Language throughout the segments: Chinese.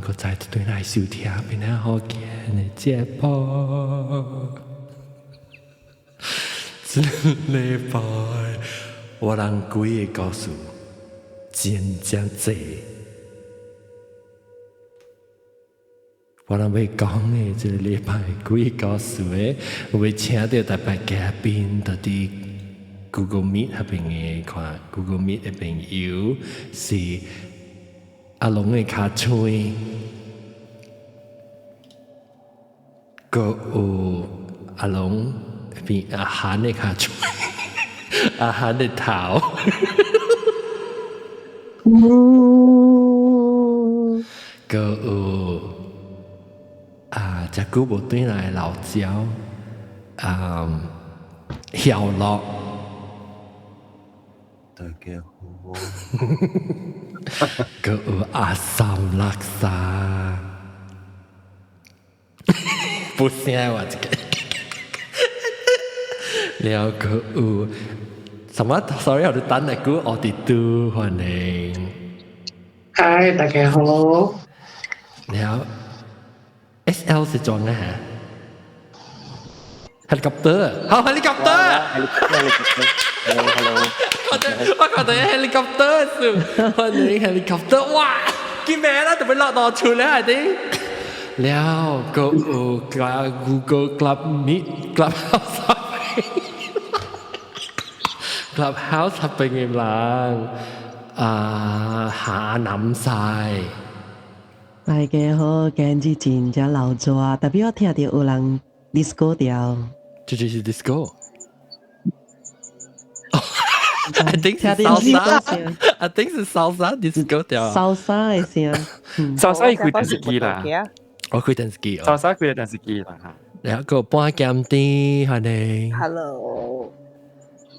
个在对来收听边啊好见的节目。这礼拜我人几个故事真正多，我人要讲的这个礼拜几个故事的，我要请到台北嘉宾，到底 Google Meet 那边的看 Google Meet 的朋友是阿龍的卡嘴，個有阿龍邊阿涵的卡嘴，阿涵的頭，個有只久無轉來老焦曉樂。大家好，個有阿三垃圾，不聲話這個，了個有什麼 ？sorry， 我哋等下個我哋都歡迎。嗨，大家好。了 ，SL 是裝咩嚇 ？helicopter，好 helicopter。Hello， 我覺得 helicopter 是，歡迎 helicopter， 哇！見咩啦？就俾落到處咧，係啲。แล้วก็Google Club Meet Clubhouse 係邊個人？下南晒。大家好，今日真正老早，特別我聽到有人 disco 掉。這就是 disco。I think 是 salsa，I think 是 salsa disco 掉。salsa 嘅聲，salsa 佢電視機啦，我開電視機哦。salsa 佢電視機啦嚇。然後個半減啲，歡迎。Hello。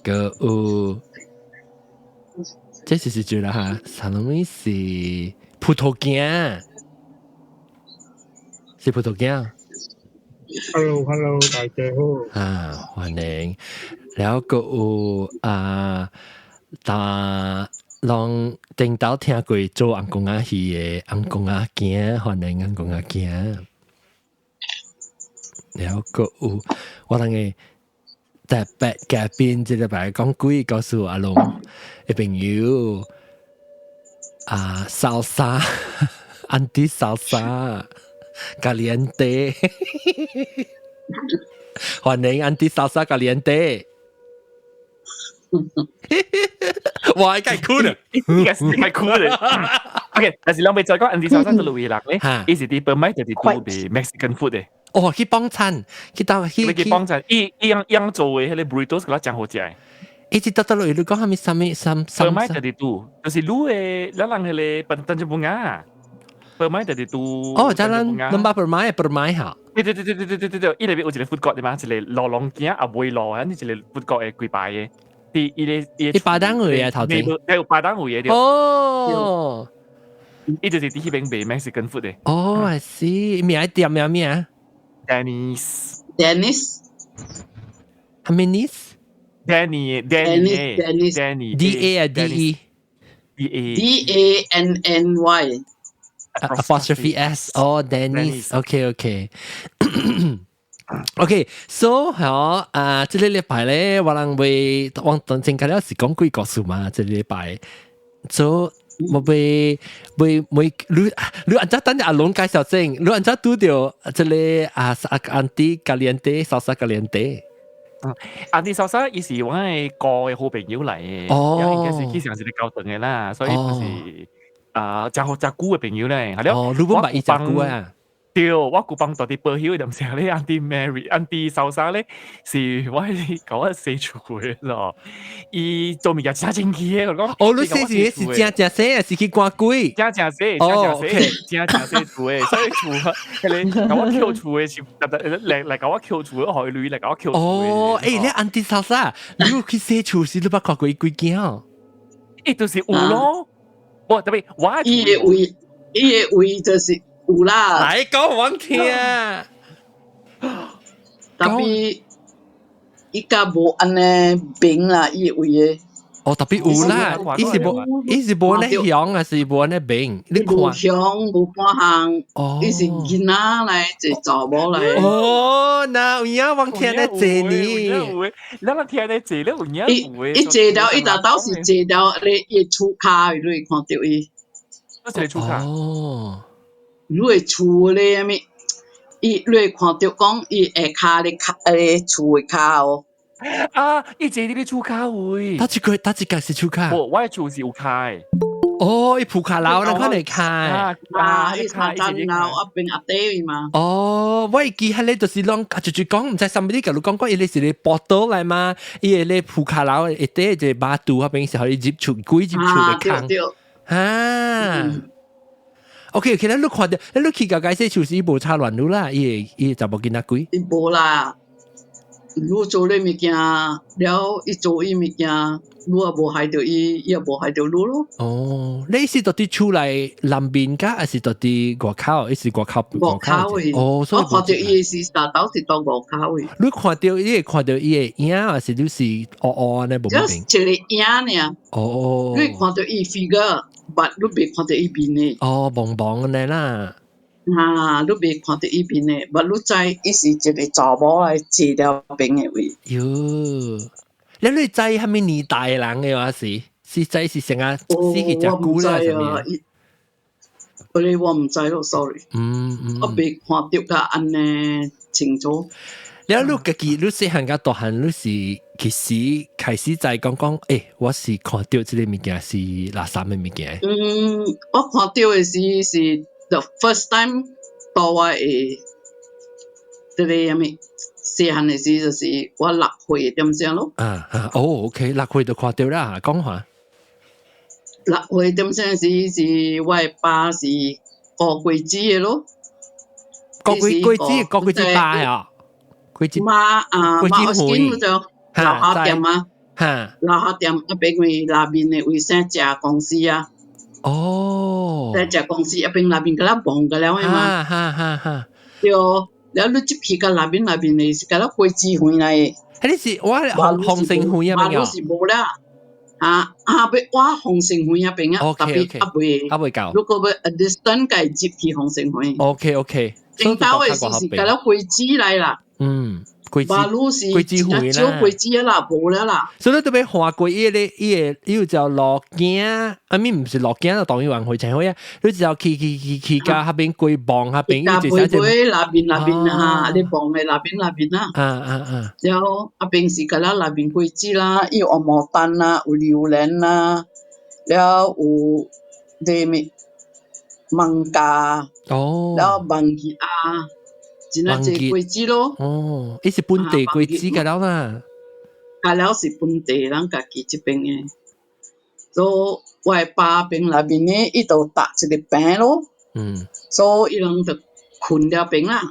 個有，這是住啦嚇，啥東西是葡萄乾，是葡萄乾。Hello， 大家好。歡迎。然後個有讓頂到聽過做紅公仔戲嘅紅公仔鏡，歡迎紅公仔鏡。然後個有我哋嘅特別嘉賓，即係嚟講幾個告訴阿龍嘅朋友salsa anti salsa caliente， 歡迎 anti salsa caliente。哇！梗係 cool 啊，呢個係 cool 嘅。OK， 但是兩位再講 anti salsa 嘅路易啦咧，伊是啲本賣就係做啲 Mexican food 嘅。哦，去幫襯，去幫襯，樣做嘅迄個 burritos 嗰啲真好食嘅。一直得落去，你講係咪什？本賣就係做，就是滷嘅，咱人迄個笨蛋就bunga，本賣就係做。哦，咱把本賣嚇。對，伊裏邊有一個 food court 對嘛，一個羅龍鏡啊，未羅，呢一個 food court 嘅幾排嘅。啲巴丹位啊，頭先有巴丹位嘅。哦，伊就是啲邊賣 Mexican food 嘅。哦，I see，名店名咩啊 Dennis。How many？ Danny D A D E。DANNY。apostrophe S， 哦 Dennis， OK， so 好這個禮拜咧，我人會往正解了是講幾個數嘛，這個禮拜 so 我會你按照等下阿龍介紹先，你按照拄到這個anti caliente salsa caliente。anti salsa 伊是我嘅個嘅好朋友嚟嘅，應該是佢上次嚟教堂嘅啦，所以就是真好真久嘅朋友咧，係咯。你本來一隻久啊？對，我古幫到啲保險點寫咧，anti salsa 咧是我講寫出嘅咯，伊做物件真正氣嘅，我講。哦，你寫是真寫，是去掛鬼。真寫，真寫出嘅，所以出你搞我 Q 出嘅是嚟搞我 Q 出嘅，海女嚟搞我 Q 出嘅。哦，誒，你 anti salsa，你去寫出是你捌掛過幾件？誒，就是有咯。哦，特別我伊嘅位就是有啦。來講我聽。特別伊家無安尼平啦，伊嘅位嘅。哦，特別有啦，伊是無咧響還是無咧明？你看無響無半項，哦，伊是囡仔來，一查某來。哦，那有影往聽咧坐呢？咱們聽咧坐咧有影有伊坐了，伊大刀是坐了，你厝骹，你會看到伊。都係出卡。哦，你會厝咧咩？伊你會看到講伊下骹咧厝嘅骹哦。啊！伊坐啲出卡位。他一個是出卡。我嘅厝是有卡嘅。哦，伊鋪卡樓那可能開。啊，伊卡站樓一邊阿爹嘛。哦，我記下咧就是講，就講唔知上面啲舊講講，伊咧是咧報道嚟嘛，伊咧鋪卡樓一啲就把肚嗰邊時候，伊入厝鬼入厝嘅坑。啊。OK， 其實你看到，你去個解釋就是伊無差亂路啦，伊就冇見得鬼。伊無啦。你做咧物件，了伊做伊物件，你也無害到伊，伊也無害到你咯。哦，你是到底出來南邊噶，還是到底外口？伊是外口位。哦，所以我看到伊是大刀是到外口位。你看到伊看到伊嘅影，還是你是哦呢？冇明。一個影呢。哦。你看到伊 figure， 但你未看到伊面嘅。哦，濛濛嘅啦。啊！你未看到伊邊嘅，但你知伊是一個查某來坐了邊嘅位。喲，你知係咪年代人嘅話是知是成日死去隻菇啦，係咪？我唔知咯 ，sorry。我未看到㗎安尼清楚。你家己你細漢甲大漢，你是其實開始在講，我是看到即個物件是垃圾嘅物件。我看到嘅是。The first time 到我誒，即個咩細漢嘅時就是我6歲點樣咯。OK， 6歲就看到啦，講下。6歲點樣時是我嘅爸是過櫃子嘅咯。過櫃子爸啊，櫃子媽啊，媽我見嗰種樓下店啊，樓下店一邊位那邊嘅衛生紙公司啊。哦，在只公司一邊那邊嗰啦幫嘅了嘛，對，แล้ว你接去個那邊嚟是嗰啦櫃子回來嘅。你是我紅城會啊，馬路是冇啦，俾我紅城會啊邊啊，特別阿未夠。如果要 distance 嘅接去紅城會。OK， 正到嘅是嗰啦櫃子嚟啦。馬路是少櫃子啦，冇啦。所以你特別畫過伊就落鏡，唔是落鏡就當然還會請開啊！你就去家下邊櫃磅下邊，一直寫住那邊啊，你磅嘅那邊啦。然後下邊是㗎啦，那邊櫃子啦，有按摩單啦，有榴蓮啦，然後有啲咩芒果，然後芒葉啊。真係隻櫃子咯。哦，伊是本地櫃子㗎啦嘛。㗎啦是本地人家己這邊嘅，所以我爸邊那邊嘅，伊就搭一個餅咯。所以伊人就困了邊啦。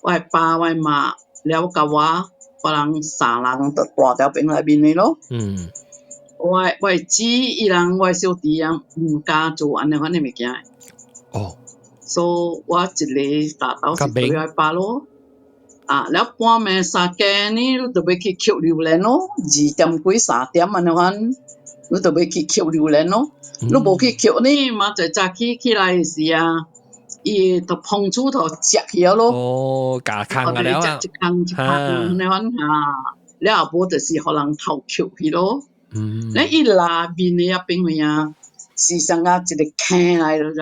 我爸我媽了甲我人三人就住了邊那邊嘅咯。我姊伊人我小弟人唔敢做安尼款嘅物件。哦。所以我一個大刀是對我爸咯，แล้ว半暝3點呢，你就要去捡榴蓮咯，2點幾3點安尼款，你就要去捡榴蓮咯，你無去捡呢，嘛就早起來時啊，伊就碰觸頭食去咯。哦，加坑啊了啊，一坑安尼款了後無就是互人偷捡去咯。你伊那邊嘅一邊位啊，是上啊一個坑來了就。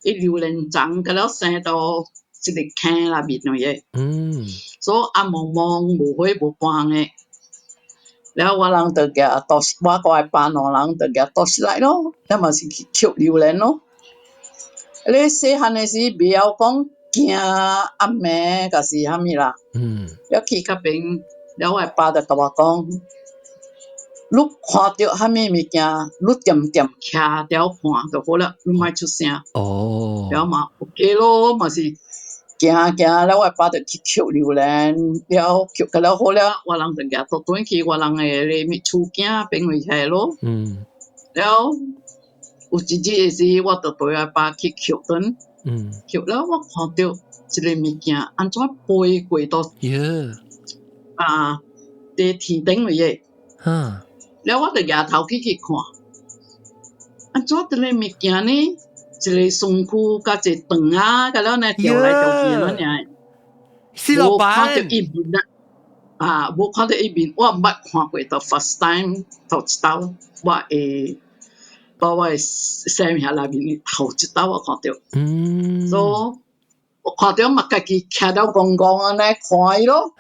伊榴蓮長個了生到一個坑那邊嘅，所以暗濛濛無火無光嘅，然後我人就夾倒，我個爸兩人就夾倒起來咯，咁嘛是去捡榴蓮咯。你細漢嘅時袂曉講驚暗暝，個是蝦米啦？了去嗰邊，了我爸就甲我講。你看到蝦米物件，你點點徛了看就好啦，你莫出聲。了嘛 ，OK 咯，嘛是行了，我爸就去捡榴蓮，了捡個了好了，我人就夾到轉去我人嘅咧厝囝邊位下咯。了有一日時，我就對我爸去捡頓，捡了我看到一個物件，安怎飛過到地天頂位嘅。了我就抬头去看，啊，怎的咧物件呢？一个松裤甲一个肠啊，甲了呢调来调去那样。是老无看到板，一面啊，无看到一面，我毋捌看过，到 first time 头一道，我会到我生命内面头一道我看到，所以我看到嘛，家己徛到公公安尼看伊咯。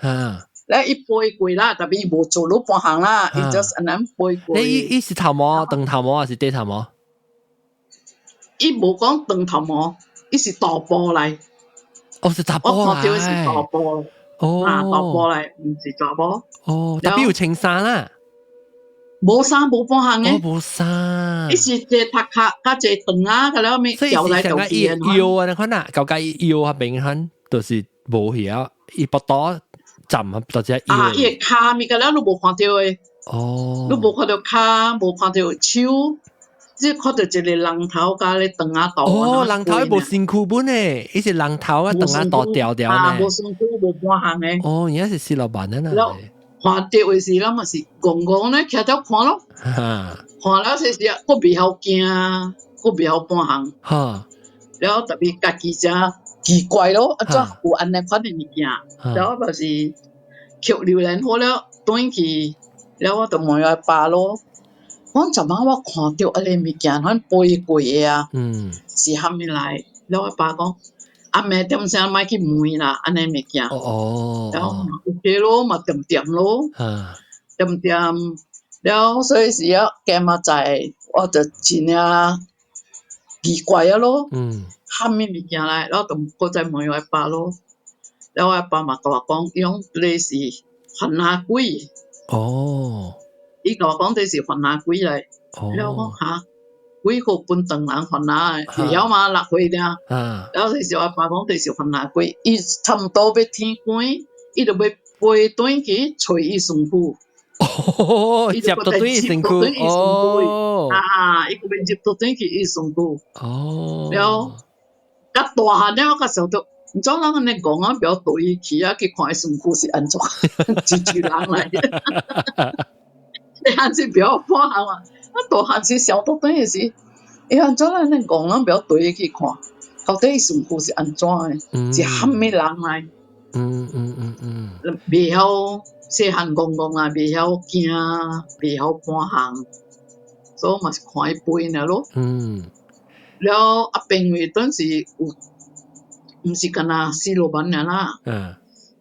咧伊飞过啦，但伊无做路半行啦，伊 just 安尼飞过。伊是头毛、长头毛还是短头毛？伊無講長頭毛，伊是大波嚟。哦，是大波我看到是大波。哦，大波嚟，唔是大波。哦，特別有青衫啦。冇衫冇半行嘅。哦，冇衫。伊是一個塔卡加一個長啊，咁樣咪掉嚟掉去嘅。腰啊，你看呐，舊界腰啊邊看，就是冇曉，伊不多站啊，或者腰。啊，伊個骹咪咁樣都冇看到嘅。哦。都冇看到骹，冇看到手。即看到一個人頭加咧長啊大。哦，人頭無身軀本誒，伊是人頭啊，長啊大條條呢。啊，無身軀無半行嘅。哦，而家是四老闆啊啦。看到嘅時，咱咪是公公咧，徛到看咯。看了些時，我未曉驚，我未曉半行。然後特別家己真奇怪咯，啊，怎有安尼款嘅物件？然後就是吸榴蓮好了，轉去，然後我就問我爸咯。我昨晚我看到嗰啲物件，佢飛過嘅啊，是蝦米來？然後我爸講：阿妹點聲咪去問啦，安尼物件。哦。然後 OK 咯，咪點咯，點，然後所以是啊，今日在我就真啊奇怪啊咯，蝦米物件來？然後就我再問我爸咯，然後我爸咪同我講，用呢是番下鬼。哦。伊甲我講這是番下鬼嚟，然後我講嚇，鬼個本當人番下，會曉嘛落去啲啊。然後這時我爸講這是番下鬼，伊差唔多要天光，伊就要飛轉去找伊身軀。哦，接到對伊身軀，哦，啊，伊個要接到轉去伊身軀。哦，然後甲大漢咧，我甲想到，唔知人安尼講啊，表對伊去啊，去看伊身軀是安怎，一句人嚟。你還是不要半行啊！我大漢是小到等於是，伊安怎安尼講啊？不要對伊去看，到底伊身軀是安怎嘅？是蝦米人嚟？未曉細漢公公啊，未曉行，未曉半行，所以嘛是看伊背呢咯。然後阿平位當時有，唔是干那四老闆娘啦，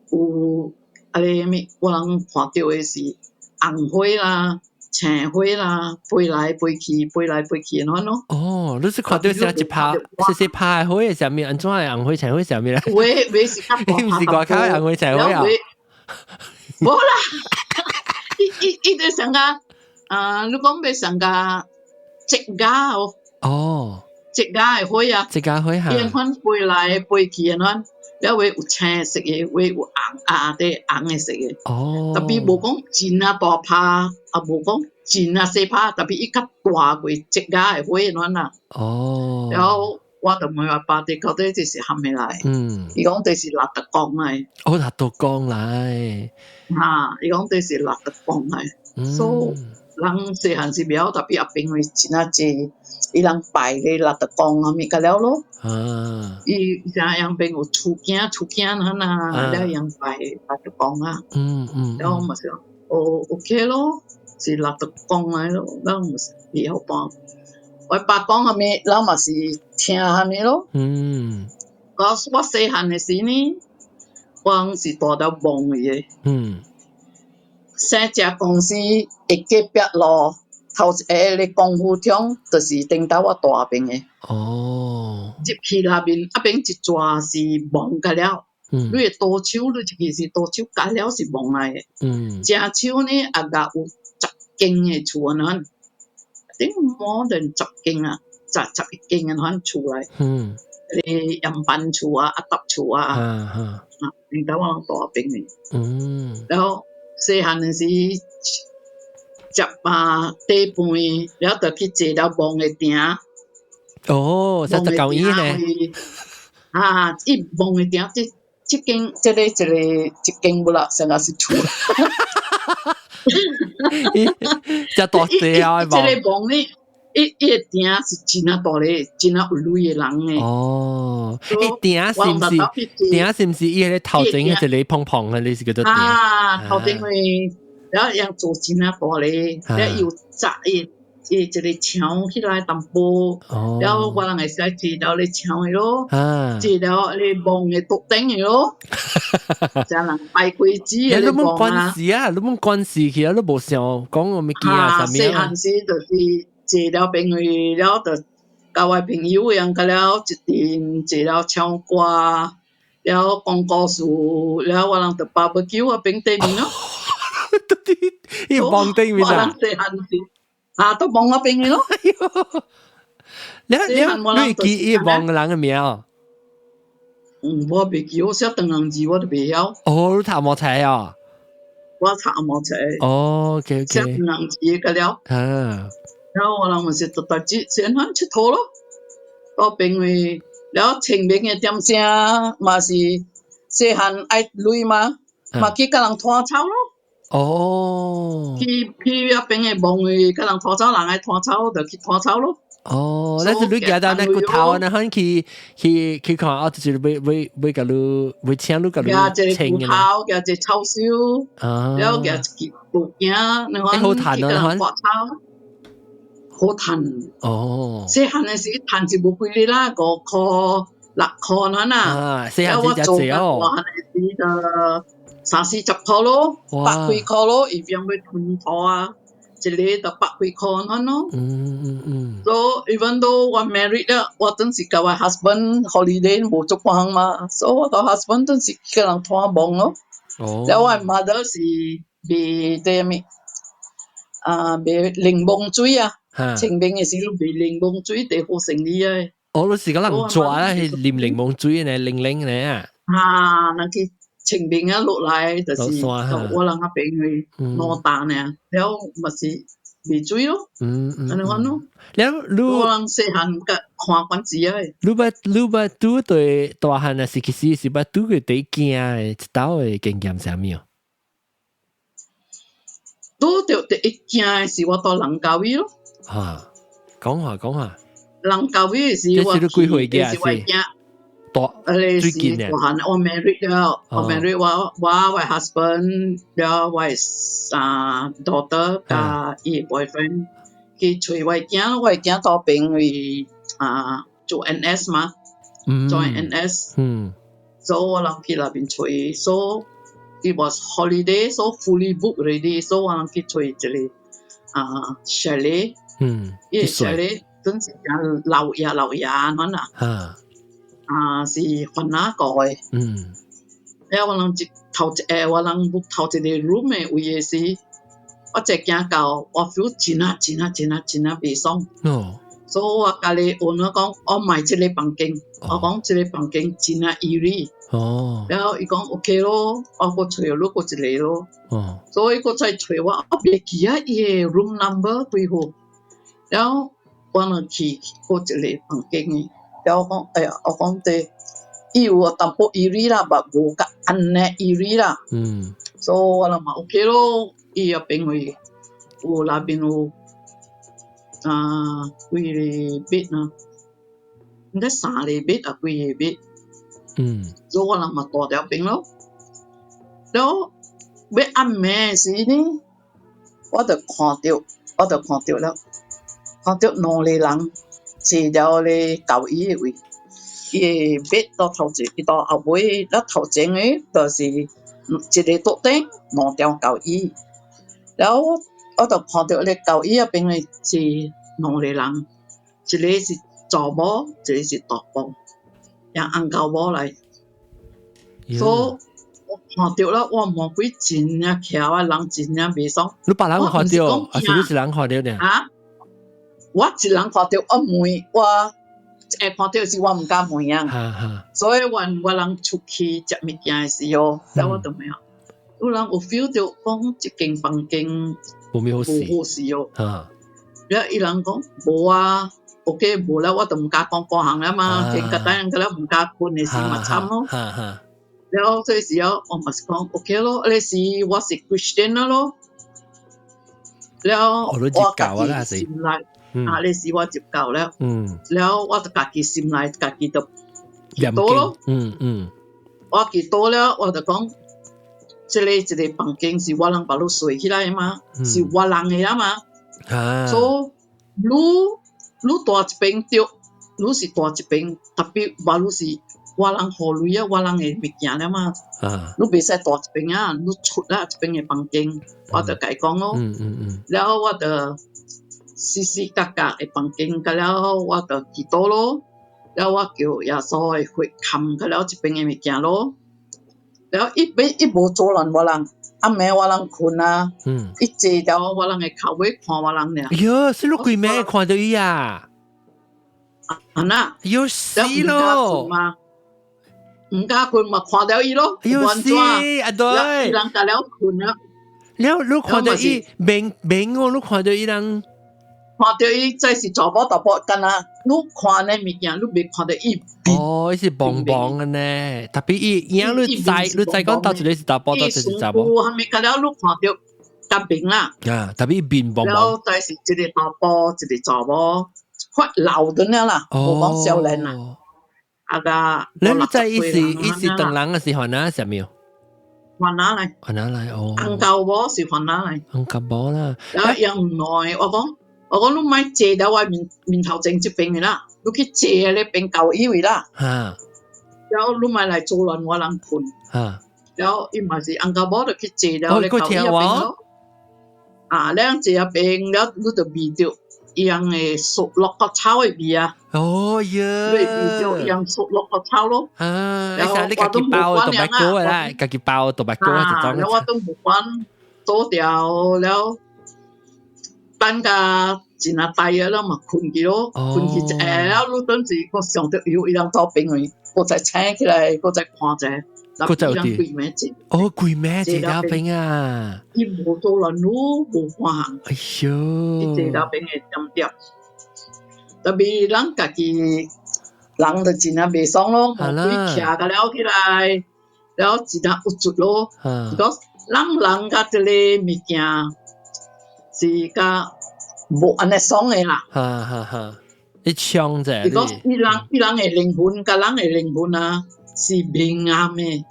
有阿個咩？我人看到嘅是。紅花啦、青花啦，飛來飛去，飛來飛去咁咯。哦，你是看到啥一拍，是拍花嘅上面，安怎係紅花、青花上面咧？喂，是較你唔是外口紅花、青花啊？冇啦，伊就上個你講要上個植牙哦。哦，植牙嘅花啊，植牙花嚇。變款飛來飛去咁樣。了會有青色嘅，會有紅嘅色嘅。哦。特別無講真啊大拍，啊無講真啊細拍，特別伊較大過植牙嘅花咁啦。哦。然後我就問我爸哋，到底這是蝦米來？伊講這是立德光來。哦，立德光來。嚇！伊講這是立德光來。所以人細漢時表特別阿邊位真啊濟。伊人拜咧立德光啊，咪個了咯。伊成樣邊有厝囝啊呐，了樣拜立德光啊。然後咪就哦 OK 咯，是立德光來咯，咱咪是以後幫。我爸講下面，咱咪是聽下面咯。我細漢嘅時呢，我是大到懵嘅。三隻公司會隔壁路。頭一個咧功夫廳，就是頂到我大邊嘅。哦。入去那邊，阿邊一抓是忙個了。你個刀手，你入去是刀手，個了是忙來嘅。正手呢，阿個有10間嘅厝啊，咱頂more than 10間啊，11間嘅咱厝來。你陽板厝啊，阿搭厝啊，頂到我大邊嘅。然後細漢嘅時。食地盤，然後就去坐了忙嘅店。哦，實在夠意呢。伊忙嘅店，即間一間不啦，成個是厝。只大隻啊！即個網呢，伊個店是真啊大咧，真啊有錢嘅人咧。哦，店是唔是？店是唔是伊個頭前係一個胖胖嘅？你是叫做店？啊，頭前佢，然後樣做真啊大咧，然後又扎伊個牆起來淡薄，然後我人係使接到你牆嘅咯，接到你網嘅獨頂嘅咯，就人拜鬼子嘅你網啊！你冇關事去啊！你冇想講我咪記啊？細漢時就是接了朋友，然後就交位朋友樣個了一陣接了唱歌，然後講故事，然後我人就 barbecue 啊，冰對面咯。伊網對面啊！細漢時。都望我邊嘅咯。你記伊望嘅人嘅名啊？我未記，我識鄧人字我都未曉。哦，你讀冇睇啊？我讀冇睇。哦 ，OK， 識鄧人字嘅了。然後我人咪是特特節先肯出頭咯。到邊位，然後前面嘅點聲嘛是細漢愛累嘛，嘛去甲人拖草咯。哦，去一邊嘅網去，甲人拖草，人愛拖草就去拖草咯。哦，但是你記得那個頭，那肯去看啊，就是會甲你會請你甲你請嘅。頭，夾隻草燒，然後夾一部件，你看好彈啊，你看。好彈。哦。細漢嘅時彈就冇貴哩啦，5塊、6塊啦呐。細漢時就這哦。大漢嘅時就。30塊咯，100幾塊咯，伊邊會囤貨啊，一個就100幾塊咁咯。So even though 我 married 啦，我當時甲我 husband holiday 冇做工嘛，所以我甲 husband 當時叫人拖忙咯。然後我 mother 是賣啲咩賣檸檬水啊，清明嘅時候賣檸檬水最好生意啊。你是個人抓啦，係啉檸檬水呢，零呢。那去。清明啊落來就是我人啊邊去攞蛋啊，然後咪是賣水咯，咁樣講咯。然後我人細漢個看慣字啊。你捌拄對大漢啊，是其實是捌拄佢對驚嘅，一道嘅經驗啥物？拄着第一驚嘅是我到人教會咯。講下。人教會嘅時我幾歲嘅是？最近嘅，我 married 了，我 married 我 husband 了，我daughter 加伊 boyfriend，佢隨我驚到邊去做 NS 嘛，join NS，所以我人去那邊隨，so it was holiday so fully booked already，so 我人去隨這裡chalet，伊 chalet 真是老爺咁啦。是雲南個嘅，然後我人頭一個 room 嘅位嘅時，我只驚到我 feel 真悲傷，所以我家裡問我講，我買這個房間，我講這個房間真eerie，然後伊講 OK 咯，我個找咗個一個咯，所以個再找我別記啊，伊嘅 room number 對號，然後我人去個一個房間嘅。然後講，我講對，伊有淡薄eerie啦，但冇咁安尼eerie啦。所以我諗嘛 OK 咯，伊入邊會有那邊有幾個bed啊，應該3個bed啊，幾個bed。所以我諗嘛大條邊咯。然後要暗暝時呢，我就看到了，看到兩個人。坐咗你舊椅嘅位，伊別到頭前，伊到後尾，到頭前嘅就是一個桌頂兩條舊椅，然後我就看到你舊椅入邊嘅是兩個人，一個是查某，一個是大波，用紅膠帽嚟，所以我看到啦，我望佢真呀巧啊，人真呀悲傷。你別人看到，還是你一人看到呢？我一人看到我問我看到是我唔敢問啊，所以我人出去食物件嘅時候，然後我就咩啊，有人有 feel 到講一間房間冇好事哦，然後伊人講冇啊 ，OK 冇啦，我就唔敢講嗰行啦嘛，見個單人個咧唔敢判嘅事咪慘咯，然後這時候我咪講 OK 咯，你是我是 Christian 咯。了我家己心內啊，你是我接夠了，了我就家己心內家己就祈禱咯，我祈禱了，我就講，這個一個房間是我人把路睡起來嘛，是我人嘅啦嘛，所以愈大一邊着，愈是大一邊，特別把路是我人好累啊，我人嘅物件啦嘛，愈別使大一邊啊，愈出啦一邊嘅房間，我就甲伊講咯，了我就時時格格嘅房間，甲了我就祈禱咯，了我叫耶穌嘅血冚甲了一邊嘅物件咯，了伊無阻攔我人，暗暝我人困啊，伊坐條我人嘅頭尾看我人爾。喲，是你幾暝看到伊啊？啊那，喲死咯！唔敢困嘛，看到伊咯，喲死啊對，人甲了困啊。了你看到伊明哦，你看到伊人。看到伊再是查某大波，干啊！你看呢物件，你未看到伊。哦，伊是棒棒嘅呢，特別伊樣你知講到一個是大波，到一個是查某。還沒甲了，你看到甲面啦。啊，特別面棒棒。了，再是一個大波，一個查某，快老咗啦，無講少年啦。啊個。你知伊是當人嘅是換哪什麼？換哪嚟？換哪嚟？哦。紅豆波是換哪嚟？紅豆波啦。了又唔耐，我講你咪借到我面頭前這邊嘅啦，你去借呢邊舊以為啦。然後你咪嚟做亂我人困。然後伊咪是紅豆波就去借到呢舊以邊咯。啊，你樣借入邊了，你就味到一樣嘅熟落個炒嘅味啊。哦呀。你味到一樣熟落個炒咯。啊，然後你自己包嘅豆白糕啦，自己包豆白糕就裝。然後我都冇關做掉了。等個真啊大嘅啦嘛，困去咯，困去了，你等時我上到有一兩套病去，我再請起來，我再看者，嗰就啲貴咩錢？哦，貴咩錢了病啊？伊無做人路無看，哎呦，伊這了病嘅點點，特別人家己人就真啊袂爽咯，佢徛個了起來，了真啊有足咯，如果人家這個物件。是個無安尼爽嘅啦，你搶啫！如果伊人嘅靈魂，甲人嘅靈魂啊，是明暗嘅，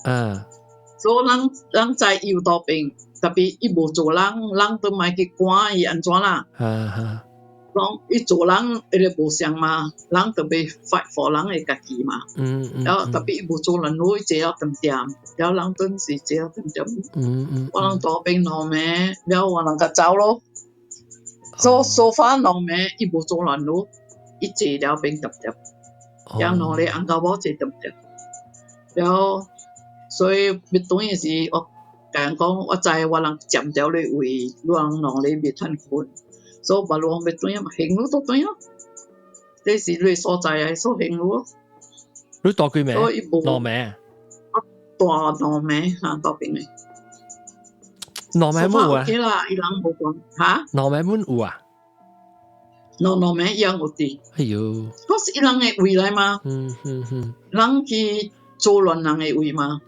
所以人在有道病，特別伊無做人都咪去管伊安怎啦。講伊做人伊就無相嘛，人特別 fight for 人嘅家己嘛。然後特別伊無做人路，伊坐了點點，然後人頓時坐了點點。我人道病鬧咩，然後我人甲走咯。做法弄咩？伊無做亂路，伊坐了邊揼揼，然後攞嚟紅豆包坐揼揼，然後所以別當然是我甲人講，我知我人佔掉你位，我人攞嚟別吞困，所以別路別當然行路都當然，這是你所在嘅所行路。你大幾名？糯米？大糯米嚇，大邊嘅。糯米冇啊？OK啦，伊人冇講嚇。糯米冇有啊？糯米一樣有啲。哎呦！嗰是伊人嘅胃嚟嘛？人去做亂人嘅胃嘛？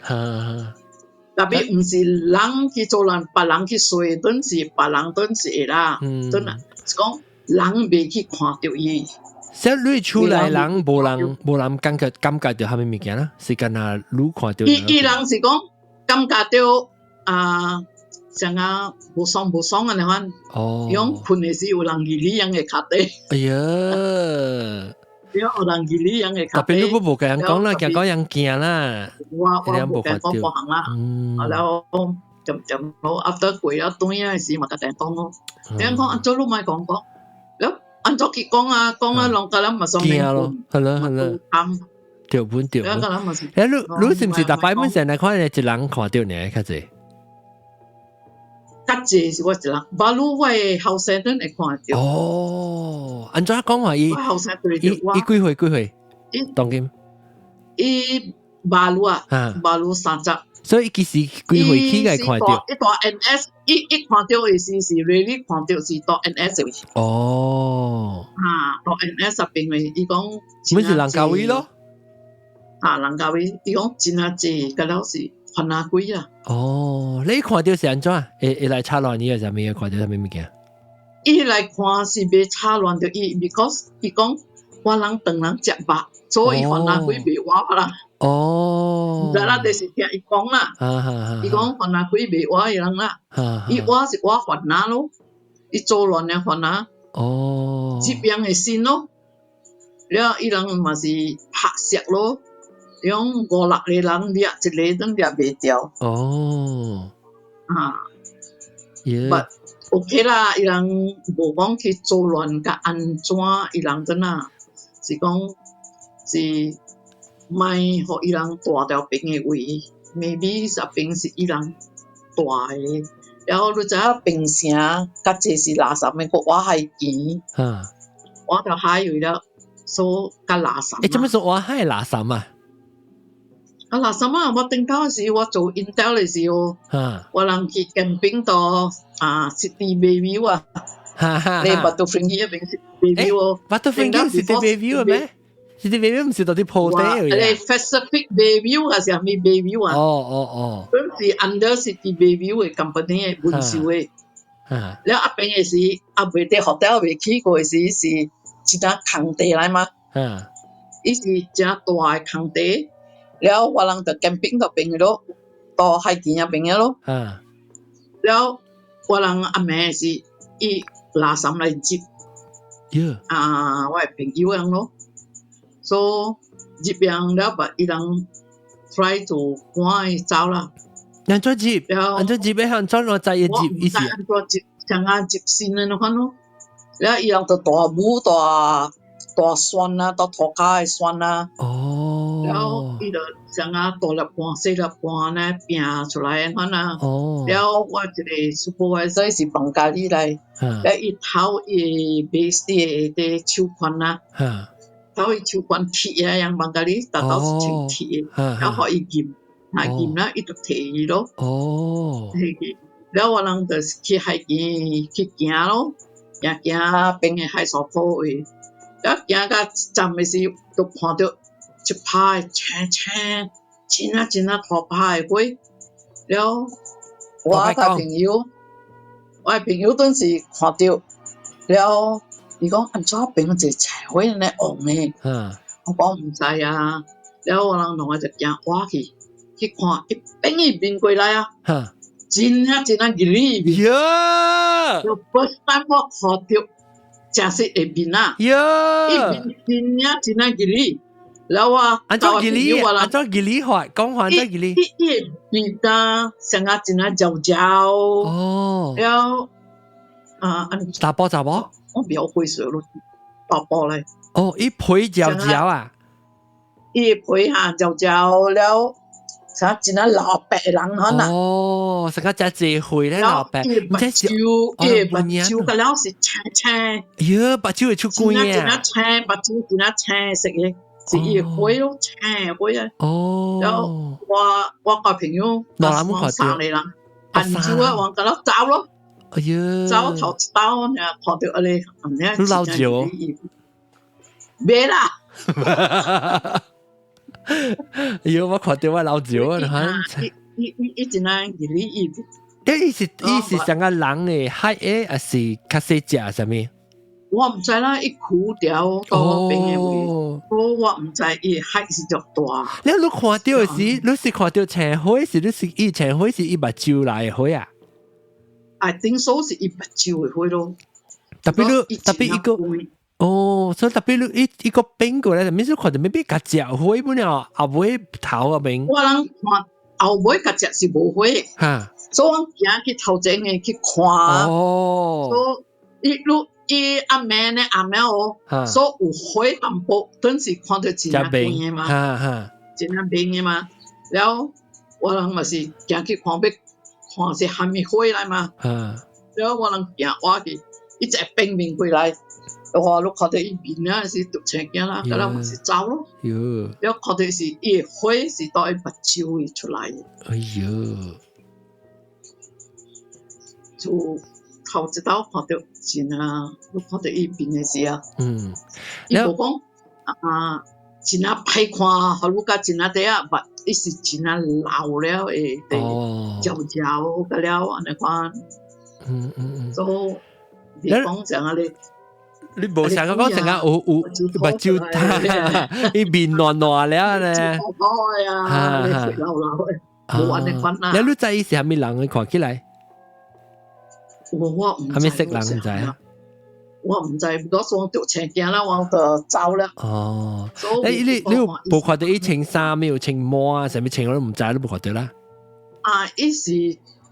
特別唔是人去做亂，別人去睡，頓時別人頓時啦。真係講人未去看到伊。即係你出來人無人感覺到係咩物件啦？是干那你看到？伊人是講感覺到啊。像啊，無爽啊！你看，用困嘅時有人二哩樣嘅卡地。哎呀！有人二哩樣嘅卡地。特別你冇跟人講啦，講人驚啦。我冇跟講過行啦。然後就好 after 過咗當然係咪個地方咯？你講按咗你咪講過，咁按咗佢講啊，兩個人咪上面咯，係啦。條本。你是唔是大擺本成日看你一人看到你卡濟？較濟是我一人，馬路我後生都會看到。哦，安怎講話伊？我後生對住我。伊幾歲？當今？伊馬路啊，馬路30。所以伊其實幾歲起個看到？伊大 NS， 伊看到嘅是 really 看到是大 NS 嘅。哦。大 NS 入邊嘅，伊講。咪是人家位咯？人家位，伊講真啊濟，個了是。看下鬼啊！哦，你看到是安怎？會來插落你係啥物嘢？看到啥物物件？伊来看是袂差乱着伊 ，because 伊讲我人当人食肉，所以烦恼鬼袂活啦。哦，咱啦就是听伊讲啦，伊讲烦恼鬼袂活伊人啦，伊活是活烦恼咯，伊做乱的烦恼，疾病的心咯，了伊人嘛是拍石咯，用5-6个人掠一个，当掠袂掉。but OK 啦，伊人无讲去做乱甲安怎，伊人真啊是讲是卖互伊人大条病的胃 ，maybe 是病是伊人大的，然后你知影病城甲这是垃圾的，个挖海钱，挖条海位了，所甲垃圾。诶，怎么说挖海垃圾啊？啊，垃圾啊！我顶头时我做 Intel 的时候，我人去camping 到City Bayview 啊，你Butterfield 嗰邊 City Bayview 哦，Butterfield City Bayview 咩 ？City Bayview 唔是到啲鋪底嚟嘅。你 Pacific Bayview 還是係咩 Bayview 啊？嗰是 Under City Bayview 嘅 company 嘅本銷嘅。你阿邊嘅時，阿未啲 hotel 未去過嘅時是一笪空地嚟嘛？伊是真大嘅空地。了我人就 camping 到邊嘅咯，到海邊入邊嘅咯。了我人阿妹是伊垃圾嚟接，我係朋友人咯，所以接人了把伊人 try to 趕伊走啦。安怎接？安怎接？安怎我知伊接意思？安怎接？像啊接線嘅款咯。了伊人就大舞大酸啊，大土家嘅酸啊。了伊就像啊大粒半、細粒半咧拼出來嘅款啊。了我一個 supervisor 是幫家己來，了伊頭伊買啲嘅手款啊，頭伊手款鐵啊，樣幫家己達到是穿鐵嘅，了互伊驗，驗啦伊就摕伊咯。了我人就去海邊去行咯，行邊嘅海沙坡位，了行到站嘅時就看到一排青真啊大排嘅花，了我嘅朋友當時看到，了伊講安怎變一青花咧黃嘅，我講唔知啊，了我人同我就行挖去看，一邊過來啊。真啊熱哩面，就 first time 我看到真是下邊啊，一邊真啊熱哩，然後啊，安怎熱哩？安怎熱哩法？講話安怎熱哩？一邊啊，成啊真啊焦焦，然後查甫？我唔要會水咯，查甫咧。一皮焦焦啊，一皮下焦焦了。啥真啊老白人可能成個只智慧咧老白，唔即係目睭個了是青，目睭會出光嘅，真啊青，目睭真啊青色嘅，是伊灰咯青灰啊。然後我個朋友我三個人，晏晝啊往嗰度走咯，走頭一刀呢，看到嗰啲老趙，咩啦？我看到我老趙啊，伊真係熱哩伊。伊是成個人嘅海誒，還是較細隻啥物？我唔知啦，伊枯掉到邊嘅位，我唔知伊海是足大。你看到嘅時，你是看到青花，是你是伊青花是伊目睭來嘅花啊？I think so 是伊目睭嘅花咯。特別一個。所以特別一個邊過來，咪就看到咪比較隻花本了，後尾頭嗰邊。我人看後尾個隻是無花，所以我行去頭前嘅去看。所以伊阿妹呢阿妹所有花淡薄，當時看到真係變嘅嘛，真係變嘅嘛。然後我人咪是行去看是蝦米花嚟嘛。然後我人行挖去，一隻冰面過來。我都看到伊面啊是讀青鏡啦，咁啦咪是走咯。然後看到是伊花是到伊目睭出來嘅。就頭一刀看到真啊，都看到伊面嘅事啊。伊無講真啊歹看，好如家真啊啲啊，但伊是真啊老了誒，焦焦嘅了安尼款。所以你講成啊你冇成個講成啊，有目睭大，伊面暖暖了咧，開啊，你肥流流嘅，冇安尼講啦。你知伊是係咪人？你看起來，我唔係咪識人唔知啊？我唔知，嗰時我掉錢鏡啦，我就走啦。哦，你冇看到伊穿衫，有穿襪啊，甚物穿我都唔知，都冇看到啦。啊，伊是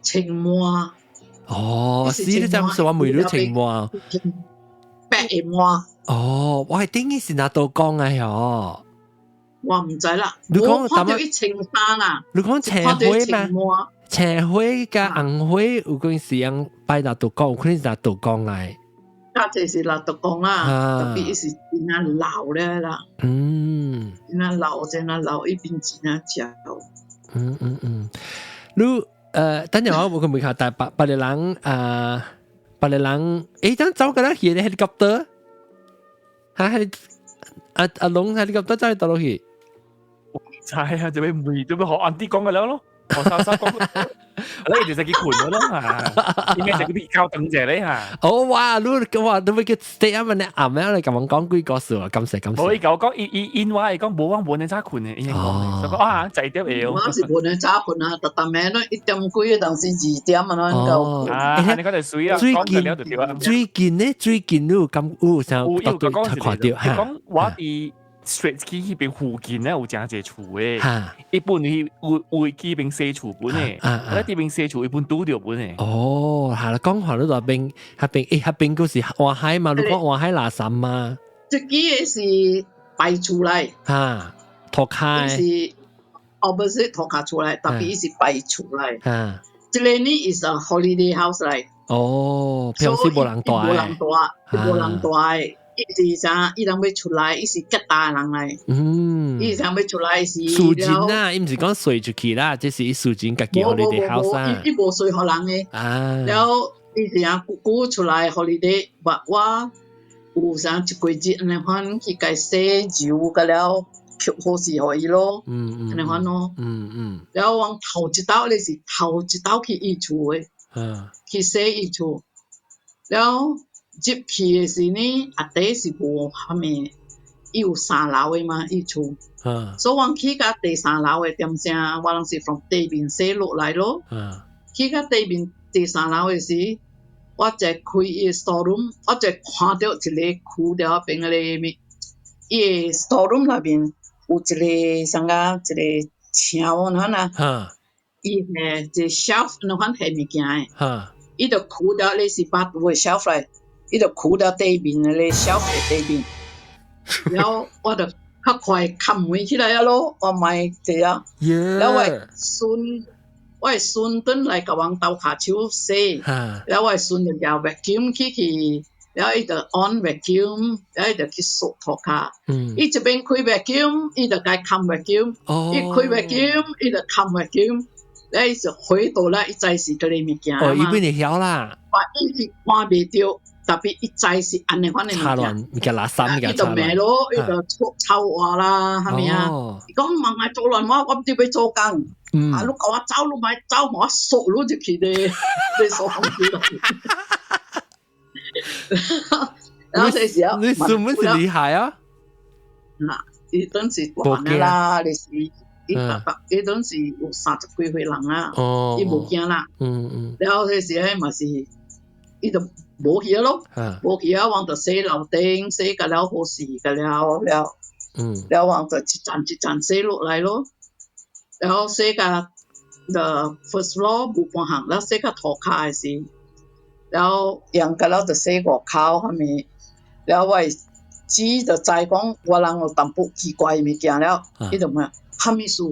穿襪。哦，是你咁說，我每日都穿襪。白襪。哦，我係頂伊是哪度講啊？喲，我唔知啦。你講看到伊穿衫啊？你講青灰嘛？青灰加紅灰，有可能是樣擺哪度講，有可能是哪度講嚟。家姐是哪度講啦？特別伊是真啊老咧啦。真啊老，一邊真啊少。你等陣我咪看大白日人白日人，等走個啦，去咧 helicopter， 嚇阿龍 helicopter 走去倒落去。我唔知啊，做咩學安啲講嘅咯？學莎莎講，你哋就結盤咗咯嚇，點解就嗰啲交等謝你嚇？哦哇，你咪叫 stay up 呢啱咩？你咁樣講幾個數啊？咁細。我而家講因話係講冇話冇人揸盤嘅，已經講，所以講啊滯啲嘢。我是冇人揸盤啊，特咩咯，1點幾嘅當時2點啊，能夠。你嗰條水啊，最近都咁想特看到嚇。講我哋。Straits 去嗰邊附近咧有真濟厝嘅，一般去會去邊西厝本嘅，喺啲邊西厝一般拄着本嘅。哦，係啦，講話呢度邊嗰時環海嘛，你講環海垃圾嘛？即係嘅是擺出嚟，托開，是唔係托開出嚟，特別是擺出嚟。即係呢是 holiday house 嚟。哦，平時冇人住。伊是啥？伊人要出來，伊是吉大人嚟。伊人要出來是。數錢啊，伊唔是講隨出去啦，即是伊數錢家己互你哋後生。伊無隨互人嘅。然後伊是啊，姑姑出來互你哋，我有啥一季節安尼款去甲洗油，甲了吸好勢互伊咯。安尼款咯。然後我頭一道咧是頭一道去伊厝嘅，去洗伊厝，然後。入去嘅時呢，阿弟是無蝦米，伊有3樓嘅嘛，伊厝，所以我去到第3樓嘅點聲，我人是從地面洗落來咯。去到地面第3樓嘅時，我就開伊嘅 storeroom， 我就看到一個區條邊嗰個伊嘅 storeroom 那邊有一個啥個一個牆那呐，伊係一個 shelf 那款係物件嘅，伊就區條你是把個 shelf 嚟。伊就箍到地面咧，小嘅地面，然後我就較快冚門起來啊咯，我咪這樣，然後我係孫頓來甲我倒下手洗，然後我係孫就叫 vacuum 去，然後伊就 on vacuum，然後伊就去掃塗骹，伊這邊開 vacuum，伊就該冚 vacuum，伊開 vacuum，伊就冚 vacuum，然後伊就回到啦，伊再是嗰啲物件嘛，伊本嚟曉啦，伊是看袂到。特別一再是安尼款嘅物件，伊個垃圾，伊就咩咯，伊就臭話啦，係咪啊？伊講問我做亂話，我唔知要做工，啊，你講我走，你咪走，我掃落入去咧，你掃空氣咯。然後這時候，你算唔算厲害啊？嗱，伊當時慣嘅啦，你是伊當時有30幾歲人啦，伊冇驚啦。然後這時候咪是，伊就。冇去咯，冇去啊！我就洗樓頂，洗個了好勢個了，然後我就一站洗落來咯，然後洗個 the first floor 冇半行，然後洗個塗骹嘅時，然後樣個了就洗外口後面，然後我只就知講我人有淡薄奇怪嘅物件了，伊就問蝦米事，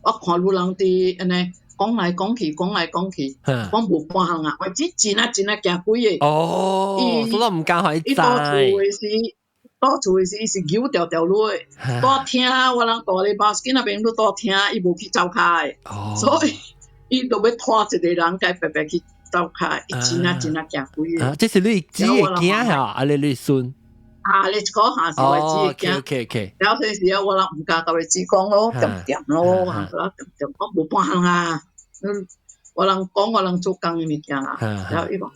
我看路人哋安尼。講來講去，我無半項啊！我只真啊行幾個。哦，所以唔敢去知。多厝嘅時是油條條落嘅，多聽我人大哩巴士那邊都多聽，伊無去走開，所以伊就要拖一個人該白白去走開，伊真啊行幾個。這是你只會驚嚇，啊你孫。啊，你講下是我只會驚。然後嗰時我人唔敢甲佢講咯，點咯，我無半項啊。我人講我人做工嘅物件啦，然後伊講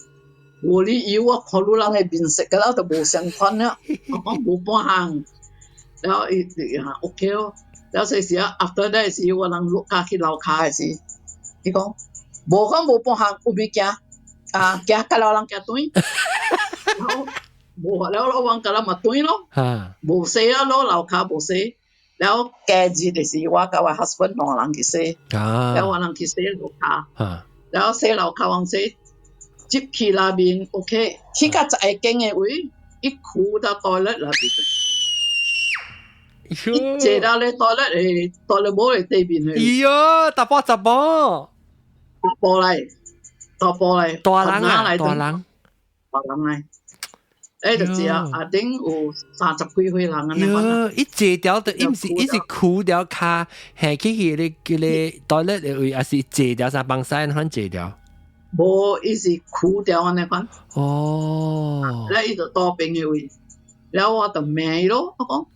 我哩以我看路人嘅面色噶啦，就冇相款啦。我講冇半行，然後OK 咯。然後時啊 ，after that 時我人落架去樓下嘅時，伊講冇講冇半行，有咩行？行甲老人行對，然後冇แล้ว我往甲人咪對咯，冇死啦，攞樓下冇死。然後假日嘅時，我甲我 husband 兩人去洗，然後我人去洗樓下，然後洗樓下往洗。接去那邊 OK， 去個在經嘅位，一哭到toilet那邊，一坐到咧toilet冇嚟對面嘅。哎呦，大波大波，大人嚟，就知啊，阿丁有30幾歲人啊，喲，一坐掉就一時哭掉卡，係去佢toilet嘅位，還是坐掉三幫曬，可能坐掉。無，伊是哭掉安尼款。哦。咧伊就多邊嘅位，然後我就罵伊咯，我講，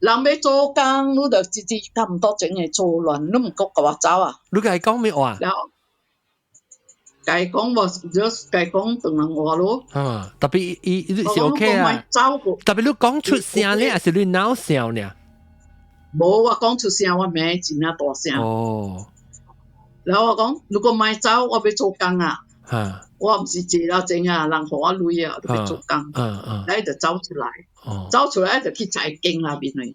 人要做工，你就直接咁多整嘅做亂，你唔覺甲我走啊？你甲伊講咩話？然後甲伊講我，just 甲伊講當人話咯。特別伊是 OK 啊。特別你講出聲咧，還是你鬧笑呢？無，我講出聲，我罵真啊大聲。哦。然後我講，如果唔係走，我要做工啊！我唔是借了錢啊，人給我錢啊，我要做工。然就走出來，走出來就去財經那邊去。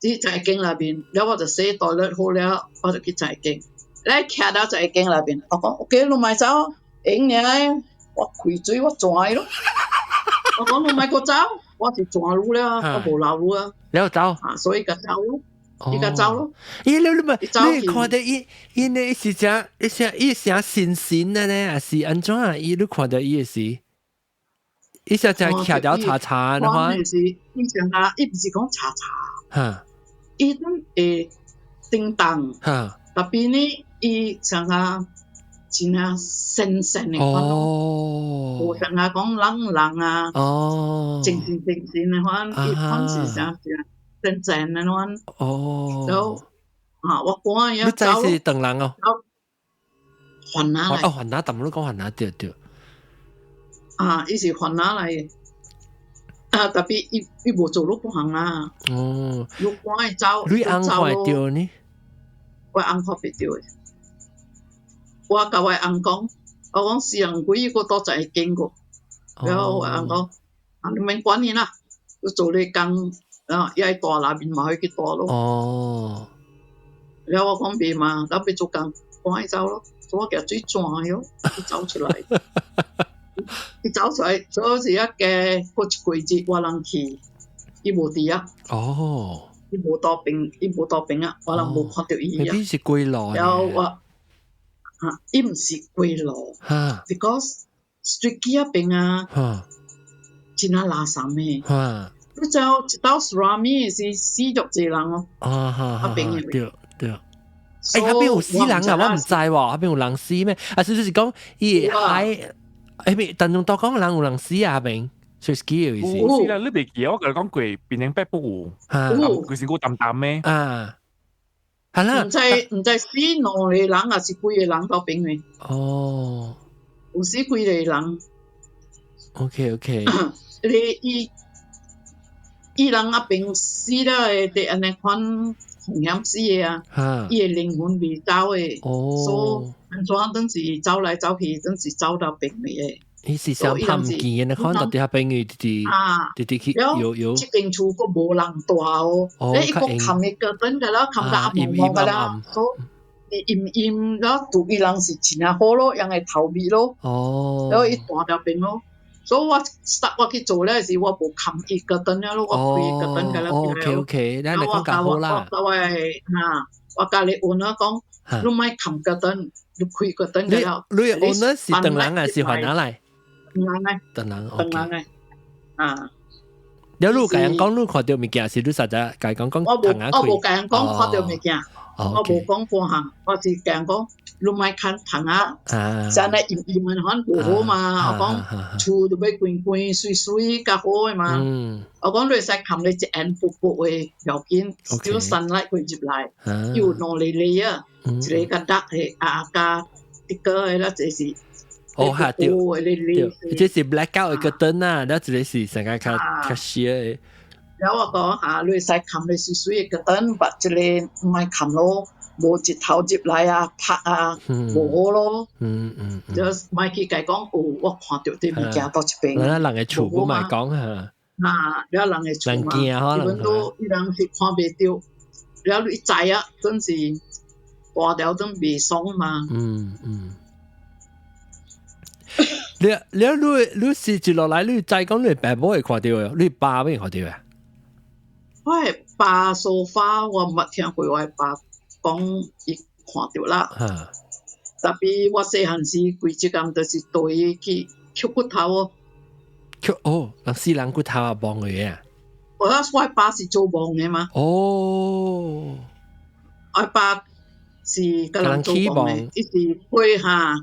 去財經那邊，然後我就洗袋率好了，我就去財經。然後徛到財經那邊，我講 OK， 你唔係走，應嘅，我開嘴我轉咯。我講你唔係個走，我是轉路了，我無留路啊。然後走，所以個走咯。伊個走咯，你看到伊呢是只伊成神神的呢，還是安怎啊？伊你看到伊是，伊只徛掉叉叉的話，伊上下伊唔是講叉叉，伊都叮當，特別呢伊上下真係神神的款咯，無上下講冷啊，正的款，伊款是啥子啊？真正的款，就我講嘢，你真是等人哦，還拿嚟，還拿，但係你講還拿對，伊是還拿嚟，特別伊無做路不行啊，路關走，你安快掉呢？我安快別掉嘅，我甲我安講，我講四人幾個都在經過，然後我安講，你免管你啦，你做你工。伊喺大那邊咪去去大咯。然後我講別嘛，然後別做工，趕走咯，所以我夾最轉咯，佢走出來，佢走出來，所以是一個過一季節我人去，伊無佇啊。伊無到邊啊，我人無看到伊啊。伊是歸路。然後我伊唔是歸路 ，because street 嗰邊啊，真係垃圾咩？你就一到 Surami 是死咗濟人咯，對，那邊有死人啊，我唔知喎，那邊有人死咩？啊，就是講伊喺邊，但用多講人有人死啊，邊最 ski 嘅意思。有死人，你未記我講過邊寧北部，佢是個淡淡咩？係啦，唔知死兩個人還是幾個人到邊嘅？有死幾個人 ？OK， 你伊人啊邊死了誒，啲安尼款紅險死嘅啊，伊嘅靈魂未走嘅，所以安怎等是走來走去，等是走到邊嘅。伊是想探見嘅，看到啲下邊嘅啲去有。即間厝個無人大哦，你一個冚嘅個等㗎啦，冚到暗濛㗎啦，所以陰啦，對伊人是真係好咯，人係頭尾咯，然後伊大條邊咯。所以我去做咧時，我無冚伊個燈咯，我開伊個燈㗎啦。OK，咱嚟講較好啦。我教你換啦，講你唔係冚個燈，你開個燈㗎啦。你換咧是等人啊，是還哪嚟？等人。你路甲人講，你看到物件是你實在甲人講我無甲人講看到物件，我無講半項，我是甲人講。你咪看棚啊，真係陰們可能唔好嘛。我講厝就要乾乾水水較好嘅嘛。我講你使冚你隻眼薄薄嘅條件，只要sunlight佢入嚟，要攞嚟嚟啊，一個個得係加一個啦，就是哦哈對對，即是 blackout 個燈啊，然後一個是成個較細嘅。然後我講嚇，你使冚你水水個燈，把一個唔係冚咯，無一頭接來啊，拍啊，無咯。就咪去講講，我看到啲物件到一邊。人嘅厝唔咪講嚇。然後人嘅厝嘛，基本都人是看袂到，然後你知啊，真是掛掉都未爽嘛。你是接落嚟，你再講你爸母會看到嘅，你爸邊看到嘅？我係爸說法，我唔聽過我爸講伊看到啦。特別我細漢時規隻工都是對去削骨頭哦。人死人骨頭啊，幫佢啊！我爸是做幫嘅嘛。我爸是個人做幫嘅，伊是會下。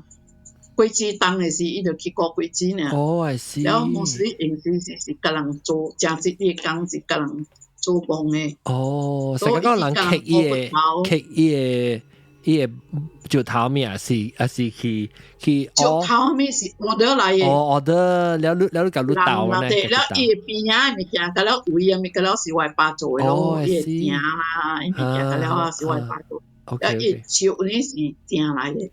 鬼子當嘅時，伊就去過鬼子呢。I see。然後冇時平時是個人做，正式啲工是個人做幫嘅。成個人伊個就頭面啊是去就頭面是我得來嘅。我得了你搞你倒呢？對，了伊邊啊物件，個了位啊物個了是我爸做嘅咯，伊訂啦，伊物件個了是我爸做。了伊手呢是訂來嘅。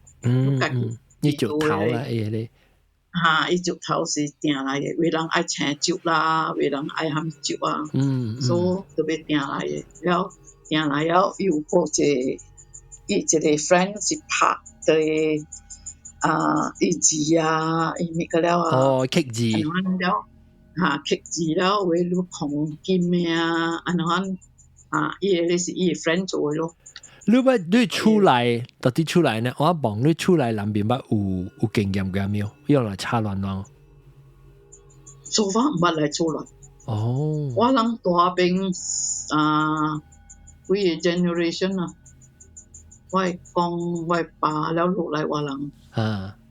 伊石頭啦，伊咧。伊石頭是訂來嘅，為人愛青酒啦，為人愛含酒啊，所以特別訂來嘅。了訂來了，有個伊一個 friend 是拍嘅伊字啊，伊物個了啊。刻字。了刻字了，為你紅金嘅啊，安怎伊個是伊個 friend 做嘅咯。你出來到底出來呢？我幫你出來南邊有經驗嘅沒有？用來插亂咯。做法唔係嚟做亂。我諗大邊幾個 generation 啊，我係講我爸了落來我諗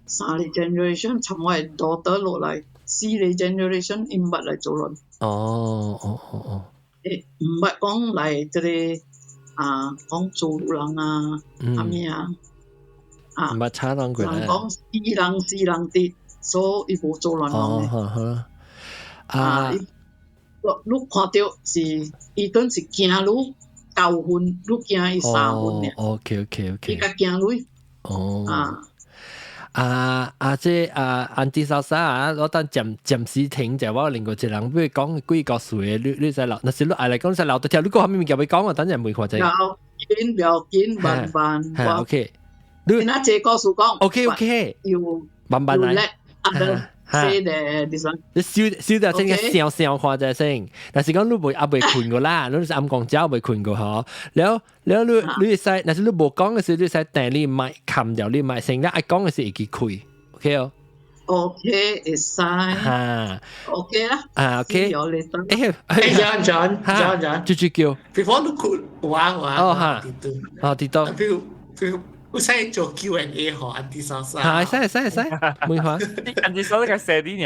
三個 generation， 從我daughter落來四個 generation， 唔係嚟做亂。唔係講嚟這裡。講做人啊，咩啊？唔係差人過嚟。講是人啲，所以冇做亂人嘅。你看到是伊頓是驚你9分，你驚伊3分嘅。OK。伊個驚你。即安迪莎莎啊，我等暫時停就我另外一人不如講幾個數嘅，你使留，那是你愛嚟講使留到條，你講下面叫佢講，我等陣未看仔。不要緊，慢。OK。你那這個數講。OK。要慢嚟。你笑到真嘅笑看就先，但是講你未困過啦，你是暗講咗未困過嗬。แล้ว你使，但是你冇講嘅時，你使但你咪冚掉你咪成日愛講嘅時會記開 ，OK 哦。OK，會使。OK 啦。OK。John，就叫。Before 你哭，我跌到。我使做 Q&A 和安迪莎莎。使，冇話。安迪莎莎個寫啲嘢。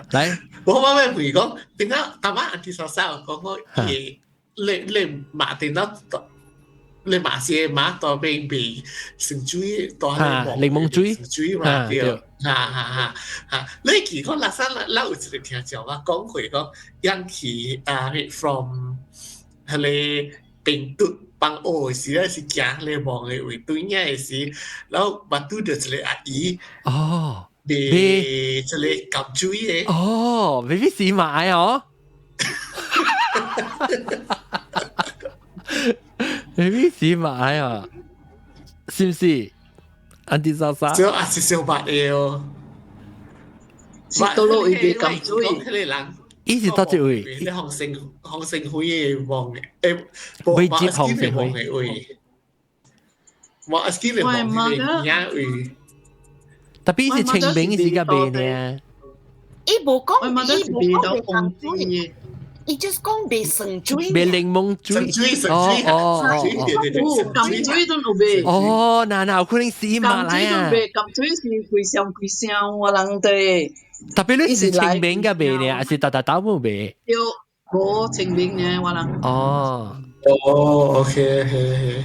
嚟。我咪回講，點解大媽安迪莎莎講個嘢，你馬定到，你馬些馬到邊邊成水到檸檬水，水嘛對，你其實拉山拉有一個聽講啊，講佢講引起from 係你病毒。幫我時咧是行你望嘅位對面嘅時，然後把拄到一個阿姨，俾一個撳水嘅，俾啲試買哦，俾啲試買啊，是唔是？安迪莎莎，就阿是小白嘅哦，是到落去俾撳水，嗰啲人。伊是倒一位？你紅星輝嘅望嘅，未接紅星輝位，我阿基嚟望嘅嘢位。特別是清明時間邊呢？伊無講，伊到紅水，伊 just 講未成水，未檸檬水。水，撳水都冇未。嗱，有可能是馬來啊。撳水是幾聲，我諗對。特別你是清明嘅邊呢？還是打冇邊？有，冇清明呢，我諗。哦，OK，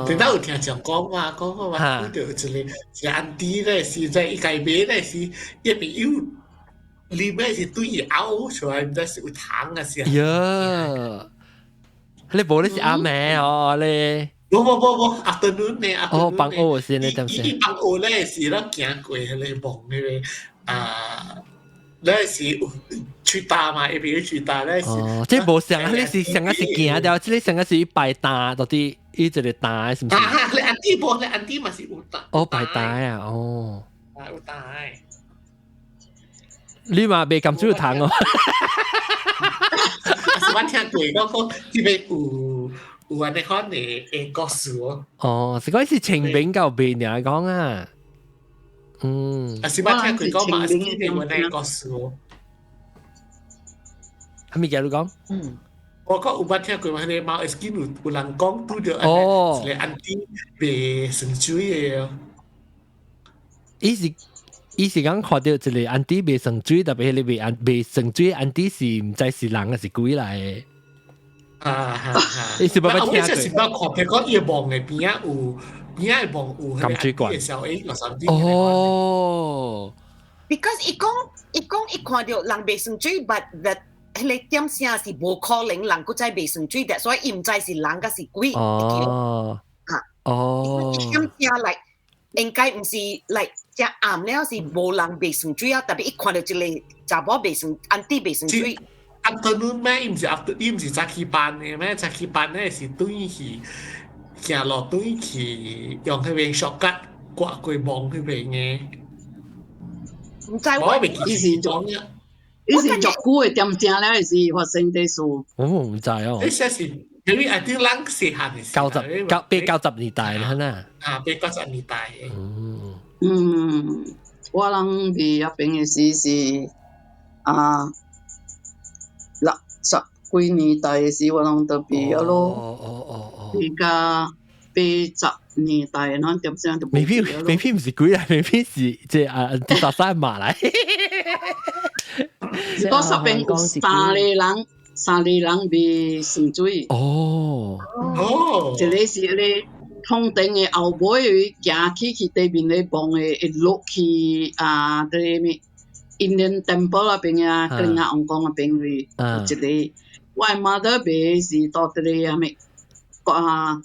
等到有聽講講話遇到一個安迪咧，是在一間買咧是一邊有裡面是對伊拗出來，唔知是有糖啊是啊。呀，你無你是阿妹哦你。冇，阿頓눈咧，哦，放學先你點先？伊放學咧是咱行過迄個夢迄個咧是去打嘛，一邊去打咧是。哦，即係無上啊！你是上啊是行掉，即係上啊是擺打，到底伊一個打是唔是？你安迪無，你安迪嘛是有打。哦，擺打啊，哦。有打。你嘛未咁少糖哦。是我聽過講呢邊有安尼款嘅故事哦。哦，是講是清明到邊嚟講啊。是我聽過講嘛，是呢邊有安尼故事哦。係咪叫你講？我講有捌聽過嘛，迄個貓會見有人講拄着安尼一個安迪賣酸水嘅哦。伊是講看到一個安迪賣酸水，特別係賣酸水安迪是唔知是人還是鬼來嘅。伊是捌聽過。我是捌看，譬如講伊個網嘅邊仔邊個網有迄個安迪嘅小 A 個三 D。哦。Because 伊看到人賣酸水 ，but that 迄個點聲是無可能人佫再賣酸水的，所以伊唔知是人甲是鬼。哦。哦。點聲嚟，應該唔是嚟。只暗了是無人賣酸水啊，特別一看到一個查某賣酸安迪賣酸水。afternoon 咩？伊唔是早起班嘅咩？早起班咧是對去行路對去用迄邊小吉刮過網迄邊嘅。唔知我伊是做咩？伊是足久嘅點正咧，是發生啲事。我唔知哦。呢些是因為I think人細漢嘅時。90年代啦，呐。90年代嘅。我人伫遐邊嘅時是60幾年代嘅時，我人都畢業咯。而家80年代，咱點聲都未必唔是鬼嚟，未必是即係第13馬嚟。嗰十邊有三個人賣酸水。哦，一個是咧。通電嘅後尾行去對面咧望嘅，會落去對面Indian Temple 那邊啊，跟阿王公那邊去，一個我mother 賣是到啲咧咩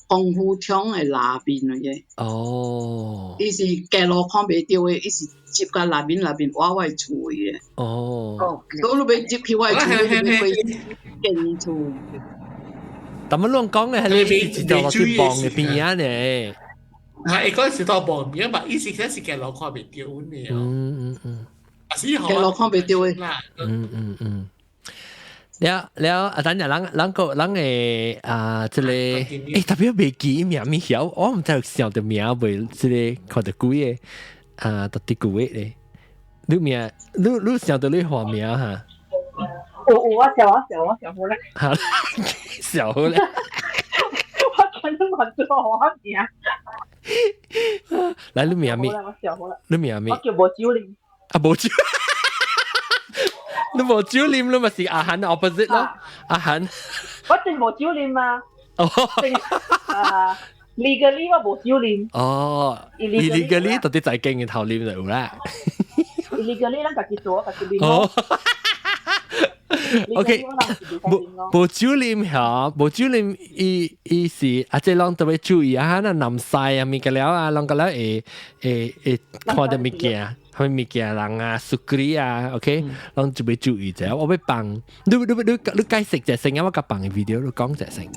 功夫場嘅內面嘅。哦，伊是街路看袂到嘅，伊是接甲內面我厝嘅。哦，所以你要接去我厝，你要進厝。但係亂講嘅係你直接落去望嘅邊啊呢？係嗰陣時到望邊吧，以前嗰時嘅路看袂到嘅。嘅路看袂到嘅。了啊！等陣人嘅即個特別未記名咪曉，我唔知想到名未，即個看到鬼嘅到底鬼嘅。你想到你畫名嚇？我小好咧，小好咧，我真係問咗我名。嚟你名咩？我小好啦，你名咩？我叫無酒臉。無酒，你無酒臉，你咪是阿涵 opposite 咯。阿涵，我真無酒臉啊。哦，legally 我無酒臉。哦 ，illegally 到底就係經嘅頭臉嚟啦。illegally 咱家己做，家己練咯。OK，無酒啉嚇，無酒啉伊是即係啷特別注意啊！那南西啊，物件了啊，啷個了會看到物件，係物件人啊，蘇格里啊 ，OK，啷特別注意者，我要放，你解釋隻聲啊，我甲放嘅 video，你講隻聲。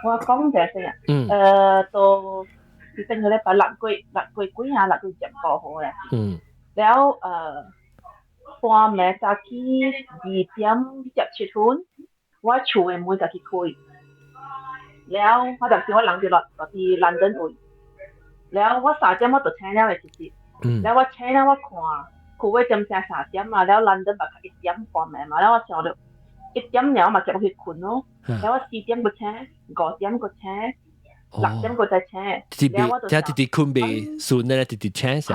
我講隻聲啊，到是整個禮拜6月幾啊，6月10號咧。แล้ว半暝早起2點17分，我厝嘅門就去開，แล้ว我當時我人就落去倫敦位，แล้ว我3點我就請了嘅其實，แล้ว我請了我看，佢會點成3點嘛，แล้ว倫敦咪1點半暝嘛，แล้ว我想到1點了我咪就去困咯，แล้ว我4點個請，5點個請，6點個再請，แล้ว我就即係直困未順咧，直請上。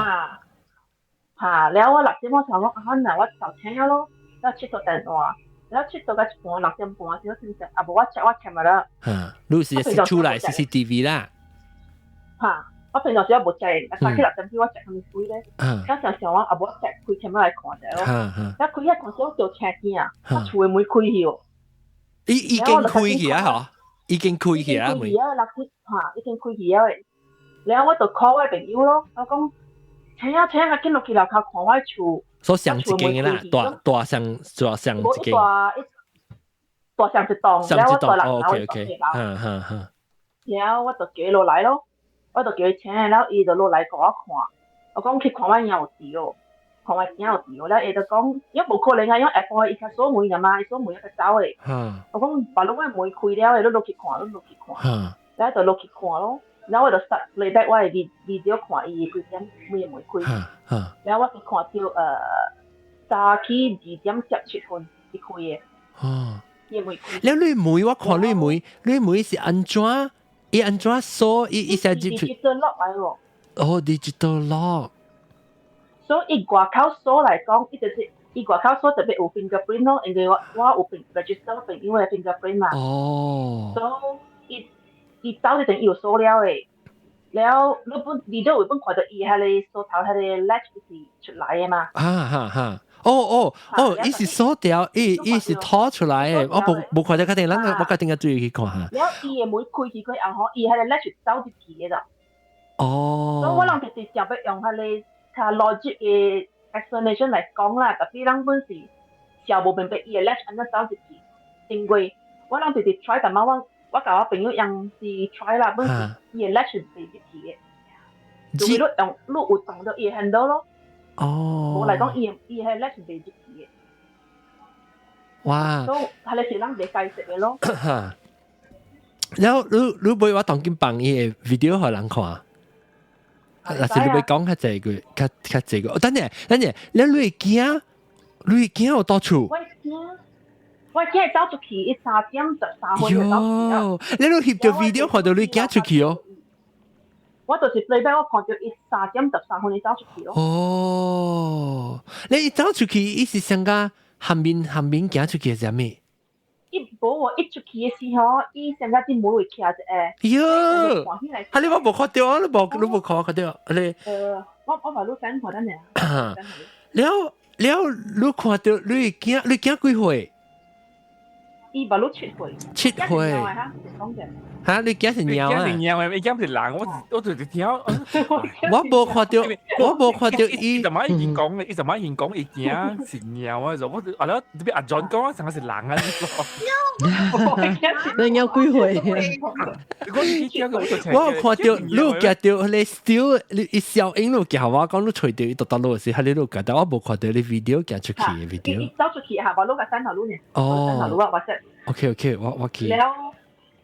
แล้วว่าหลักที่ว่าสาวว่าเขาหนาว่าสาวแช่แล้วแล้วชิดตัวแต่ว่า然後出到嘅半6點半先先食，啊無我 check 我 camera 你是出來 CCTV 啦。我平常時冇 check，但係6點幾我 check 佢開咧，嗰陣時我啊無 check 開 camera 嚟看者咯。一開一看時我就車見啊，我厝嘅門開去喎。已經開去啊嗬，已經開去啊門。已經開去啊喂，然後我就 call 我朋友咯，我講請啊，我見落去樓下看我厝。所上一間啦，大上一間。大上一棟，然後我大樓，OK， 然後我就叫佢落來咯，我就叫佢請，然後伊就落來給我看，我講去看我有事咯，看我有事咯，然後伊就講，因為冇可能啊，因為下晡伊較鎖門㗎嘛，伊鎖門一個走誒，我講把攏個門開了，你落去看，然後就落去看咯。然後我就start playback 我嘅 video 看伊幾點咩門開，然後我就看到早起2點17分伊開嘅，伊門開。แล้ว你門我看你門是安怎？伊安怎鎖？伊寫入去。digital lock 嚟喎。哦 ，digital lock。所以外口鎖嚟講，伊就是伊外口鎖特別有 fingerprint 咯，因為我有 register 朋友嘅 fingerprint 嘛。哦。所以伊走一定有鎖了嘅，然後你本 video 會本看到伊係你鎖頭係你 latch 是出來嘅嘛。伊是鎖掉，伊是拖出來嘅，我冇看到佢哋，我決定要注意去看下。然後伊嘅每開起佢後可，伊係你 latch 走入去嘅咋。哦。所以我諗其實就要用係你睇 logic 嘅 explanation 嚟講啦，特別咱本是小無明白伊嘅 latch 安怎走入去，因為我諗直接 try 但係我甲我朋友用是 try 啦，本是伊嘅 latch 是入去嘅，就係你有動到伊嘅 handle 咯。哦。我嚟講，伊係 latch 入去嘅。哇！都係你是咱哋解釋嘅咯。然後你唔會話當緊放伊嘅 video 互人看。嗱，是你會講較濟句，較濟句。等陣，你會驚有多處？我驚走出去，伊3點13分就走出去啊！你都翕咗 video 看到你驚出去哦。我就是 playback，我看到伊3點13分就走出去咯。哦，你走出去，伊是上個後面行出去係啥物？伊無一出去嘅時候，伊上個啲門會徛一個。喲！嚇你我冇看到啊！你冇看到你？我話你等看等下。了，你看到你驚幾歲？伊話你7歲。嚇！你驚是鳥啊？你驚是人，我就聽。我冇看到伊。怎麼現講？伊怎麼現講？伊驚是鳥啊！我咧特別阿 John 講，成個是人啊！你有幾歲？我看到你有見到你 still 你小英你見我講你隨到伊獨獨路時，係你都覺得我冇看到你 video 見出去嘅 video。走出去下，我攞個山頭路呢。哦。山頭路啊，或者。OK， 我記。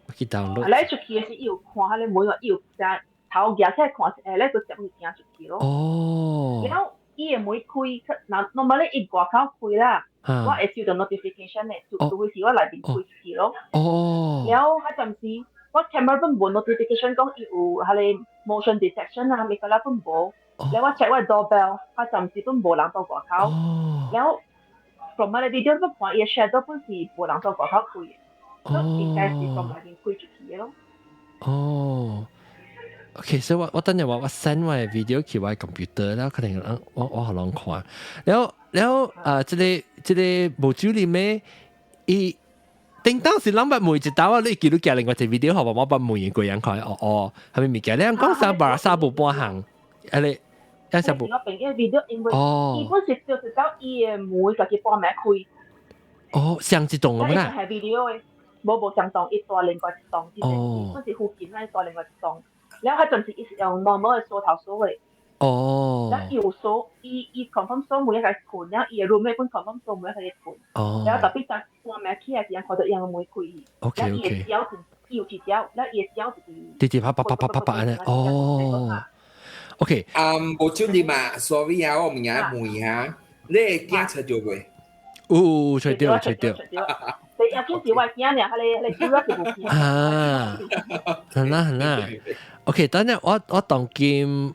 我去 download。你出去嘅時要看下你每個要隻頭夾起來看，咧就接物件出去咯。哦。然後伊嘅每開，嗱，normally伊外口開啦，我會收到 notification 咧，就會是我內邊開出去咯。哦。然後嗰陣時，我 camera 都冇 notification 講伊有係你 motion detection 啊，咪個啦都冇。然後我 check 我 doorbell，嗰陣時都冇人到外口。然後 from 我哋 video 都看伊嘅 shadow 本是冇人到外口開嘅。都應該是從內邊開出去嘅咯。哦 ，OK， 所以我等陣我 send 我嘅 video 去我嘅 computer 啦，可能我可能看。然後即個無酒裡面，伊叮當是諗不每一道啊！你記到夾另外隻 video 好唔好？我不每一個人看哦，係咪物件？你講三步半行，你三步。我朋友 video 因為伊本是就是到伊嘅門就去半暝開。哦，上一棟咁啦。係 video 嘅。冇相當，一大另外一棟，嗰時附近咧大另外一棟，然後嗰陣時伊是用 normal 嘅鎖頭鎖嘅，然後有鎖，伊 confirm 鎖每一個盤，然後伊嘅 roommate 本 confirm 鎖每一個盤，然後特別在半暝起嘅時間，看到伊個門開，然後伊嘅腳就搖住腳，然後伊嘅腳就直啪咧，哦 ，OK， 冇招你嘛 ，sorry 啊，我唔係門嚇，你係驚出咗未？吹掉。你有幾時話驚呢？你招咗條線啊？係啦。OK， 等陣我當劍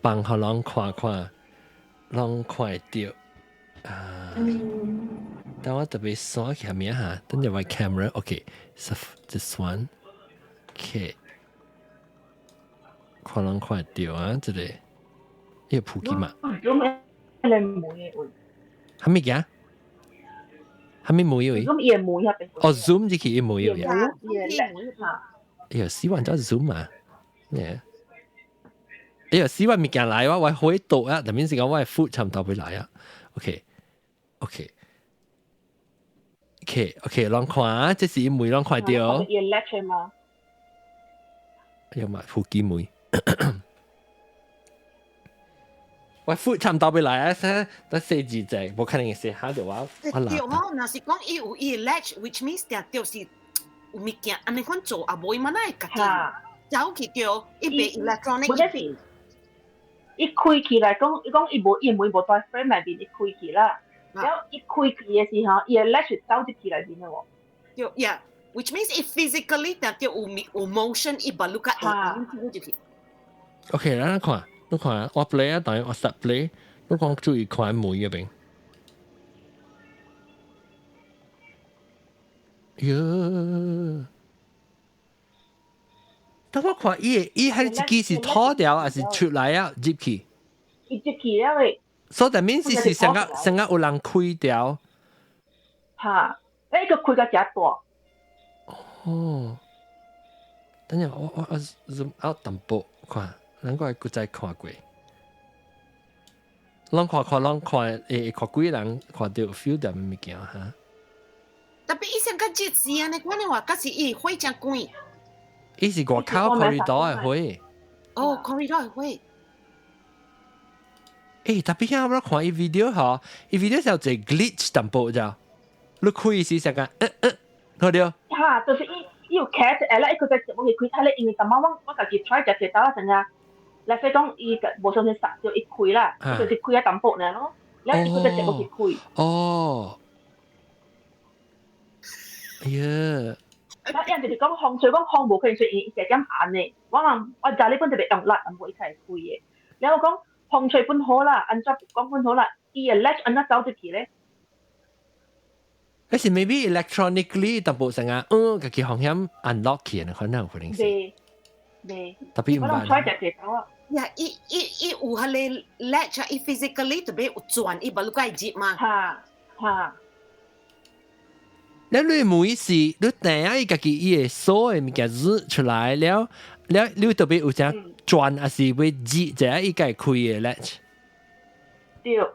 幫佢人看，人看掉等我特別刷下面哈，等陣 my camera，OK，so this one，OK， 可能看到啊，這裡呢個普及嘛，係咪嘅？係咪冇嘢？哦 ，Zoom 就係冇嘢嘅。哎呀，希望都 Zoom 啊，เนี่ย哎呀，希望物件來我可以讀啊，特別是講我 food 差唔多會來啊，OK，攏看啊，這是梅攏看到。哎呀媽，普及梅。我 food 差唔多會來啊，得四字仔，冇可能寫下就話我拿。對哦，若是講伊有伊 latch，which means 就是有物件，安尼款做啊，無伊嘛奈家己走去掉，伊袂 electronic。伊開起來講，伊無在 frame 內邊，伊開起啦。然後伊開起嘅時候，伊 latch 走入去內邊嘅喎。對 ，yeah，which means 伊 physically 但係有 motion，伊把 look at 伊入去。OK， 咱看。你看，我 play 啊，等於我實 play， 你講注意看梅嗰邊。喲，等我看伊係自己是脫掉還是出來啊？入去？伊入去了喂。所以但面是成個有人開掉。嚇！誒，個開個真大。哦，等陣我 zoom out 淡薄看。咱個係再看過，咱看看幾人看到 feel 點物件哈。特別伊成個節時啊，你講你話嗰時伊火真貴。伊是外口 corridor 嘅火。哦 ，corridor 嘅火。誒，特別啱我看伊 video 嗬，伊 video 就係 glitch 淡薄咋，你開是成個好掉。嚇，就是伊有開隻啦，伊個隻節目係開睇咧，因為咁啱我自己 try 隻隻到一陣啊。嗱，所以講伊無相信實就一開啦，就是開一淡薄呢咯，然後伊嗰隻節目係開。哦。哎呀！人哋講烘水，講烘無可能水，伊成咁硬嘅。我家呢本特別用辣，唔會一齊開嘅。然後講烘水本好啦，按照講本好啦，伊嘅 latch 按照走入去咧。但是 maybe electronically 淡薄成啊，個佢好像 unlock 嘅，可能會是。未。特別唔係。我諗 try 隻隻到啊。呀，伊有迄個 latch，伊 physically 特別有轉，伊把路蓋接嘛。嚇。你每次你等下伊家己伊會鎖嘅物件日出來了，你特別有隻轉，還是會接就係伊家開嘅 latch。對，我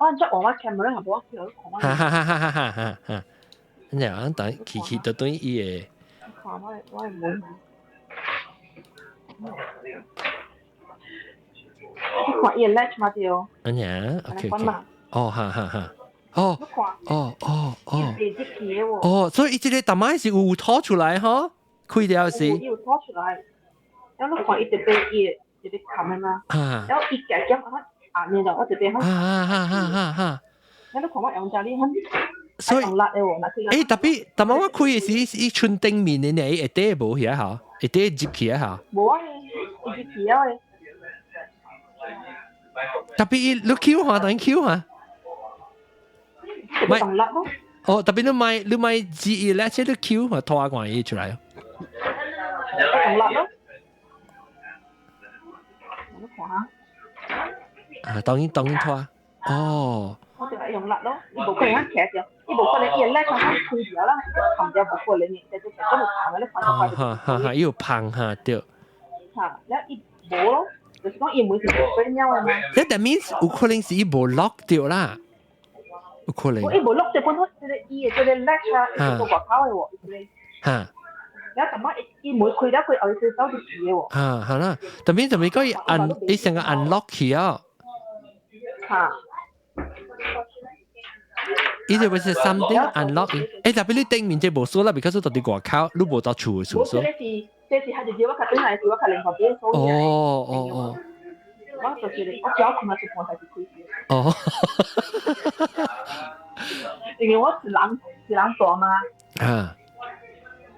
按照我 camera 係冇叫講。哈，然後等期就對伊嘅。我係冇。看伊 latch 嘛對。OK。哦，哈。所以伊即個大媽是有拖出來嗬，開掉是。有拖出來，然後你看伊這邊伊這邊冚嘅嘛，然後伊夾夾啊硬嘅就我這邊嚇。然後你看我用家裡很，所以用辣嘅喎，特別大媽我開嘅是伊春頂面嘅呢，會跌無嘢嚇，會跌接起啊嚇。無啊，伊接起啊嘅。特別你 Q 下等 Q 下。咪動辣咯。哦，特別你買自己咧，即係 Q 和拖下關嘢出嚟咯。動辣咯。我看下。啊，當然拖啊。哦。我就係用辣咯，你冇可能一騎掉，你冇可能一咧就開開掉啦，冚掉冇可能嘅，就係嗰度行嘅咧，放哈，要碰下掉。嚇，一冇咯，就是講伊每條水貓啊嘛。That means 有可能是伊冇 lock 掉啦。可能。我一無落就本身就是伊嘅，就是 latch 啊，一個外口嘅喎，嚇。然後咁啊，伊每開咗佢，我哋走住住嘅喎。嚇，係啦，特別就咪講伊成個 unlock 起啊。嚇。伊就會是 something unlock。誒，特別你頂面即冇鎖啦，because 到啲外口你冇到處嘅鎖。這是係就叫我睇，係叫我睇另外邊鎖嘅。哦。我就覺得我腳同埋隻腳係開嘅。哦。因為我是人大嘛。啊。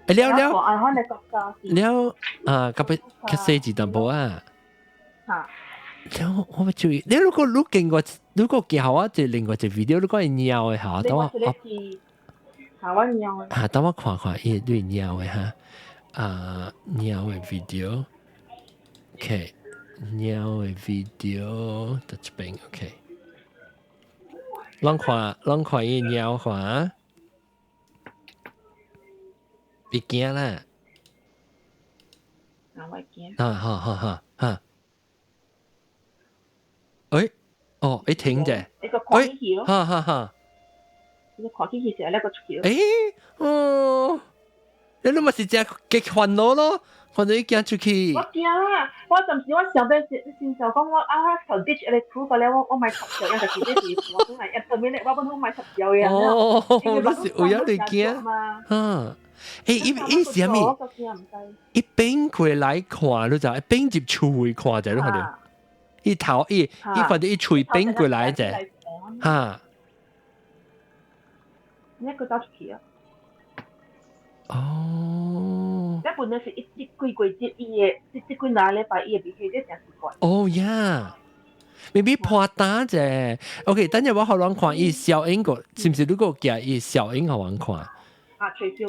了啊，咁細字淡薄啊。嚇。然後我咪注意，你如果見過，如果見下我就另外一 video，如果係鳥嘅嚇，等我等我看看，伊對鳥嘅嚇，鳥嘅 video，OK， 鳥嘅 video，得一邊 OK， 啷看伊鳥看，別驚啦，好。誒，哦，你停啫，一個看起去咯，哈，一個看起去就係一個出去咯。你咪是只極煩惱咯，看到你驚出去。我驚啊！我陣時我上邊先就講我頭 ditch 你 proof 咧，我買十條，因為自己是我本來一面咧，我本來買十條嘅。哦，你是有啲驚啊？伊是咩？伊邊佢來看，你就一邊接喙看就係咯，係伊頭伊或者伊喙邊過來啫，嚇。一個走出去啊！哦。一本來是一季節伊嘅，一季哪禮拜伊嘅比起啲成奇怪。哦呀，未必破單啫。OK， 等陣我好難看伊小英個，是唔是？如果叫伊小英好難看。除掉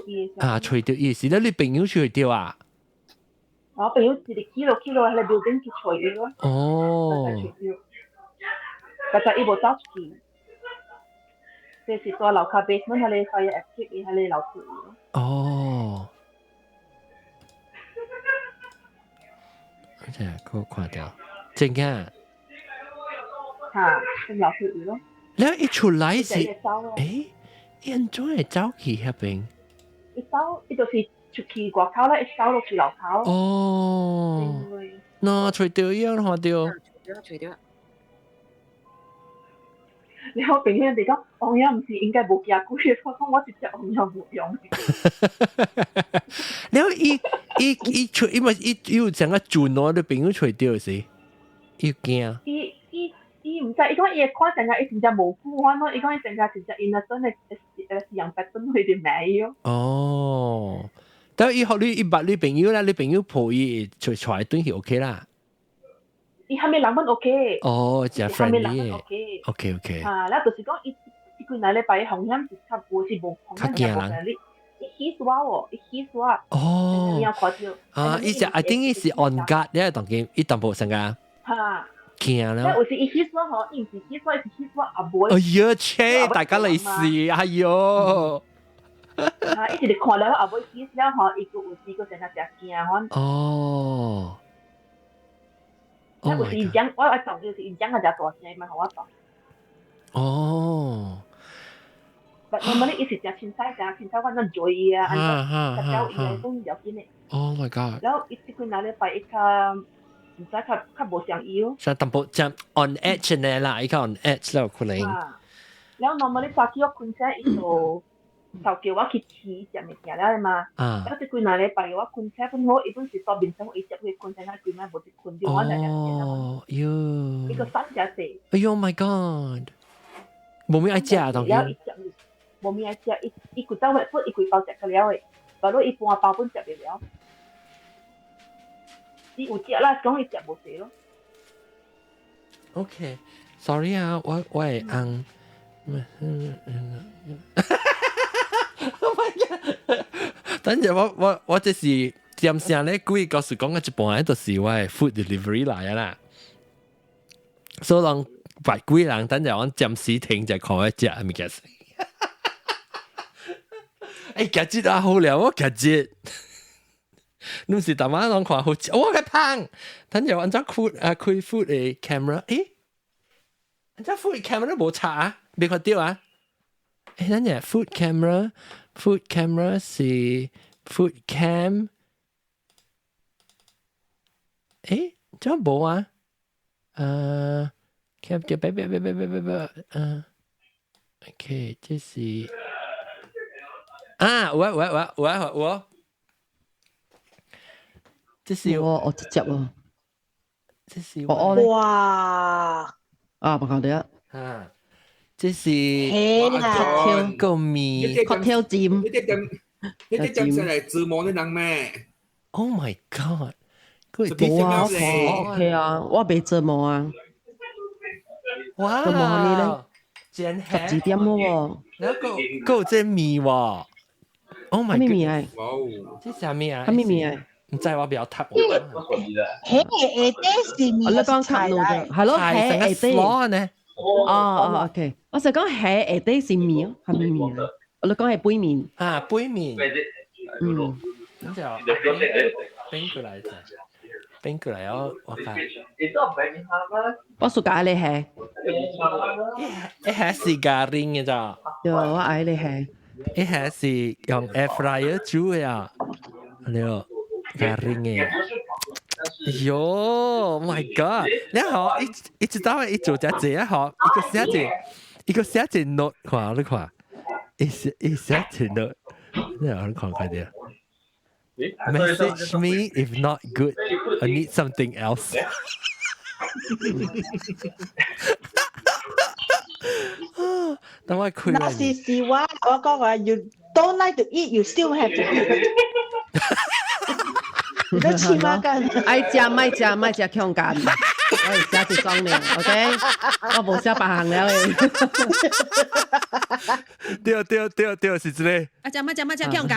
伊是咧，你朋友除掉啊？我朋友自己kilo 喺你building 去除咗咯。哦。但係伊冇走出去，即係在樓下 basement 喺你 fire escape 喺你樓出咯。哦。即係嗰個看掉，正啊。嚇，喺樓出咯。แล้ว一出來是，誒，人做係走去嗰邊。一走，伊就是出去外口啦，一走落去樓口。哦。嗱，除掉一樣看掉。除掉。你我朋友哋講，紅油唔是應該冇加貴，我直接紅油冇用。然後伊除，因為伊有成個轉咯，你朋友除掉是，伊驚。伊唔知，伊講伊看成個伊真正無辜看咯，伊講伊成個真正 innocent 嘅人白燈佢哋買咯。哦，但伊學你捌你朋友啦，你朋友抱伊出來轉去 OK 啦。伊係咪兩蚊 OK？哦，就 friendly 嘅。OK。嗱，就是講伊佢那禮拜紅險是較無是無紅險嘅，伊起訴喎，伊起訴啊。哦。你有看到？伊就 I think 伊是 on guard， 你係當佢伊淡薄成個。嚇。驚啦！有時伊起訴嗬，伊唔是起訴，伊是起訴阿妹。哎呀，切！大家嚟試，哎呦！伊是看了阿妹起訴嗬，伊個有時個成日食驚嗬。哦。有時伊講，我當就是伊講係只大聲，咪好我當。哦。但係你伊是只青菜，我能做伊啊，食到伊嚟都有見嘅。Oh my god！然後伊即個那禮拜伊較。唔使較無上腰，像淡薄像 on edge 呢啦，依家 on edge 啦，可能。然後normally 早起我困醒，伊就就叫我去試食物件啦嘛。然後即幾日禮拜我困醒本好，伊本是當面生活，伊食去困醒下幾晚冇食困掉，我就日日。哦，喲。呢個三隻四。哎呦 my god！冇咩愛食啊，當然。冇咩愛食，伊佢走去不，伊佢包食個了誒，包到伊半包本食唔了。伊有食啦，講伊食無食咯。OK，sorry 啊，我係按。Oh my god！等陣我就是點聲咧，故意告訴講嘅一半就是我係 food delivery 來嘅啦。所以人白幾人等陣我暫時停就看一隻物件。夾節啊，好了，我夾節。你是大媽啷看好？我嘅胖，等陣按照開 food 嘅 camera， 按照 food 嘅 camera 都冇插啊，未看到啊？等陣 food camera 是 food cam， 真冇啊？cam 掉，OK， 這是我。這是我直接喎，這是哇！唔講得啊！這是cocktail 個米 cocktail 尖，呢啲咁上嚟自摸啲人咩 ？Oh my god！冇啊，OK 啊，我未做冇啊。哇！做冇你咧？12點喎。然後有這米喎。Oh my god！咩米啊？這啥米啊？咩米啊？唔知我比較讀。喺下底是米。我講插路嘅，係咯，喺下底呢？哦 ，OK， 我就講喺下底是米，係咩米啊？我講係杯麵。啊，杯麵。嗯。咁就冰過來啫，冰過來我看。我屬愛你係。一係是咖喱嘅咋？對，我愛你係。一係是用 air fryer 煮嘅啊，了咖喱嘅。喲 ，My God！你好，一直到一做只字啊，好，一個寫字 note， 看你看，一寫字 note， 你看快啲。Message me if not good. I need something else. 等我開。那是話，我講話 you don't like to eat, you still have to eat. 你都黐孖筋。愛食咪食強姦，我而食一種咧 ，OK？ 我冇食白行了誒。對，是這個。愛食咪食強姦。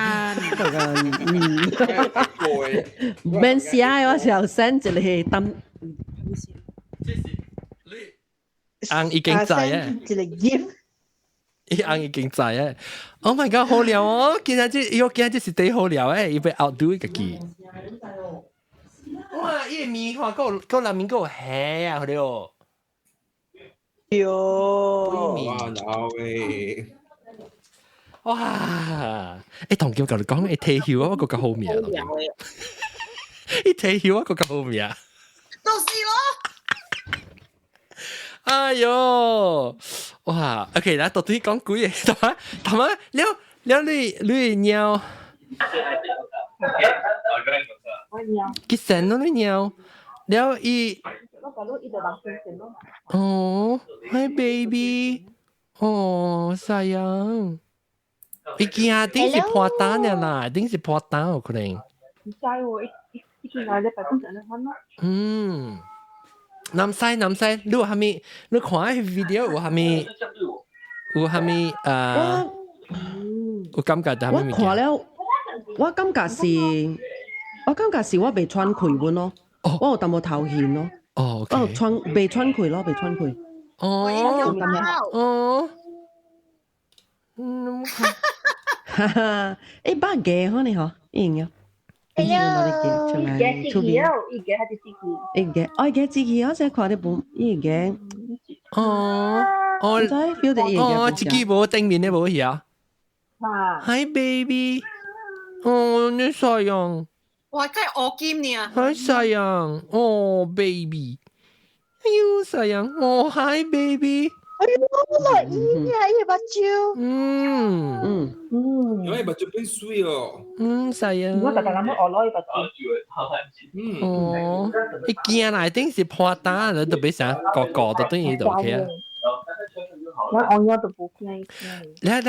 免食我就先一個燈。翁已經在啊！一個 gift。翁已經在啊 ！Oh my god， 好料哦！今日這是第好料誒，要被 outdo 自己。哇！呢個麵看夠內面夠蝦啊，好料。喲！哇！鬧誒！哇！誒，同叫你講，你睇曉啊，我個好味啊，同叫。你睇曉啊，個好味啊。都是咯。哎呦，哇 ！OK， 嗱，到底講幾嘢？同埋，你鳥，幾聲咯？你鳥，了伊，哦 ，Hi baby， 哦，sayang， 伊驚定是破蛋嘅啦，定是破蛋有可能。唔知喎，一見來你百分之100咯。嗯。南西，你有蝦米？你看迄 video 有蝦米？有蝦米？有感覺到蝦米？我看了，我感覺是我未穿開本咯，我有淡薄頭顯咯，我未穿開咯，未穿開。哦，哈哈，誒把嘅可能嗬，應嘅。哎呀，而家自己啊，而家係自己。而家自己我先看啲本，而家。我真 feel 到而家。自己冇正面咧冇嘢啊。Hi baby， 哦，你sayang。我真係我兼你啊。Hi sayang， 哦 baby， 哎呦sayang， 哦 Hi baby。哎呦，落雨啊！呢把蕉，因為把蕉變水哦。sayang。我大家諗我攞呢把蕉。哦，你驚啦，一定是破蛋，你特別想個都等於就 OK 啊。我都不驚。แ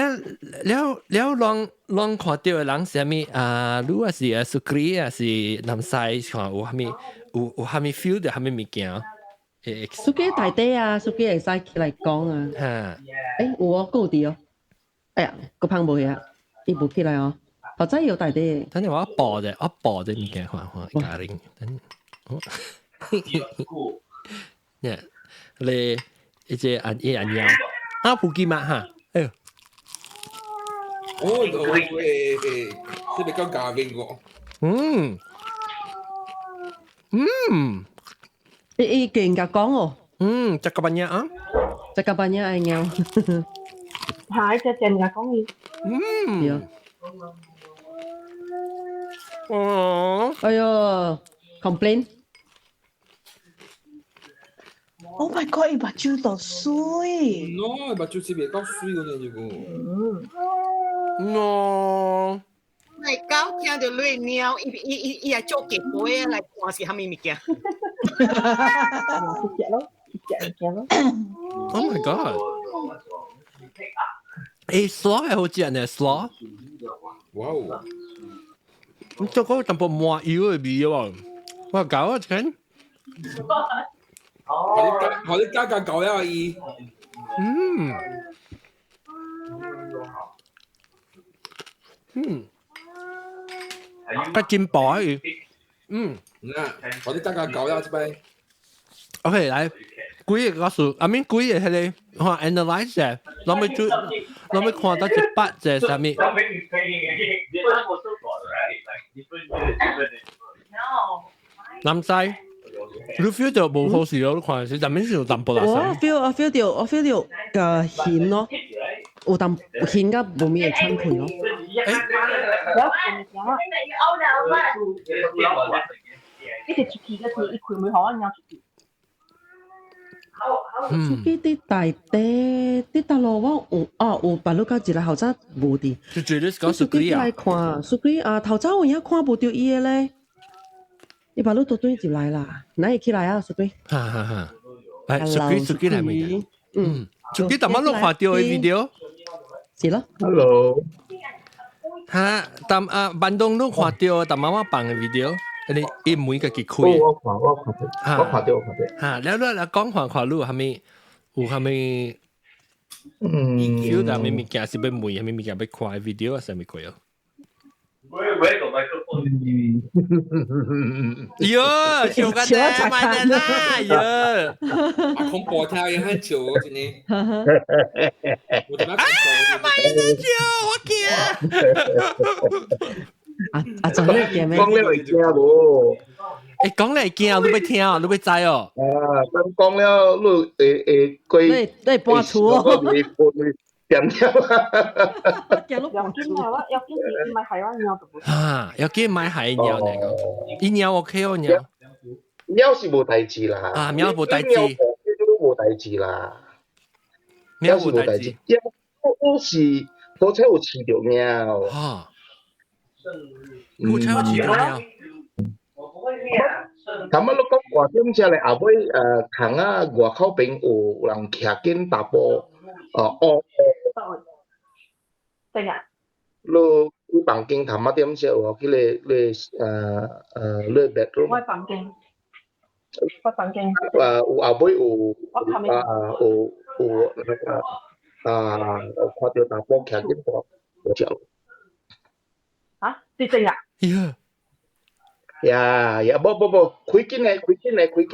ล้วลอง看到嘅人是咩啊？如果是สุกี้啊，是南西看有蝦米 feel 到蝦米物件。สุกี้大啲啊，สุกี้係使嚟講啊。嚇！誒，有哦，高啲哦。哎呀，個胖冇嘢，伊冇起來哦。或者有大啲。等陣我爆隻物件看咖喱。呢，你一隻按鳥啊，普吉嘛嚇。哎呦！哦，即係講咖喱喎。你勁㗎講哦。cakap banyak ah. Cakap banyak ai nhau. Hai cho Trần là có nghi. Dạ. Ayo, complain. Oh my god, bà chưa tao suy. No, bà chưa sẽ bị có suy của này chứ. No. Này cao聽到你鳥，伊係做結尾嚟看是蝦米物件。Oh my god！ 誒，slaw 係好食呢 ，slaw。哇！咁做嗰個淡薄麻油嘅味喎。我搞啊錢。我啲加價九一二。不見薄魚。我啲加價九一這邊。OK，來，幾個告訴，I mean 幾個係你看 analyze 嘅，攞咪看到一百隻啥物？南西，你 feel 到冇好事咯？你看是，但係是有淡薄啦。我 feel 到個蜆咯，有淡蜆個冇咩change佢咯。呢條出奇嘅事，一佢會可能有出奇。出奇啲大啲大路我有白鹿甲一個後生無啲。就覺得講屬於啊。來看，屬於啊頭早有影看無到伊個咧，伊白鹿都對入來啦，哪會起來啊屬於？哈，係屬於係咪？屬於特晚都看到嘅 video。是咯。Hello。嚇，板東都看到特晚我放嘅 video。你每個結開。我看到。嚇，你講看路係咪？有係咪？EQ 但係咪物件是要每係咪物件要看 video 啊？係咪佢啊？喲，笑緊啫，買啦，喲！恐怖睇嘢很笑嗰陣。買得笑，我驚。仲咧驚咩？講咧會驚無？講咧驚，你要聽哦，你要知哦。咁講了，你佢你搬厝哦。點樣？要見係話，要見唔係係話鳥就冇。嚇，要見買係鳥嚟個，伊鳥 OK 哦鳥。鳥是無代誌啦。啊，鳥無代誌。都無代誌啦。鳥無代誌。我是好彩有飼到鳥。嚇。好彩有飼到鳥。咁啊，你講話點先嚟？後尾行啊，外口邊有人徛緊大波。正啊！你房間頭乜點先喎？佢你 bedroom。我房間。我房間。有後尾有看到大波徛緊波條。嚇？是正啊！呀，不，開緊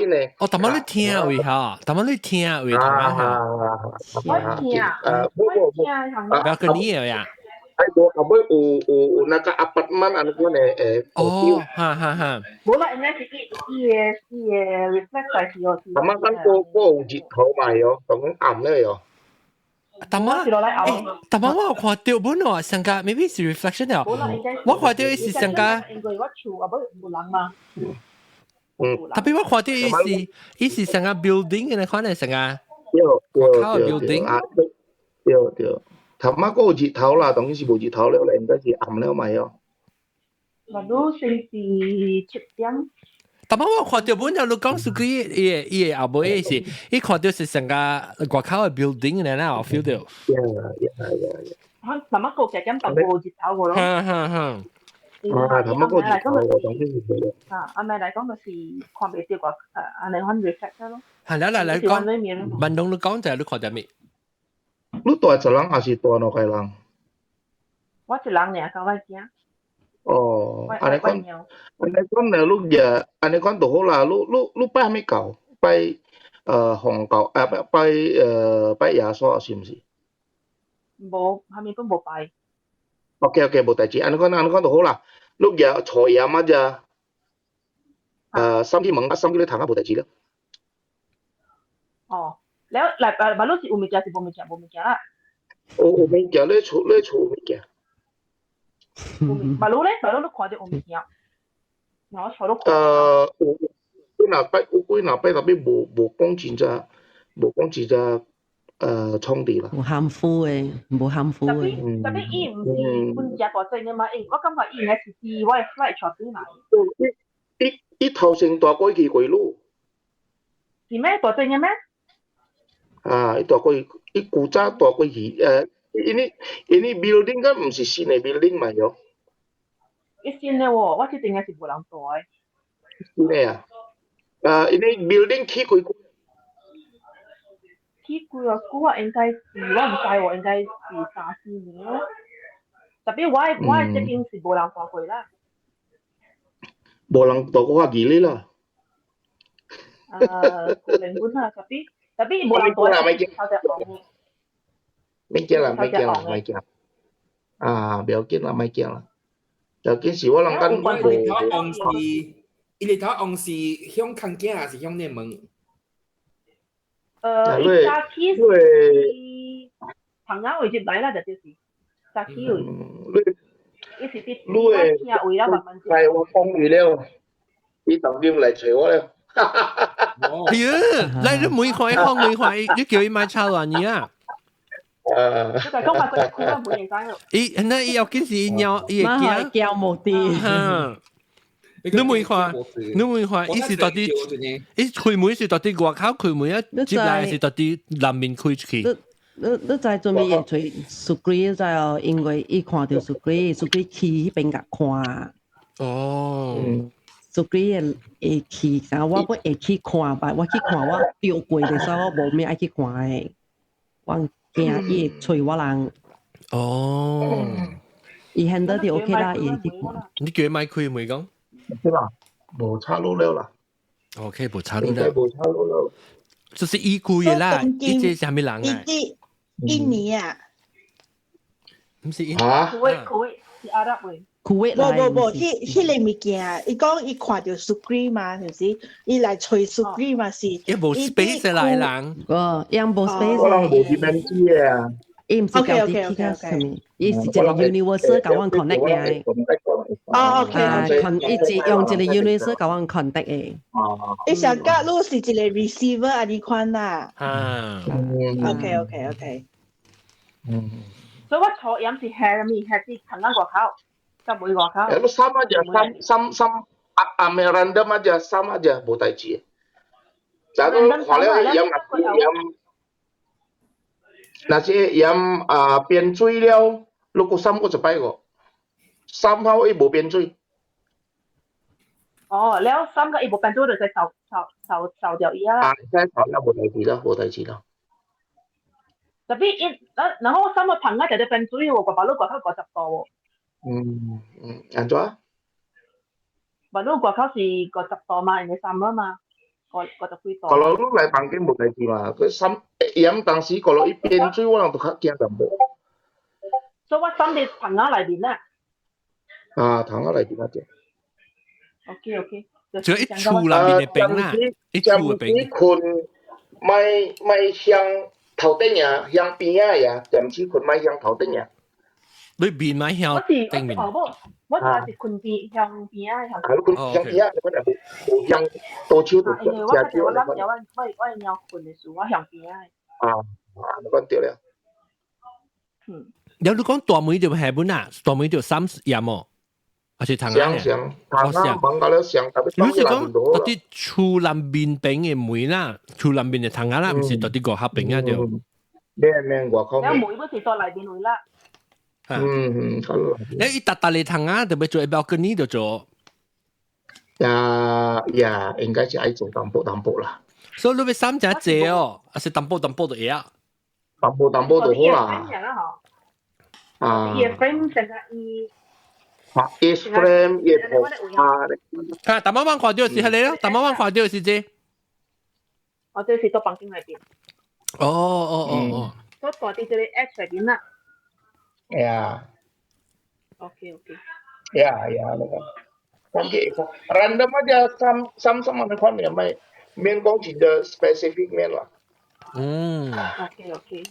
咧。哦，但係你聽位嚇，但係你聽位同埋嚇。我聽啊，不要跟你呀。後尾有那個 apartment 啊，那個咧哦，哈。冇啦，應該是伊 reflect 在是哦。咁啊，嗰個有日頭嘛喲，咁暗咧喲。但係我有看到本來上架 maybe 是 reflection 啊。我看到是上架。因為我厝啊，冇人嘛。特別我看到伊是上架 building 嘅，你可能上架。building。對。頭晚嗰個日頭啦，當然是冇日頭了，應該是暗了咪喲。我先是7點。但係我看到本來你講屬於伊後尾是，伊看到是成個外口嘅 building 咧，我 feel 到。頭晚嗰7點就冇日頭個咯。頭晚嗰個日頭我當然是冇咯。阿妹嚟講就是看未到個安尼看 reflect 咯。係嚟講，文東你講就係你看到咩？你大一人還是大兩個人？我一人嚟，咁我驚。哦，安尼講咧，安尼講就好啦。你拜咩教？拜紅教拜耶穌是唔是？冇，係咪都冇拜。OK，冇代志。安尼講就好啦。你嘢坐嘢乜啫？3天問3天你談下冇代志啦。哦。แล้วมารู้สิอุมิจาสิบ่มิจาละโอ้อุมิจาเลยชูอุมิจามารู้ลูกขอจะอุมิจาเนาะชอลูก歸納特別冇講真咋衝突啦。冇含糊嘅，冇含糊嘅。特別伊唔是本隻大隻嘅嘛，我感覺伊應該是自我嘅 flight 坐邊嚟。伊頭先大過去歸路。是咩大隻嘅咩？伊大過伊古早大過去ini building kan 唔是新嘅 building 嘛喲。伊新嘅喎，我知定係是冇人大。Ini ya. Ini building key幾貴？起貴啊，估啊應該是我唔知喎，應該是3-4年咯。特別我這邊是無人大過啦。無人大過幾年啦？零本啊，特別無人大過頭隻行。咪驚啦，咪驚。啊，不要緊啦，咪驚啦。就件事我諗緊無。伊日頭往是向空鏡還是向內門？伊早起是旁邊位接來啦，就是早起位。伊是啲我聽位啦，慢慢。係我風雨了，你當點嚟找我了？哎呀，來你每回放每回，你叫伊買炒亂嘢啊！就係講話佢每年生咯。伊那伊要緊是鳥，伊會驚叫冇啲。你每看，伊是到底，伊開門是到底外口開門一接來是到底南面開出去。你在做咩嘢？吹蘇格在哦，因為伊看到蘇格去迄邊甲看。哦，蘇格會去，但我不會去看吧？我去看我丟過的時候，我無咩愛去看誒。我驚伊吹我人。哦，伊現在就 OK 啦，伊去看。你叫伊買開門講？是啦，無差路了啦。OK，無差路了。無差路了。就是伊貴嘅啦，伊這是啥物人啊？印尼啊？唔是印尼。Kuwait 是阿拉伯。Kuwait 無，迄個物件，伊講伊看到 Sukri 嘛，是不是？伊來吹 Sukri 嘛是。伊無 space 來人。伊無 space。我人無dimensi啊。伊唔是交啲其他什麼，伊是一個 universal 甲阮 connect 嘅。OK，伊只用一個 universal 甲阮 connect 嘅。伊想甲你是一個 receiver 安尼款啦。OK。所以我坐飲是 Harry 係同間國口，就每國口。Lu sama aja, sam random aja, sama aja,冇大事。Jadi kalau yang nasi yang 變水了，如果三個就擺個，三號伊冇變水。哦，แล้ว三個伊冇變水就使掃掉伊啦。使掃啦，冇大事啦。特別然後三個棚啊就係變水喎，個把路國口50度喎。安怎？把路國口是50度嘛，人哋三啊嘛。Kalau lu lai pangking冇大事嘛，佢飲當時kalau一變水，我人都較驚淡薄。所以我三啲棚啊裏邊咧。棚啊裏邊嗰隻。OK。就一厝裏面嘅冰啦，一厝嘅冰。咪向頭頂呀，向邊啊呀，點知佢咪向頭頂呀？你邊咪向頂面？我就是困邊向邊啊，向邊啊，我就向多超度。因為我諗有我要困嘅時候，我向邊啊。你講對了。有你講大妹就係本啊，大妹就30嘢麼？還是糖啊？上，講到了上，特別你是講到啲厝南邊餅嘅妹啦，厝南邊嘅糖啊啦，唔是到啲個黑餅啊就。咩外口。有妹不是到內邊會啦。你一笪笪嚟糖啊，特別做balcony就做。呀，應該是愛做淡薄啦。所以你咪三隻借哦，還是淡薄就嘢啊？淡薄就好啦。伊嘅 frame 成個伊。Is frame 也好大媽媽看到是係你咯，大媽媽看到是啫。我這是到房間裏邊。哦。我大啲這裡 H 裏邊啦。OK。那個。Random aja sama kan ya, main kong tidak spesifik main lah. OK。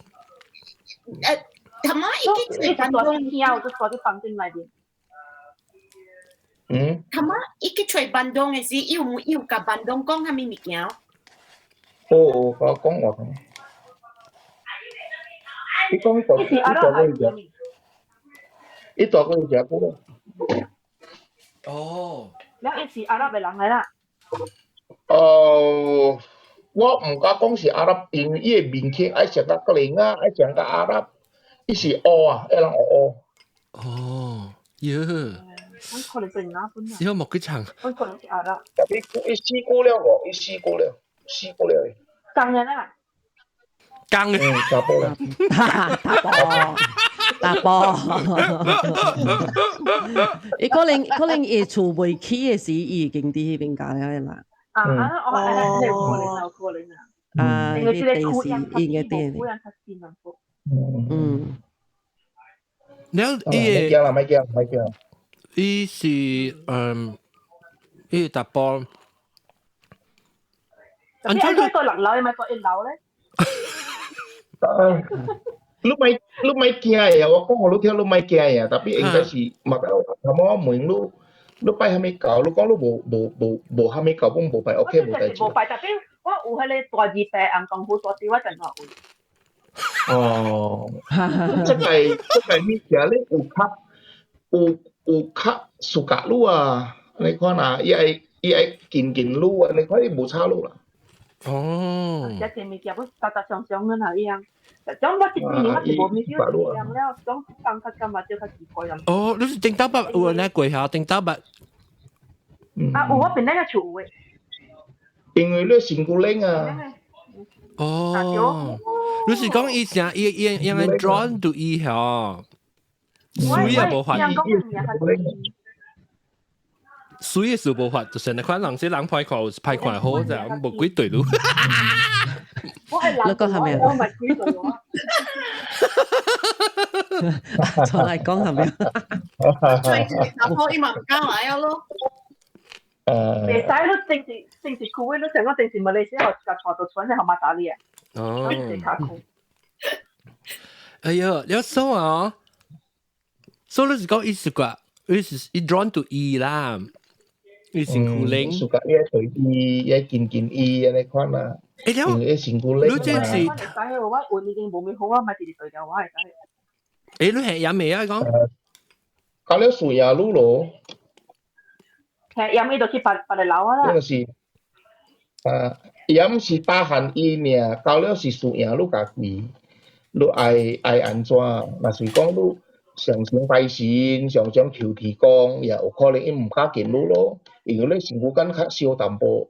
他媽已經吹bandong，就坐啲房間裏邊。他媽已經吹bandong嘅時，要甲bandong講係咪物件？我講我。你講個，你做個嘢個。แล้ว一是阿拉伯人嚟啦。我唔敢講是阿拉，因為伊個面孔愛像個格林啊，愛像個阿拉，伊是烏啊，一人烏。可能เป็นน้าปุ่น只有木吉場。可能是阿拉。特別伊試過了喎，伊試過了。講人啊！講打波啦，打波。伊可能伊厝未起嘅時，伊已經喺邊間了啦。我係可能啊。因為第時應該啲。แล้วไม่เกี่ยว。伊是伊打波。อันนี้ตัวหลังเราไหมตัวเอ็นเราเลยlu mai kia ya aku lu theo lu mai kia ya tapi enggak sih maka kamu mungkin lu pai hamil kau lu kau lu bo hamil kau pun bo pai oke bo pai bo pai tapiว่าอูให้เลยตัวจีแปอังกงหูตัวตีว่าจันทร์อู这个มีเกี่ยวเลยอูคับสุกะluในข้อน่ะไอ้กินluในข้อที่บูชาlu 哦，即係咪叫佢搭上嘅係一樣，咁我接住我冇咪少一樣了，咁當佢今日就佢自個人。哦，你是頂到八有呢貴下頂到八？啊，我邊那個厝嘅？因為你辛苦領啊。哦，你是講以前因為 drawn to 伊嚇，水也無法。水嘅是無法，就是那款人些人派看好就無幾對路。我係男，我唔係幾對喎。再嚟講係咪？最近打波伊嘛唔敢來咯。未使咯，正是酷嘅咯，成個正是馬來西亞個坐到船喺後馬打你啊。哦。哎呀，你說啊，所以你是講意思啩？意思是 drawn to 伊啦。伊辛苦領，suka dia隨意，一件衣啊，你看啦。你辛苦領。你真是。我係我換已經冇咩好啊，咪直接對嘅我係你係飲咩啊？講。搞了水啊，路咯。係飲咩就去白嚟撈啊啦。呢個是飲是打寒衣呢，搞了是水啊，路家己，路愛安怎？若是講路。常常拜神，常常求提供，也有可能伊唔加見路咯，因為你辛苦緊較少淡薄。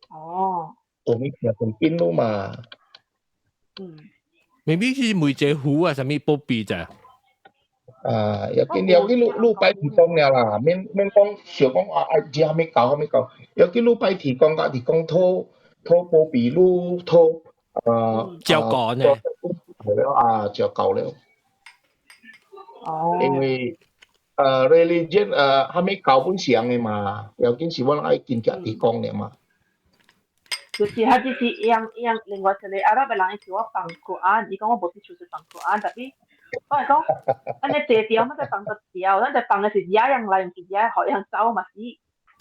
哦。做咩成日變路嘛？明明是梅姐湖啊，什麼波比咋？有啲路拜提供了啦，免講想講只係咩搞，有啲路拜提供，提供拖波比路拖照講呢？照夠了。因為religion 還沒搞本上嘅嘛，有件事我愛見家己講嘅嘛。就是佢就是樣另外一個阿拉伯人叫我放古安，伊講我冇識就是放古安，特別我係講，安尼借條乜就放個條，咱就放嘅是一樣嚟，唔是一樣學樣走嘛是。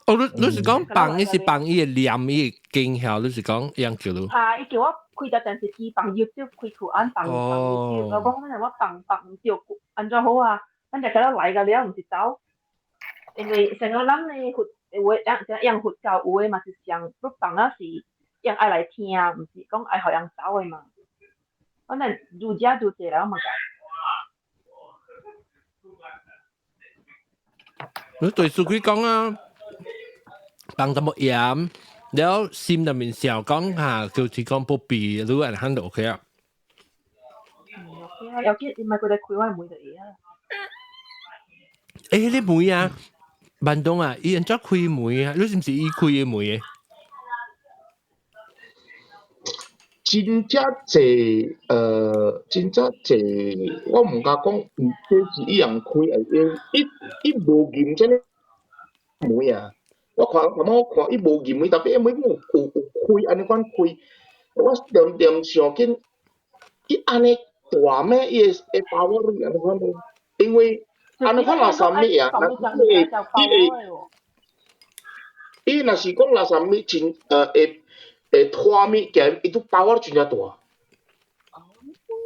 哦，你是講放伊是放伊嘅念伊嘅經校，你是講樣叫咯？伊叫我開咗陣時機放要招開古安放，我講乜我放唔照。安怎好啊？咱就覺得嚟個了，唔是走，因為成個人呢，會樣佛教有誒嘛是上不放啊是樣愛來聽，唔是講愛學人走誒嘛。反正儒家就這啦嘛。你對書記講啊，放咁嚴，แล้ว心入面想講下，就是講不必，如果係肯就 OK 啊。有啲唔係佢哋開開梅嘅嘢啊！你梅啊，萬東啊，伊人做開梅啊，你是唔是伊開嘅梅嘅？真正濟，我唔敢講，這是伊人開嘅，伊無驗真梅啊！我看伊無驗梅，特別梅有開，安尼款開，我點想緊，伊安尼。大咩？伊會包我哋安尼款咯，因為安尼款垃圾咩啊？伊若是講垃圾咩真會拖咩嘅，伊都包我真正大，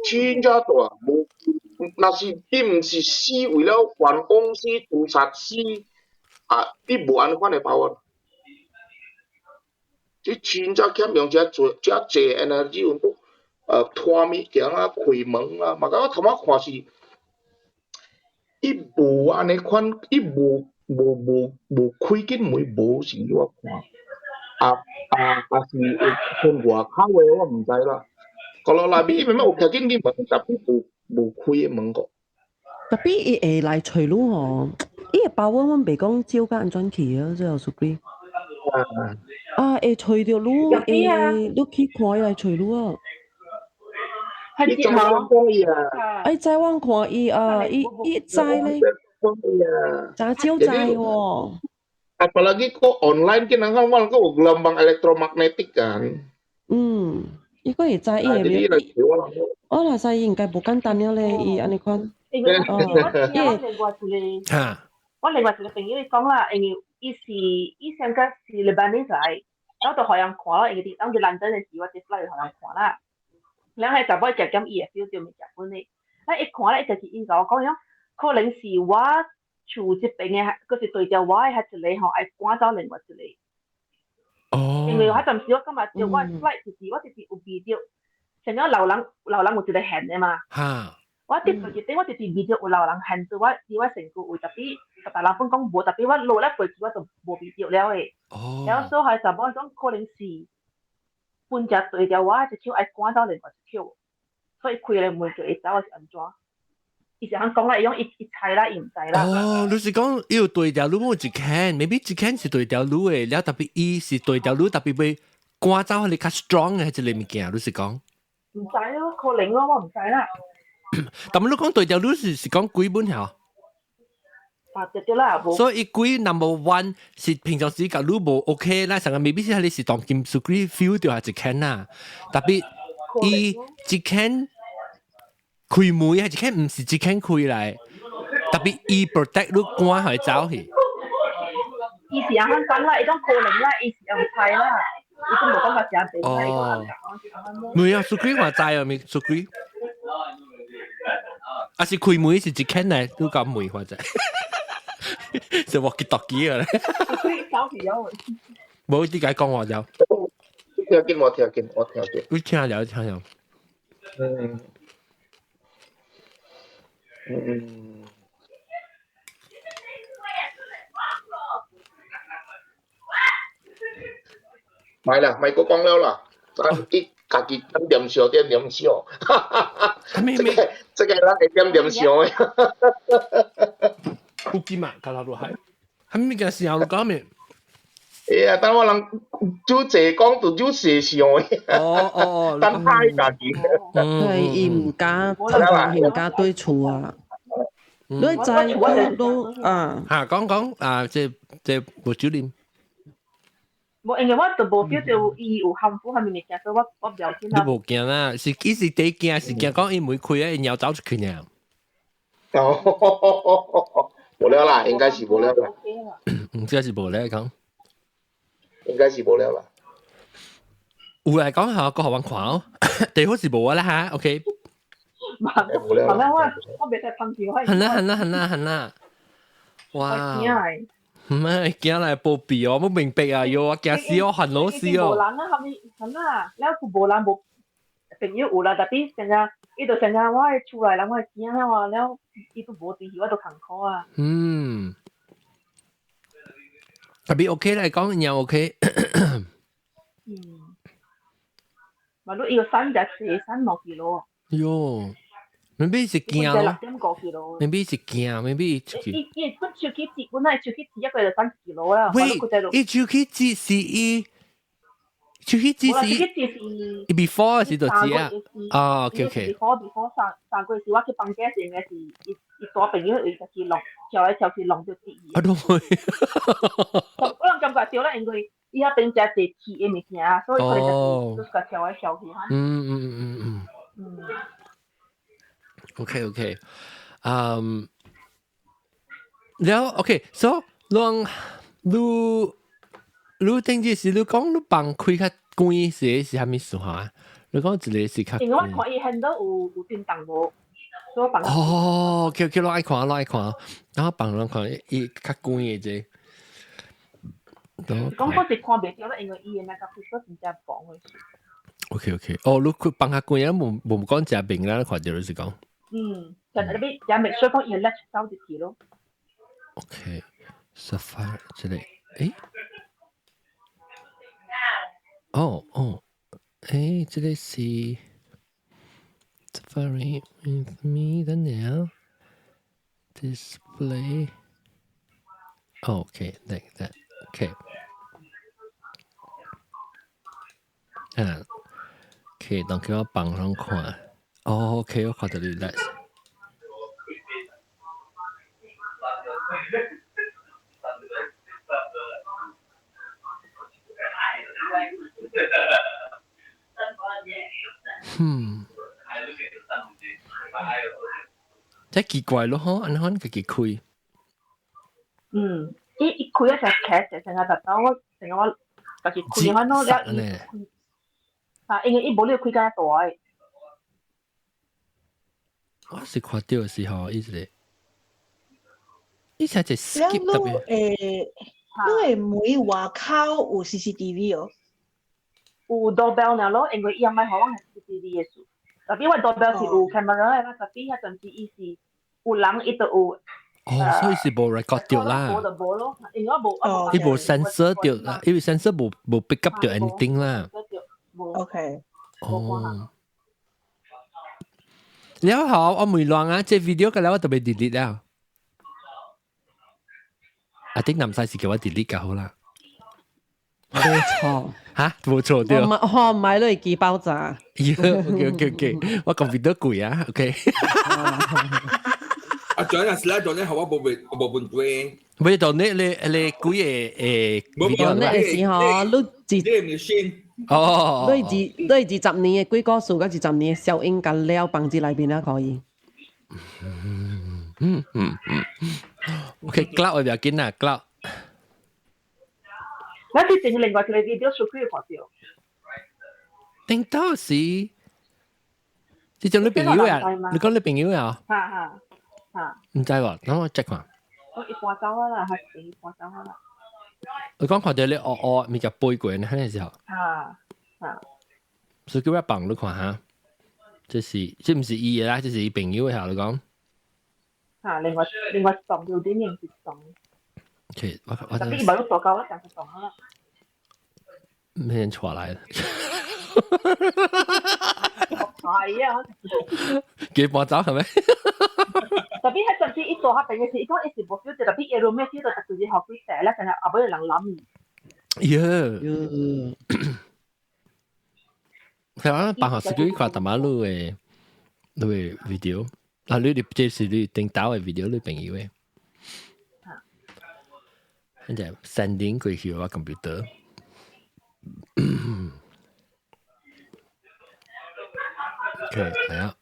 真正大。無，若是伊毋是死為了反攻死、屠殺死，伊無安尼款會包我。即真正欠用遮濟 energy 運動。拖物件啊，開門啊，嘛甲我頭仔看是，伊无安尼款，伊无开紧门无是我看，是从外口的我毋知啦。嗰落内面伊明明有开紧啲门，但係無開嘅門個。特別伊會來隨路吼，伊個包我袂講照甲安怎去啊，最後屬於。會隨着路，你去看伊來隨路啊。你在往講伊啊？在往看伊啊，伊知咧。咋招知喎？Apalagi kok online kan nang awal kok gelombang elektromagnetik kan. Iku會知伊會。我嗱使應該無簡單了咧，伊安尼款。我另外一個朋友講啦，因為伊上個是禮拜日嚟，我到海洋看咯，因為當時蘭登嘅時我接落去海洋看啦。然後係就幫佢夾伊嘅 feel 就未夾本咧。一看咧就是伊甲我講樣，可能是我厝這邊嘅，嗰是對着我嘅係一個吼，愛趕走另外一個。因為我陣時我今日就我 flight 就是有video，成咗流人有一個hand嘅嘛。我接住啲，我就是 video 有流人hand住我成個會特別，大人分講無特別，我落咧背住我就無 video 了嘅。然後所以就冇講可能是半隻對着我一條愛趕走另外一條，所以開嚟門就會走係安怎？伊就肯講啦，用一猜啦，伊唔知啦。你是講要對條路冇一間 ，maybe 一間是對條路嘅，แล้ว特別伊是對條路特別被趕走你較 strong 嘅一個物件，你是講？唔知咯，可能咯，我唔知啦。但係你講對條路是講幾本嚇？對啦，所以幾 number one 是平常時個路冇 OK 啦，成個未必係你是當金屬機 feel 掉係一間啦，特別伊一間。開門係一間唔是一間開嚟，特別伊 protect 你趕佢走去。伊是啱講啦，伊種可能啦，伊是用猜啦，伊都冇講法正地啦。唔係啊，屬於話齋啊，咪屬於。啊是開門是一間嚟，都咁梅或者。就walkie talkie 嘅咧。冇啲解講話有。聽見。會聽了。咪啦，咪個講了啦，啲家己點笑，即個啦，係點笑嘅。好幾萬，卡拉都係，係咪嘅時候講咩？等我諗就這講到就寫笑嘅。等太家己。係伊唔加，唔加對錯啊。你在都講即無酒店。冇，因為我就冇 feel 到伊有幸福係咪嘅，所以我唔要先啦。你冇驚啦，是幾時第驚？是驚講伊唔會開啊，伊要走出去呢。冇了啦，應該是冇了啦。應該是冇了講。應該是冇了啦。有嚟講下個學運看哦，最好是冇啦嚇 ，OK。我未使噴住開。係啦，哇！唔係驚嚟報備哦，冇明白啊，要我驚死我恨老師哦。無人啊，後面係啦，你個無人冇朋友有啦，特別成日伊度成日我係出來啦，我係驚啊嘛，แล้ว伊都冇電視，我都坎坷啊。特別 OK 嚟講又 OK。咪都要山就山落幾多。喲。maybe 是驚咯 ，maybe 是驚 ，maybe 出去。伊本手機節本來手機節一個就3 kilo 啦。喂，伊手機節是伊，手機節是伊 before 是就節啊。哦 ，OK。before 上個月是我去放假時嘅是，伊大朋友伊就是弄，跳來跳去弄到第二。我都會。我諗感覺少啦，因為伊遐邊只係鐵嘅物件，所以佢哋就是個跳來跳去嚇。OK，แล้ว OK，so 你定住是你講你幫開較貴是蝦米事啊？你講一個是較貴。因為我看伊很多有電動無，所以幫。OK，我愛看，然後幫人看伊較貴嘅啫。講嗰時看袂到啦，因為伊嘅那個技術真正棒嘅。OK，你幫較貴啊，冇講食病啦，看到你是講。但係你也 make sure 講要 let 收啲字咯。OK， Safari 這裡，誒，哦，誒，這裡是 Safari with me 等陣 display。OK， like that。OK。OK， 當叫我幫人看。OK， 我看到你來。真奇怪咯，嗬，安可佢開。一開一隻劇就成日特登我成日我特別開開咯，你因為一冇呢個開間袋。我是看到嘅時候，一直就 skip 特別。因為每外口有 CCTV 哦。有 doorbell 呢咯，因為伊唔係可能係 CCTV 嘅事。特別話 doorbell 是有 camera 啦，特別迄陣時伊是有人伊都有。所以是冇 record 掉啦。伊冇 sensor 掉啦，因為 sensor 冇 pick up 掉 anything 啦。OK。你好，我沒亂啊，這 video 嘅咧我特別 delete 了。I think 南西是叫我 delete 嘅好啦。冇錯。嚇，冇錯掉。我買咗幾爆炸。OK， 我 computer 貴啊 ，OK。John 啊，是啦，John 好我冇半杯。冇到你貴嘅，video 咧時候你自你20年嘅幾個數，跟20年嘅效應緊了，放置裏邊啦可以。OK，cloud 我要緊啊 ，cloud。我之前另外一個 video 數據看到。聽到是，即係你朋友啊？你講你朋友啊？唔知喎，等我 check 下。我一半走啊啦，係一半走啊啦。你講看到你咪就背過呢陣時候。所以叫我幫你看下，即唔是伊嘅啦，即是伊朋友嘅下你講。另外撞到啲人是撞。OK， 我特別唔係做夠啦，就係撞啦。咩人出來的？係啊，幾半走係咪？特別係甚至一做下定嘅事，講一時冇 feel， 就特別嘢到咩 feel 到特別學佢寫咧，成日阿妹人諗。係啊，辦學時佢看大馬路嘅video，啊，你哋即是你定打嘅 video 你朋友嘅，跟住 sending 過去我 computer。OK， 係啊。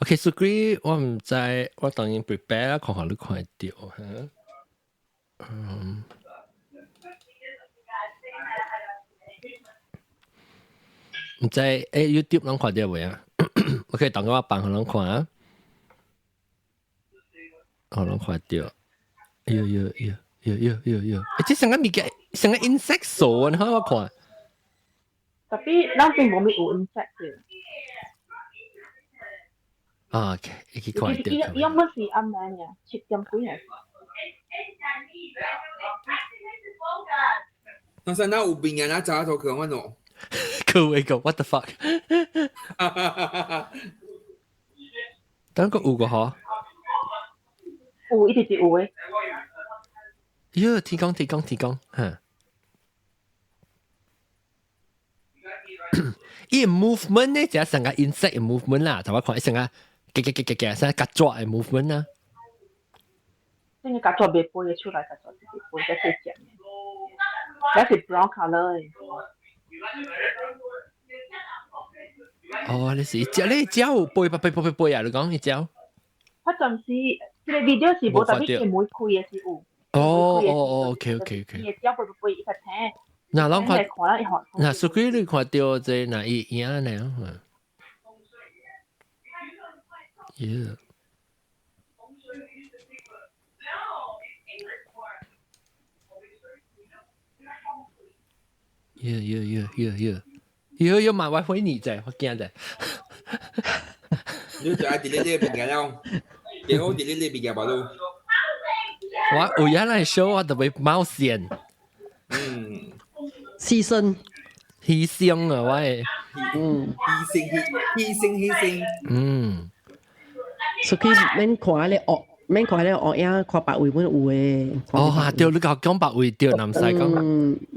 OK， 所以我唔知，我當然 prepare 啦，看下你看到嚇。唔知YouTube 能看到未啊？OK，等我幫佢看啊。我能看到。有，即成個物件，成個 insect 數啊！你睇我看。特別咱邊冇咩有 insect 嘅。OK， 一看到。伊有乜事暗暗嘅，切點幾樣？那是那有病啊！那扎頭可乜喏？佢會講 What the fuck？ 等個有個嗬？有，一直是有嘅。喲，提供，嚇！伊 movement 咧就係成個 insect 嘅 movement 啦，同我看成個成個抓嘅 movement 啦。呢個抓未背嘅出來，抓自己背得最正嘅，有時 brown colour 嘅。哦，你是隻你隻有背啊？你講你隻？嗰陣時，呢個 video 是冇特別嘅每開嘅是有。OK。嗱，諗看，嗱，屬於你看到這哪一樣呢？Yeah。要買位回你啫，我驚啫。你就係啲呢邊嘅咯，幾好啲呢邊嘅吧都。我有人 show 我特別貓線，犧牲啊，喂，犧牲，所以免看咧惡。免看咧學影看白話本有誒。哦，對，你講白話對，唔使講。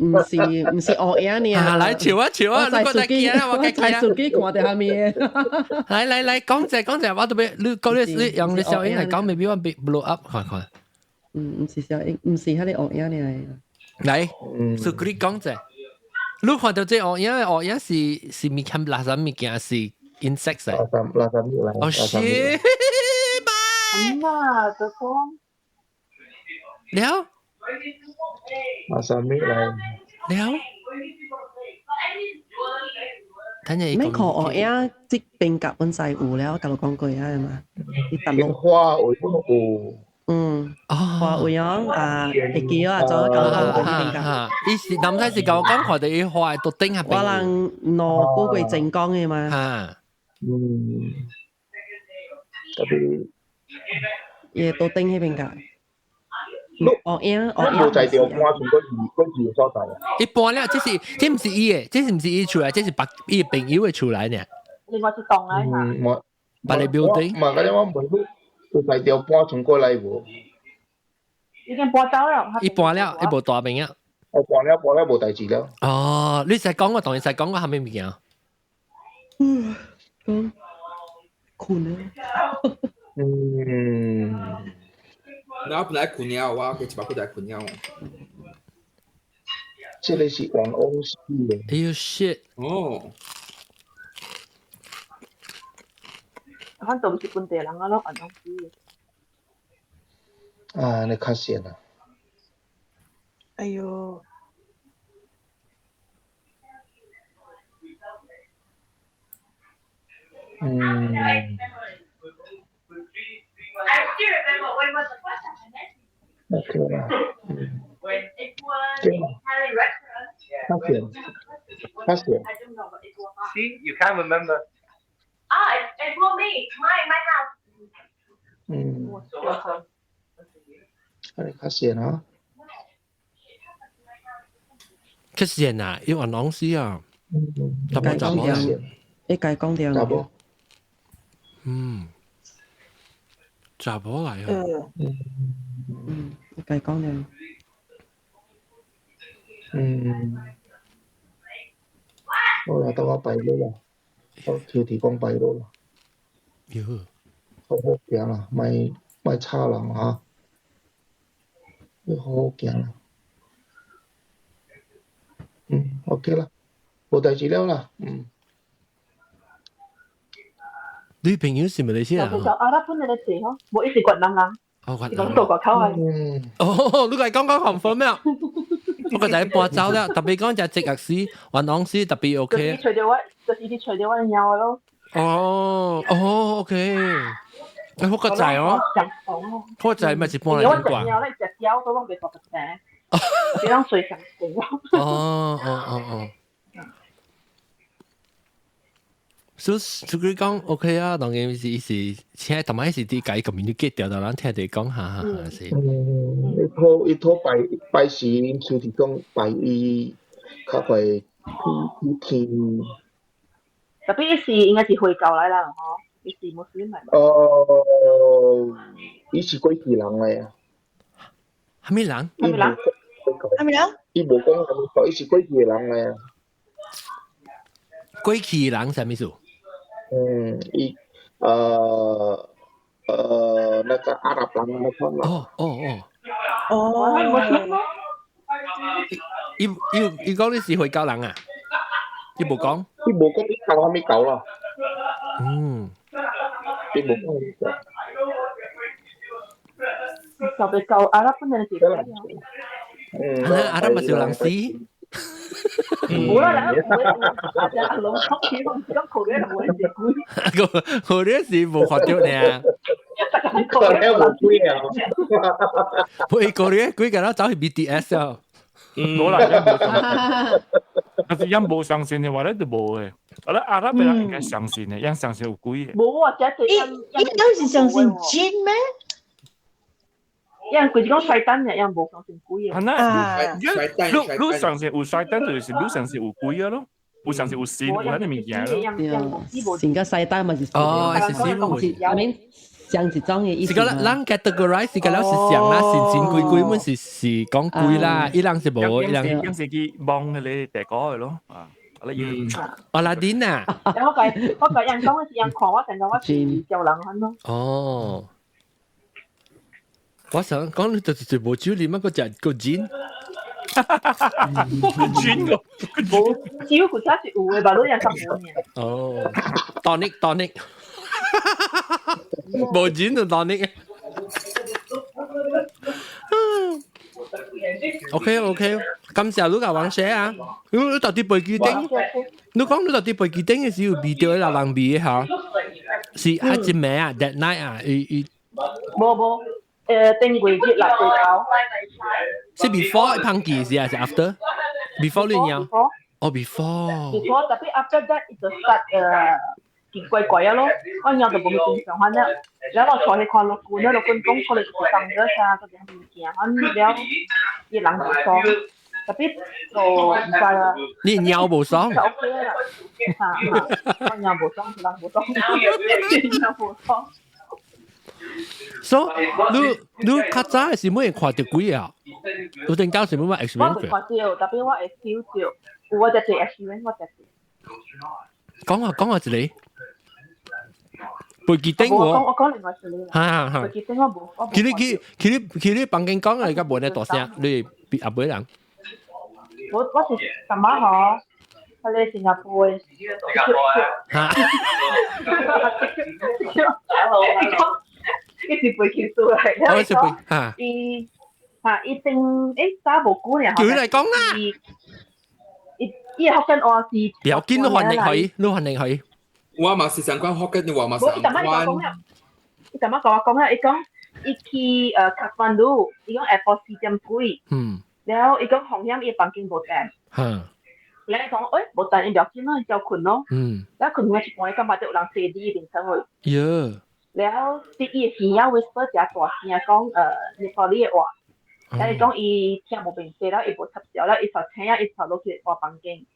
唔是學影呢。嚟潮啊！你個仔見啊！我睇手機看到下面。嚟，講隻，我特別你講你用你小英嚟講，未必我 blow up 看。唔是小英，唔是喺你學影呢。嚟，所以你講隻，你看到這學影是咪看垃圾物件是 insect 嚟？垃圾物嚟。哦 shit！啊，哥哥。了。垃圾物嚟。了。睇你。咩學學呀？即變夾本細糊了，我講過啊嘛。啲特錄花會都有。花會樣會記啊，做講講變夾。伊是男仔是講講佢哋花都頂下邊。我能攞嗰句正講嘅嘛。特別。嘢都頂喺邊㗎？我冇在條花全個字所在啊！一般咧，這唔是伊嘅，這是唔是伊出來，這是白伊朋友嘅出來呢。另外是當來嘛。把你標定。唔係嗰啲我問都在條花全過嚟喎。已經搬走了。伊搬了，伊無大病啊。我搬了冇代志了。哦，你實講我同你實講我係咩物件？困啊！我本來困了，我佢一百個在困了。這裡是王翁師嘅。哎呦 shit！ 哦。我都唔是本地人啊，咯，王翁師。啊，你較線啊！哎呦！OK 啦，發現。See, you can't remember. It was me, my house. 你發現啊？發現啊，要按攏死啊！你講掉。查某。查某嚟啊！你講掉。好啦，等我擺咗啦，我條地講擺咗啦。好好行啦，咪差人嚇，要好好行啦。OK 啦，冇代志了啦。你朋友是咪你先啊？就阿拉本嚟嘅字嗬，冇一時掘人啊。講到個口係。你係講confirm 咩？我個仔搬走啦，特別講就植物師、運動師特別 OK。除咗我，就是啲除咗我有咯。OK。好個仔哦。好個仔咪是搬嚟點啩？有咧隻膠都幫佢做嘅啫，俾當水上嘅。哦。所以講 OK 啊，當然是請同埋是啲解咁樣結掉，咱聽你講下先。一套拜時，就係講拜伊較快天。特別一時應該是回教嚟啦，嗬，一時冇選嚟。伊是鬼氣人嚟啊！係咩人？伊無講係咪？伊是鬼氣人嚟啊！鬼氣人係咩意思？那個阿拉伯人那種啦。伊講你是回教人啊？伊無講？伊無講，伊教還沒教啦。伊無講。就被教阿拉伯人嘅字。阿拉伯小人士。冇啦，阿老講嘢，我唔講佢咧，冇人哋估。佢咧是冇學到呢。佢咧冇估啊！喂，佢咧估緊啦，走去 BTS 啊！冇啦，但是人無相信嘅話咧就冇嘅，我覺得阿拉伯人應該相信嘅，人相信有鬼嘅。冇啊，即係有時相信jin咩？人佢講細單嘅，人冇相信鬼嘅。係啦，你相信有細單，就是你相信有鬼嘅咯。有相信有神，有喺啲物件咯。成個細單咪是哦，是神會。I mean，像一種嘅意思。是個人 categorize 是個了是像啦，神鬼鬼們是講鬼啦，伊人是冇，伊人是去望你第個嘅咯，啊，阿拉丁啊。我個人講嘅是人看我成個我是就人很咯。哦。我想講你就是冇酒啉乜個隻個錢。轉個冇酒佢真係有嘅，吧？都有十五年。哦 ，tonic， 冇錢就 tonic。OK， 感謝你個王姐啊！你到底背幾丁？你講你到底背幾丁嘅時候，味道係流浪味嚇？是係隻咩啊 ？That night 啊，冇。定季節嚟對口。是 before 烹記是還是 after？Before 亂樣？哦 before。tapi after that it start 見怪怪啊咯，我有就冇正常翻啦。然後我坐去看陸冠啦，陸冠講佢哋做當咗啥嗰啲物件，反了啲人唔爽，tapi 就唔知啦。你尿冇爽？就 OK 啦，我尿冇爽，人冇爽，尿冇爽。So，你較早是冇人看到鬼啊？有陣間是冇乜 experience。我唔看到，特別我會 feel 到，我就係 experience，我就係。講下一個。背記丁喎。我講另外一個啦。係。背記丁我冇。佢房間講嚟，而家冇人大聲，你阿妹人。我是什麼嗬？喺新加坡嘅。嚇。一時背橋數嚟，我是背嚇。伊定打無久咧。叫佢嚟講啦。伊學緊我是。不要緊，你換你去。我嘛是想講學緊，我嘛想講。伊怎麼講啊？伊講伊去卡特曼都，伊講 airport 4.2。然後伊講紅險伊房間冇電。然後講冇電，伊唔要緊咯，伊就困咯。然後困到一半，伊感覺有人坐喺邊上去。然後啲伊嘅聲音 whisper 只大聲講你講你嘅話，然後講伊聽冇明白啦，伊冇插手啦，伊就聽啊，伊就落去換房間，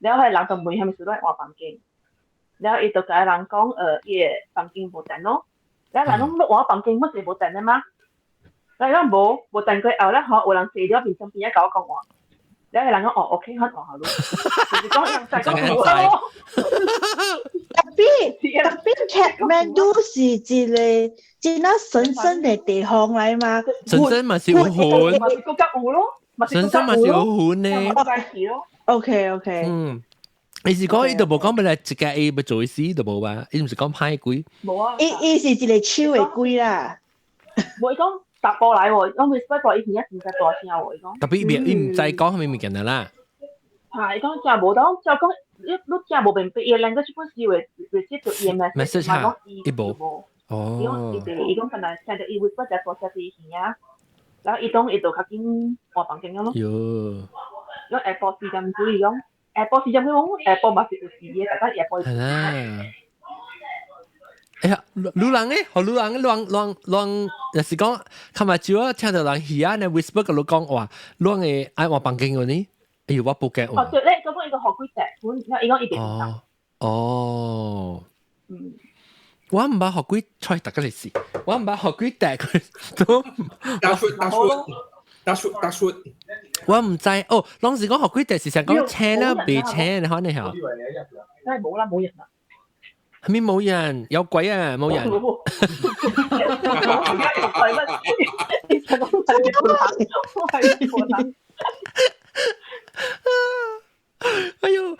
然後係人就問係咪事都係換房間，然後伊就同人講伊嘅房間冇電咯，然後人講換房間乜事冇電啊嘛，然後冇電佢後咧，可有人坐咗邊上邊一搞講話。然後人講OK，開學校咯，就是講人在講我咯。特別 Kathmandu 是一個神聖嘅地方嚟嘛？神聖咪是有魂，神聖咪是有魂呢。OK。你是講伊都冇講俾你一個 A 要做事都冇吧？伊唔是講歹鬼。冇啊。伊是一個超嘅鬼啦。冇講。搭波嚟喎，因為不過以前一直在大聲喎，講。特別伊唔再講係咪物件啦？係講真冇當，就講你真冇明白，伊兩個出本書會接到 message 嚇，一部。哦。伊講可能聽到伊會不就多些啲嘢啊，然後伊講伊就較緊換房間咯。喲。因為 Apple 時間唔對講 ，Apple 時間佢講 Apple 嘛是有事嘅，大家 Apple。係啦。哎呀，路人咧，和路人亂，就是講，琴日朝啊聽到人耳啊，你 whisper 個路講話，亂嘅愛換房間嗰啲，哎呦我報警喎。對咧，咁樣一個學鬼石款，伊講一定唔得。哦。我唔捌學鬼吹大家嚟試，我唔捌學鬼大佢都。打出。我唔知哦，當時講學鬼大是想講車啦，被車你可能係。梗係冇啦，冇人啦。係咪冇人？有鬼啊！冇人。哎呦，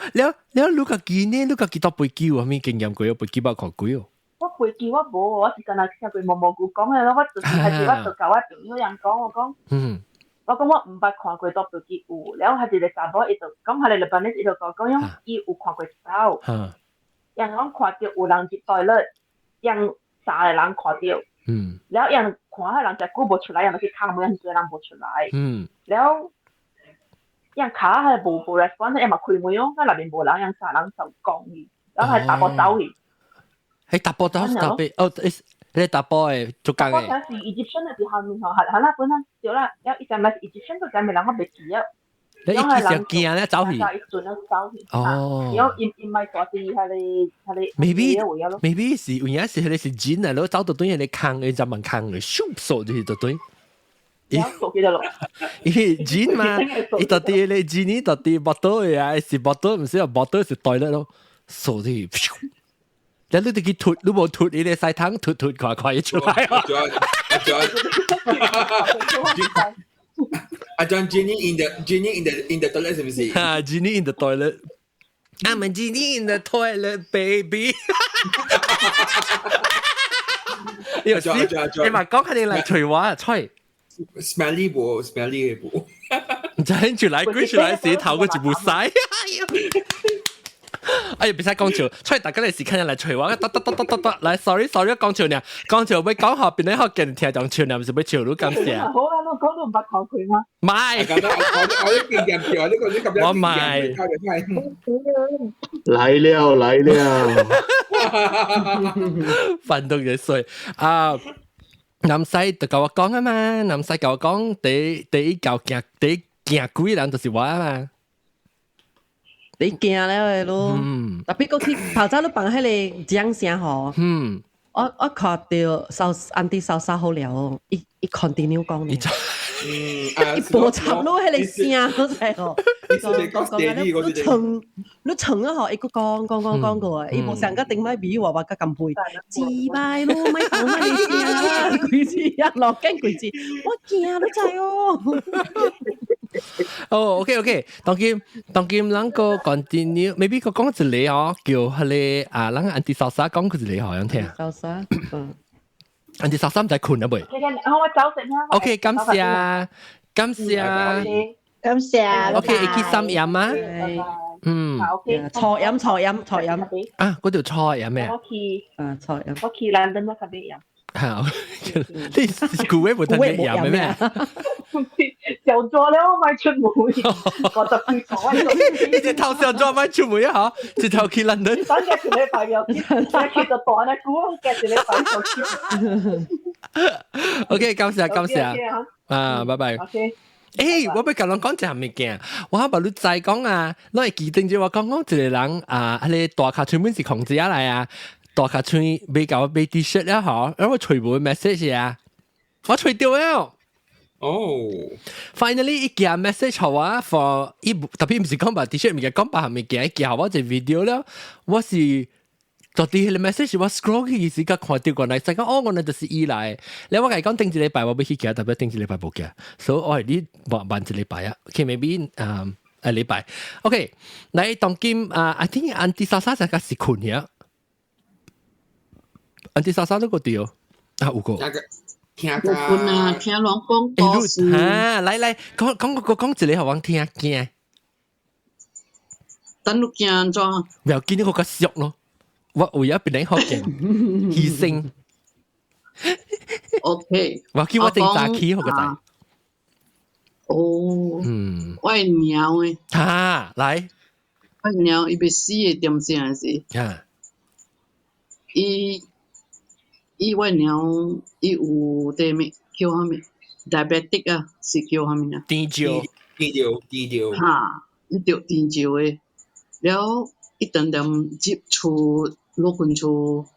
你ลูกกี่เนี่ยลูกกี่ตัวไปกี่วะมี經驗過有ไปกี่百個鬼哦？我背記我冇，我是近來聽佢模模糊講嘅咯，我就是係我就教我朋友人講，我講我唔捌看過多背記有，然後係一個查某伊就講係日本咧，伊就講伊有看過手。人講看到有人入袋咧，人三個人看到，然後人看下人就估冇出來，人就去探門，人做人冇出來，然後樣卡係冇 response，因為開門咯，喺入邊冇人，人殺人就講嘅，然後係打波走嘅。係打波走打俾哦，你打波誒做緊嘅。打波嗰時 Egyptian 嘅時候面係啦，本身少啦，有一陣咪 Egyptian 嗰陣咪兩個被記啊。你一時驚咧走去。哦。然後唔係嗰時係你 maybe 是有陣時你是錢嚟咯，走到對人哋坑你就問坑你，咻數就到對。咦錢嘛？你到底你錢呢？到底博多呀？是博多唔是博多是袋咧咯，數啲。你都得佢脱，你冇脱，你哋細湯脱快快出來啊！阿 John Genie in the toilet 是不是？啊 ，Genie in the toilet。I'm a genie in the toilet, baby。你咪講佢哋嚟除話吹。Smelly 部，smelly 部。真住嚟，佢出嚟時頭嗰住部曬。哎呀，別使講笑，出嚟大家嚟時間嚟除話，得，嚟 sorry，講笑呢，講笑咪講下邊咧，學人聽講笑呢，唔是咪笑到咁聲。好啦，我講到唔白講佢嗎？唔係，我一見人條呢個咁樣。我唔係。嚟了，瞓到幾歲啊？南西就教我講啊嘛，南西教我講，第一教驚鬼人就是我啊嘛。你驚了咯，特別嗰啲頭先都放喺你講聲嗬，我看到安迪稍稍好了，一 continue 講你，一波插咯喺你聲嗰陣哦，你唱啊嗬，一個講過，一部上個頂咪比話個咁配，自敗咯，咪講乜你聲啊，佢字一落跟佢字，我驚都滯哦。哦 ，OK， 當今啷個 continue，maybe 個講一嚟哦，叫佢哋啊，啷個安迪莎莎講佢一嚟好樣聽。莎莎，安迪莎莎唔使困啊未？我走食啦。OK， 感謝。OK， 一記三飲啊。菜飲。啊，嗰條菜飲咩啊？菜飲。我去蘭登嗰邊飲。好，你古威冇得你飲咩？上咗咧，我咪出門，我就去坐。你隻頭上咗咪出門啊？嚇，隻頭去倫敦。等嘅條你排又見，佢就當咧估嘅條你排就 OK， 感謝啊，拜拜。誒，我俾舊人講就係咪驚？我喺度再講啊，攞嚟記定住話講一個人啊，你大卡全部是控制下嚟啊。大卡穿俾搞俾 T-shirt 啦嗬，然後除冇 message 啊，我除掉了。Finally 一件 message 好啊 ，for 一特別唔是講把 T-shirt， 唔係講把係咪件，件好我隻 video 了，我是到底係 message 我 scroll 嘅意思，個看掉過嚟，就講哦，我哋就是依賴。你我係講定一禮拜我俾佢嘅，特別定一禮拜冇嘅，所以我係呢慢一禮拜啊。OK，maybe 禮拜。OK，嚟當今I think 安迪莎莎就係是困嘅。安迪莎莎都個調啊，有個。聽啊，聽人講故事。嚟講一個，互我聽驚。等你驚咗？唔要見到個熟咯，我為咗變你學嘅犧牲。OK。我叫我正炸起嗰個仔。哦。我係鳥誒。嚟。我係鳥，伊被死嘅點先係。伊我鳥伊有啲咩叫啥物 ？diabetic 啊，是叫啥物啊？低尿。嚇，伊着低尿誒，了一點點接觸老君厝，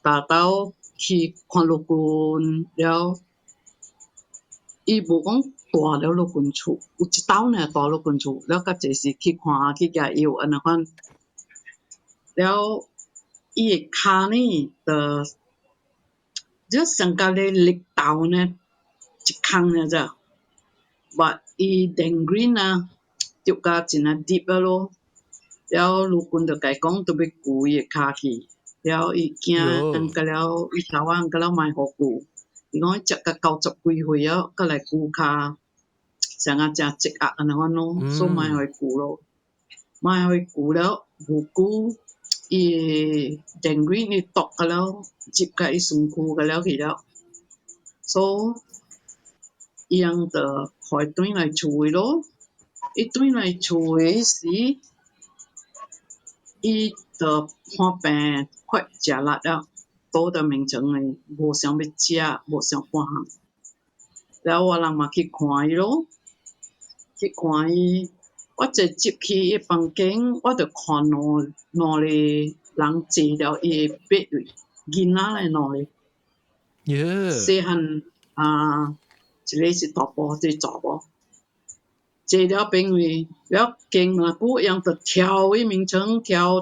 大到去看老君了，伊無講大了老君厝，有一道呢大老君厝，了甲這時去看去甲伊有安尼款，了伊個骹呢就。就上加咧力道呢，一坑呢咋，話伊電 green 啊，就加真係 deep 咯，了陸軍就講都要顧伊個骹去，了伊驚，個了伊台灣個了賣好顧，伊講伊食個90幾歲啊，個來顧骹，成日真積壓安尼款咯，所以賣去顧咯，賣去顧了無顧。伊電green伊毒個了，接個伊身軀個了去了，所以伊樣就開端來處理咯。伊对来厝诶时，伊就看病快食力了，倒到眠床诶，无想要食，无想半项。然后我人嘛去看伊咯，去看伊。我一入去伊房间，我就看两个人坐了伊诶壁位，囡仔诶两个，细汉一个是大埔，一个查某，坐了边位，了经啊久，伊就跳迄眠床，跳，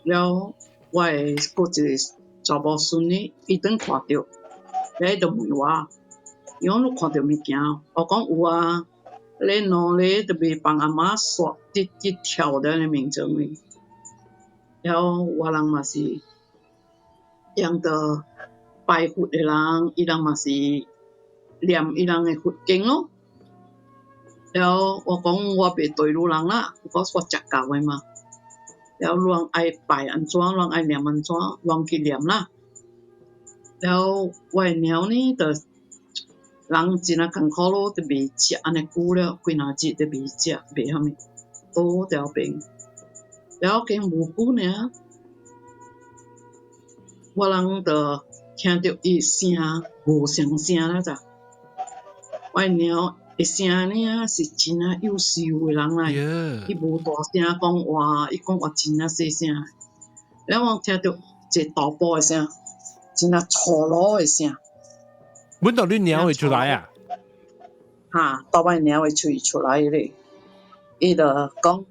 了我诶佫一个查某孙呢，伊当看着，了伊就问我，伊讲你看着物件？我讲有啊。咧两个就袂帮阿妈刷，直跳在咧眠床里，了我人嘛是养着拜佛的人，伊人嘛是念伊人的佛经咯。了我讲我袂对路人啦，我食教的嘛。了路人爱拜安怎，路人爱念安怎，路人去念啦。了我的猫呢，就人真啊艰苦咯，都袂食安尼久了，几若日都袂食，袂虾米，倒条病。了经无久呢，我人就听到伊声无相声了咋？我鸟伊声呢是真啊优秀的人来，伊无大声讲话，伊讲话真啊细声。了我听到一大波的声，真啊粗鲁的声。阮到你鸟会出来啊？哈，到尾鸟会出来咧。伊就讲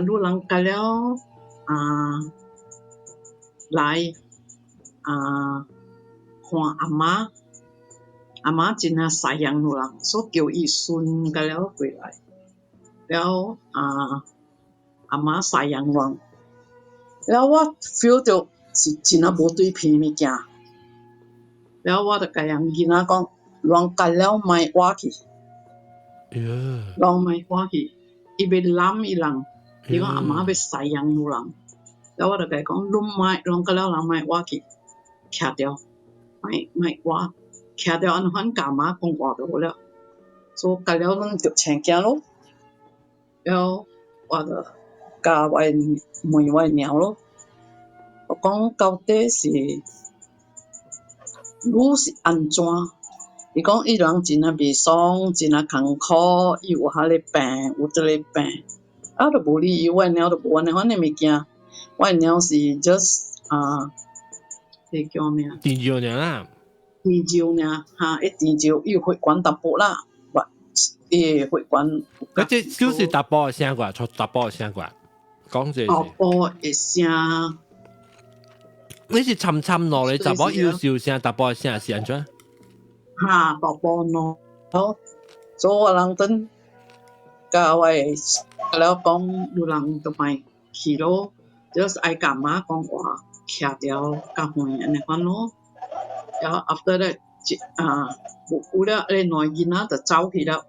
你人家了来看阿妈，阿妈真啊西洋路人，所以叫伊孙家了回来。了阿妈西洋人，了我 feel 到是真啊无对片物件。了我就甲人囡仔讲，人家了卖我去，人卖我去，伊要揽伊人，伊讲阿妈要西洋路人，了我就甲伊讲，人家了人卖我去，徛掉，卖我，徛掉安反甲阿妈讲话就好了，所以甲了咱就请假咯，了我就甲我问我鸟咯，我讲到底是。愈是安怎？伊讲伊人真啊袂爽，真啊艰苦，伊有遐个病，有这个病，就无理由，我鸟就无安尼款的物件，我鸟是 just 迄叫咩啊？甜椒尔啦，甜椒尔哈，一甜椒伊血管淡薄啦，伊血管。嗰只就是淡薄嘅聲啩，淡薄嘅聲啩，講這。淡薄嘅聲。你是沉落嚟，淡薄要笑聲，淡薄聲是安怎？哈，淡薄咯，好，所以我人等，甲我了講，有人就賣去咯，就是愛甲媽講話，徛掉甲遠安尼款咯。然後 after that，有了咧，兩囡仔就走去了，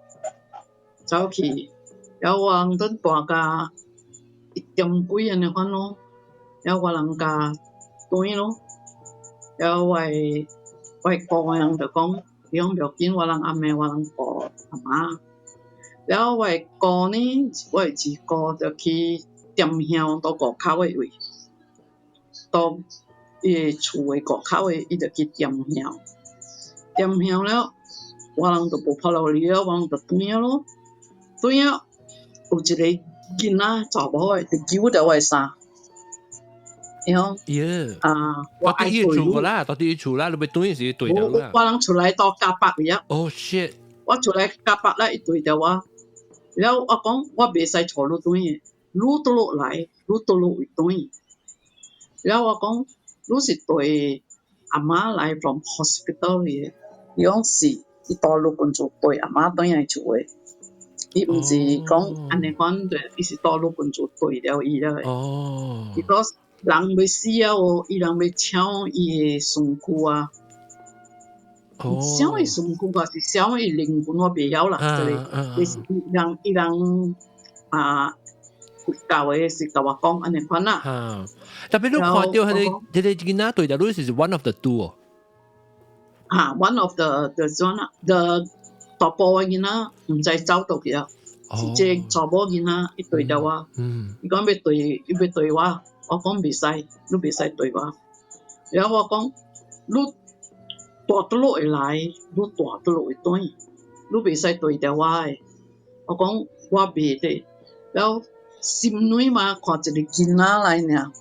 走去，然後我人等大家1點幾安尼款咯，然後我人甲。對咯，然後我個人就講，你講要緊，我人阿妹，我人個阿媽。然後我個呢，我自個就去店鄉到國口嘅位，到伊厝嘅國口嘅，伊就去店鄉。店鄉了，我人就無跑落嚟了，我人就對咯，對啊，有一個囡仔查某嘅，就揪到我衫。我第一厝啦，到第一厝啦，你咪對時對到啦。我人出來到加百位啊！ Oh shit！ 我出來加百啦，伊對到我，然後我講我袂使坐路對嘅，路倒落來，路倒落位對。然後我講，路是對阿媽來 from hospital 嘅，伊講是，伊到路跟住對阿媽對嚟做嘅，伊唔是講安尼講對，伊是到路跟住對了伊了嘅。哦。Because人要死啊！伊人要搶伊嘅身軀啊！搶伊身軀啊，是搶伊靈魂我袂曉啦。就是，伊人教嘅是甲我講安尼款啦。特別你看到迄個囡仔對着你是 one of the two 哦。one of the 大埔嘅囡仔唔知走到去啊，是即查某囡仔伊對着我，伊講要對我，我講袂使，你袂使對我。然後我講你大倒落會來，你大倒落會轉，你袂使對着我誒。我講我袂得，然後心內嘛看一個囡仔來爾，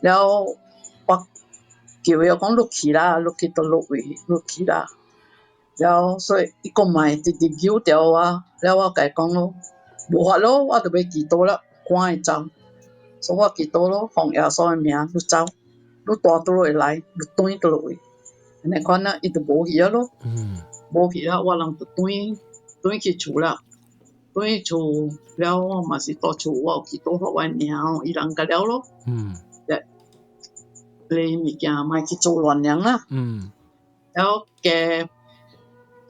然後我叫伊講落去啦，落去倒落位，落去啦。然後所以伊個咪直直叫掉我，然後我甲伊講咯，無法咯，我就要祈禱啦，趕伊走，所以我祈禱咯，奉耶穌嘅名，你走，你大倒落來，你轉倒落位，安尼款啊，伊就無去啊咯，無去啊，我人就轉去厝啦，轉去厝，然後我嘛是到厝，我有祈禱互我娘，伊人甲了咯，你物件莫去做亂樣啦，然後嘅。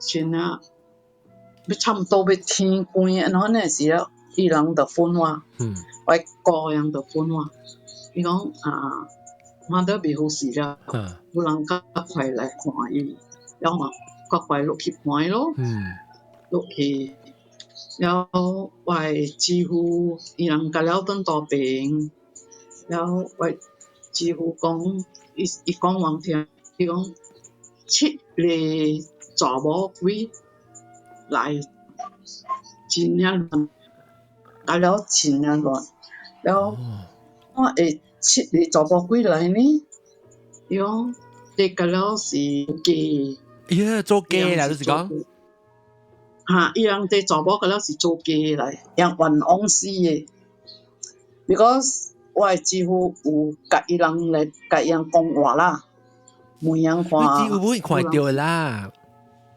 算啊，要差唔多要天光安尼時啦，伊人就歡我，我個人就歡我。伊講我都未好事啦，有人較快來看伊，然後嘛較快落去看伊咯，落去，然後我師父伊人甲了轉大病，然後我師父講，伊講我聽，伊講7日。查某鬼來真樣亂，搞了真樣亂，然後我會7日查某鬼來呢，伊講你搞了是假，做假啦，就是講，伊人啲查某搞了是做假來，用冤枉死嘅 ，because 我嘅師父有甲伊人來甲伊人講話啦，每樣看，你師父會看到啦。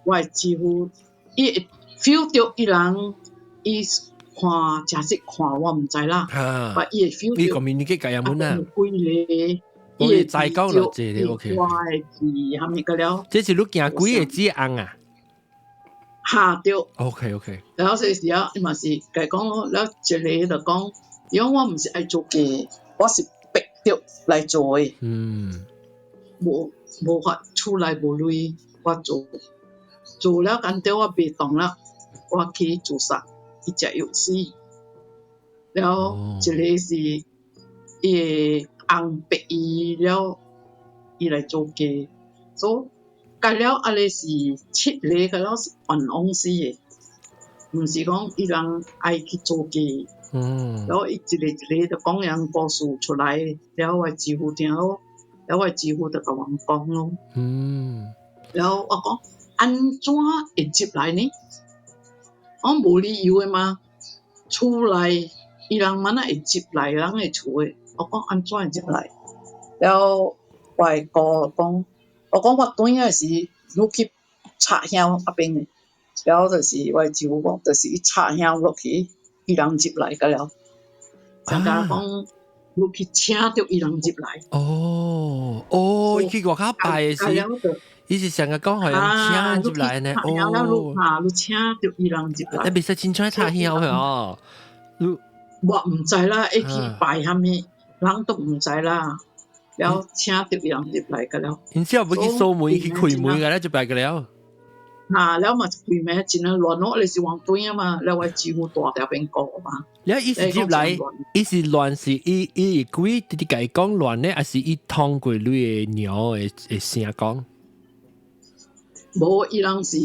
我師父，伊會 feel 到伊人，伊看真實看我唔知啦，但伊會 feel 到。你communicate 咁樣啊？伊會再講落這裡 OK。我係係咪個了？這是你見鬼嘅指案啊？嚇對。OK。然後這時候伊嘛是佢講，แล้ว一個就講，如果我唔是愛做嘅，我是逼着來做嘅。無法出來無類，我做了間到我被動啦，我去自殺，一隻遊戲，然後一個是伊紅白伊了，伊來做嘅，所以改了阿個是7日個了是冤枉死嘅，唔是講伊人愛去做嘅，然後伊一個就講樣故事出來，然後我師父聽咯，然後我師父就甲我講咯，然後我講。安怎會接來呢？我無理由的嘛，厝內伊人嘛會接來人嘅厝嘅。我講安怎會接來？然後我係講，我轉嘅時，你去插香那邊嘅，然後就是我師父講，就是伊插香落去，伊人接來個了。就講你去請到伊人接來。伊去外口拜嘅時。伊是成日講係人請入來呢，你請到伊人入來，你未使真正插香哦。我唔知啦，會去拜蝦米，人都唔知啦。然後請到伊人入來個了。然之後要去掃門，去開門個咧就拜個了。แล้ว嘛開門真係亂咯，你是往對啊嘛，แล้ว我師父大條邊講嘛。แล้ว伊是入來，伊是亂是伊鬼啲計講亂咧，還是伊通過你嘅鳥嘅聲講？無，伊人是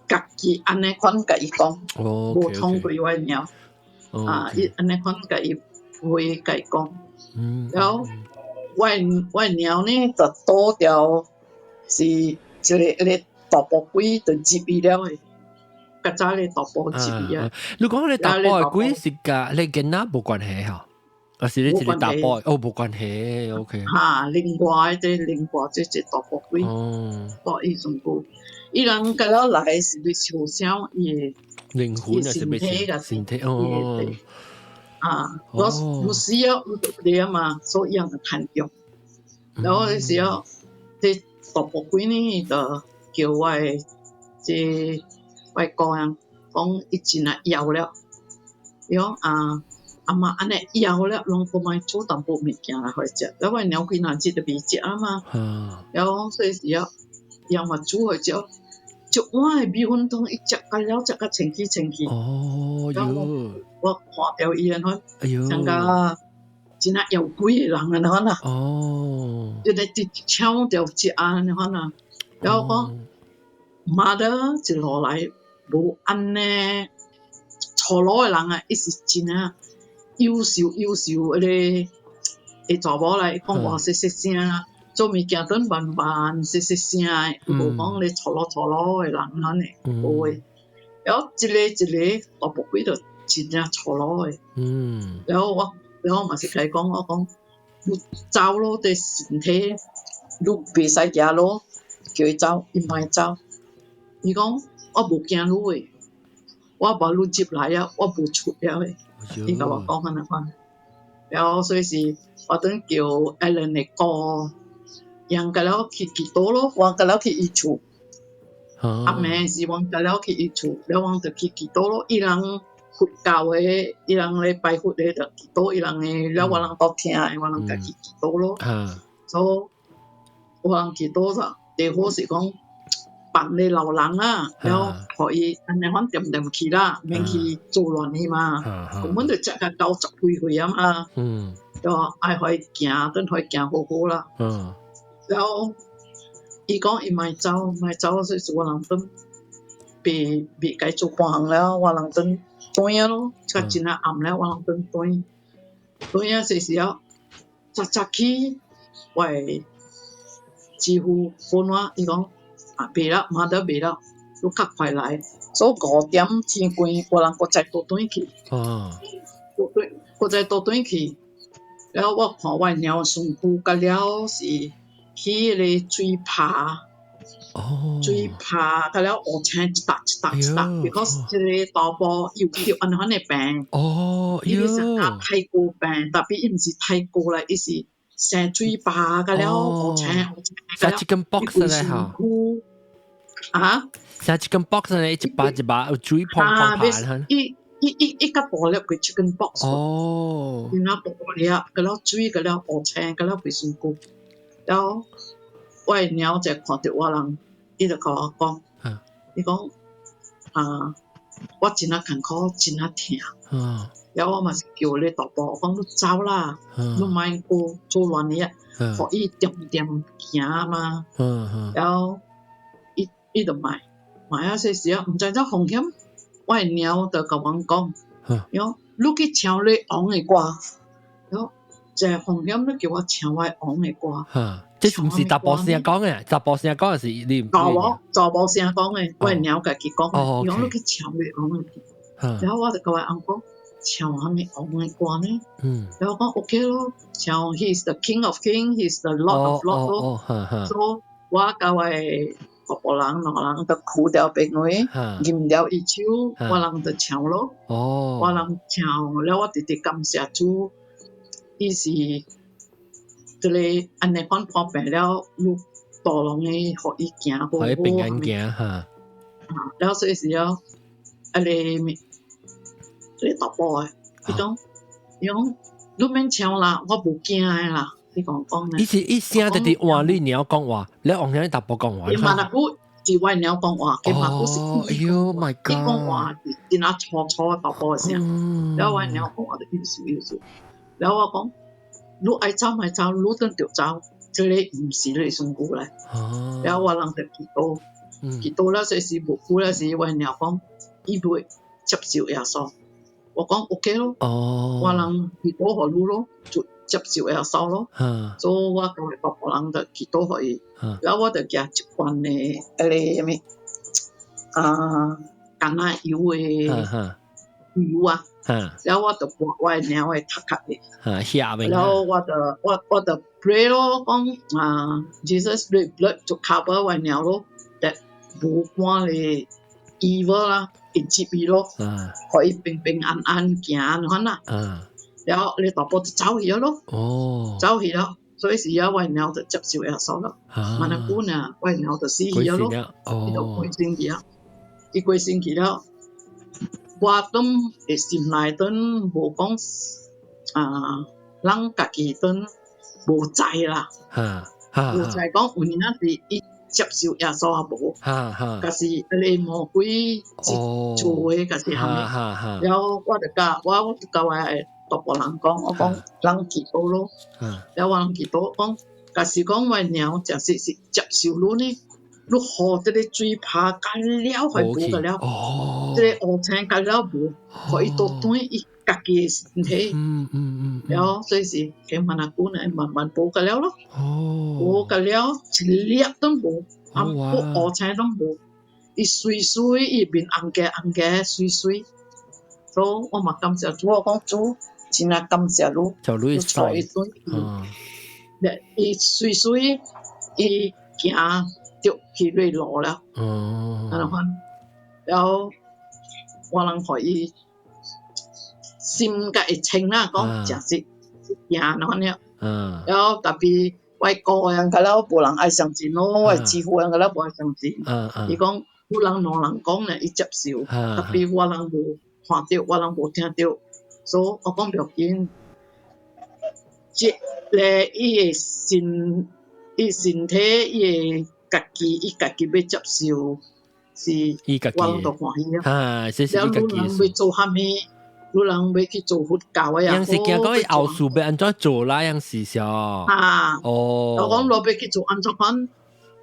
家己安尼款甲伊講，無通過我鳥，伊安尼款甲伊會甲伊講，然後我鳥呢就多條是一個大埔鬼就接伊了誒，較早咧大埔接伊啊。你講你大埔嘅鬼是甲你囡仔無關係嚇？還是你一個大埔？無關係 ，OK。另外這大埔鬼，大醫生姑。伊人甲了來是咧受傷伊靈魂啊，是咩身體哦？我需要你啊嘛，所以人就彈掉。然後嗰時候，這大埔鬼呢就叫我這外國人講伊真係枵了，伊講阿媽安尼枵了，攏個買煮淡薄物件來互食，然後鳥鬼若食就未食啊嘛。然後所以時候，人嘛煮互食。就我的米粉汤，伊食到了食到清气。哦哟！我看到伊安哎呦，像个真啊妖怪的人安尼啦。哦，就来直抢着食安尼啦。然后讲，妈的一路来无安尼错路的人啊，伊是真啊优秀迄个会查某来讲话细声。做物件顿慢细声，无讲咧错路的人安尼，无诶。然后一个大部几着真正错路的。然后我嘛是甲伊讲，我讲你走路对身体，你袂使行路，叫伊走，伊莫走。伊讲我无惊路诶，我把路接来啊，我无出了诶。伊甲我讲安尼款。然后所以是我等叫 Alan 的歌。人甲了去几多咯，我甲了去伊厝。阿妹是我甲了去伊厝，了我就去几多咯。伊人佛教诶，伊人咧拜佛诶，就几多。伊人诶，了我人都听诶，我人家去几多咯。所以我人几多咋？第好是讲帮你老人啊，了可以安尼款点去啦，免去做乱去嘛。我们就食个90几岁啊嘛。就爱可以行，等可以行好好啦。然后伊讲伊莫走，所以是我人等别该做饭了，我人等端啊咯，较真啊暗了，我人等端啊，是要早起，喂，几乎分我伊讲啊，袂啦，妈得袂啦，都较快来，所以5点天光，我人搁再倒转去，搁再倒转去，然后我看我鸟身躯甲了是。去迄个水爬，甲了乌青一笪，because 即个大埔有安尼款的病，伊个是甲泰国病，但比伊毋是泰国啦，伊是生水爬，甲了乌青，甲了。Chicken box 咧哈？啊？生 chicken box 咧，一把有水碰爬。伊甲大粒个 chicken box。伊那大粒，甲了水，甲了乌青，甲了袂辛苦。然后我的鸟就看到我人，伊就甲我讲，伊讲我真啊艰苦，真啊疼。然后我嘛是叫你大埔，我讲你走啦，你莫过做乱嘢，互伊点行嘛。然后伊就卖啊，说是啊，毋知影风险。我的鸟就甲我讲，哟，你去唱你王的歌，哟。这风险你叫我唱我王的歌，这是毋是查甫声讲诶？查甫声讲诶是你？查某声讲诶，我鸟家己讲诶，用你去唱你王的歌。然后我就甲我翁讲，唱王的歌呢？然后讲 OK 咯，唱 He's the King of Kings, He's the Lord of Lords 咯。所以我甲我诶婆婆人、老人就哭掉边位，吟了一首，我人就唱咯。我人唱了，我直直感谢主。伊是这个安尼款看病了，有大龙的，互伊行好好，互伊平安行哈。了所以是要安尼，这大埔的，伊讲你免唱啦，我无惊的啦，伊讲呢。伊声就伫换你鸟讲话，了往遐大埔讲话。伊嘛那句是外鸟讲话，伊嘛不是哎呦 ，My God！ 伊讲话是真啊粗的大埔的声，了外鸟讲话就优秀。然后我讲，你爱走咪走，你等着走，这个毋是你身躯咧。然后我人就祈祷了，说是无久了是我鸟讲，伊袂接受耶稣。我讲 OK 咯，我人祈禱互你咯，就接受耶穌咯。所以我同爸爸人就祈禱互伊，然後我就夾一罐嘅嗰咩橄欖油嘅油啊，然後我就撥我鳥嘅頭殼嘅，然後我就 pray 咯，講Jesus blood to cover 我鳥咯，但無關嘅 evil 啦。一接伊咯，可以平平安安行咁啦。然後你大伯就走去咯，走去咯，所以是有為鳥就接受耶穌咯。萬能姑娘為鳥就死去咯，伊就過身去啊，伊過身去了，我都嘅心內都無講人家己都無知啦，無知講有呢是伊。接受耶穌也無，但是你魔鬼做嘅，但是係咪？然後我就教我大部人講，我講人祈禱咯，然後我人祈禱講，但是講為鳥就是接受咯呢。如何這裡水拍干了，係冇嘅了。這裡烏青干了冇，可以到對伊家己嘅身體。然後所以是佢慢慢講咧，慢慢補嘅了咯。補嘅了，一粒都冇，烏青都冇。伊水水，伊變紅嘅水水。所以我嘛感謝主，我講主，真係感謝你。就你錯一頓。伊水水，伊行。就去瑞羅了，然後我能可以心嘅清啦，講真是行咁樣，然後特別外國人佢哋冇人愛相信咯，外支付人佢哋冇愛相信，伊講有人兩人講咧，伊接受，特別我人冇看到，我人冇聽到，所以我講唔緊，即咧伊嘅身體伊。伊家己要接受，是我人都歡喜啊！這是伊家己。然後要做蝦米，有人要去做佛教啊！樣是驚講伊後事要安怎做啦？樣是sao？我講落要去做安怎款，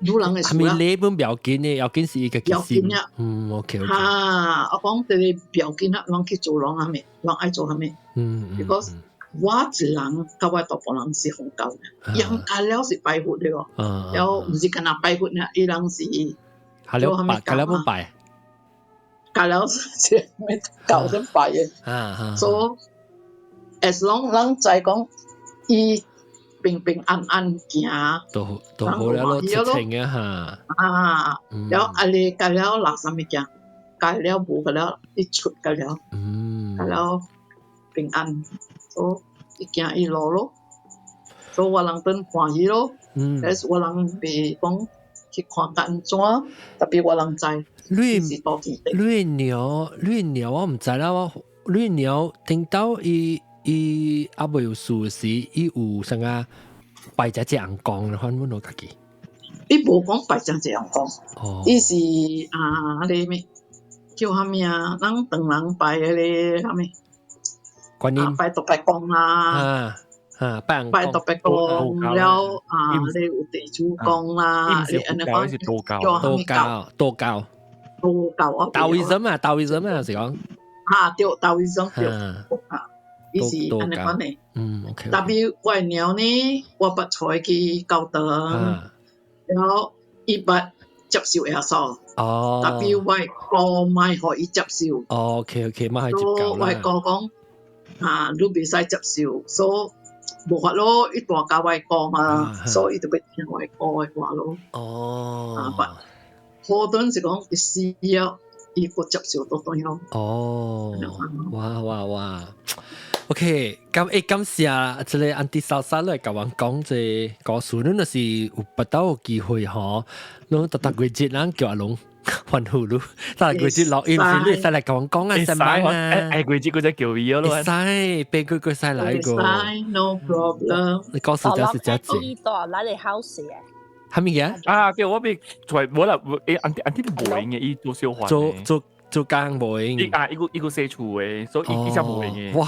有人嘅事啦。係咪你本不要緊嘅？要緊是伊家己心。OK。我講這裡不要緊啦，人去做人蝦米，人愛做蝦米。because 我一人甲我大部人是佛教嘅，人家了是拜佛嘅喎，然後唔是干那拜佛呢，伊人是做蝦米教了本拜，教了是咩教點拜嘅，所以 as long 人在講伊平平安安行，都好了咯，切情嘅嚇，然後你教了拿啥物件，教了冇教了，伊出教了，教了平安。所以行伊路咯，所以我人真歡喜咯。但是我人袂講去看得安怎，特別我人知。是多幾啲。綠鳥我唔知啦，綠鳥聽到伊阿未有事時，伊有啥個拜只紅光，反正我家己。伊無講拜只紅光，伊是你咩叫啥物啊？人當人拜嗰啲啥物？拜獨拜公啦，拜獨拜公了你有地主公啦，你安尼講道教道醫生啊，道醫生啊，是講對道醫生對伊是安尼講咧，OK。特別我鳥呢，我不才去教堂，然後伊不接受耶穌，特別我個咪可以接受，OK，咪係接受啦。我個講。你袂使接受，所以無法咯，伊大教外國嘛，所以就要聽外國嘅話咯。好多人是講伊需要伊個接受到對咯。哇 ，OK， 感謝即個安迪莎莎來甲我講即個故事，恁若是有捌到有機會吼，恁特月節咱叫阿龍。還好咯，但係佢節落音先，你使嚟講講啊，使乜啊？佢節嗰隻叫咩咯？使，俾佢使嚟個。No problem。你講實在是真正。呢度嚟嚟考試嘅。係咪嘅？啊，叫我俾在冇啦，安啲冇嘅，伊做小環。做工冇嘅。一個社畜嘅，所以伊就冇嘅。哇。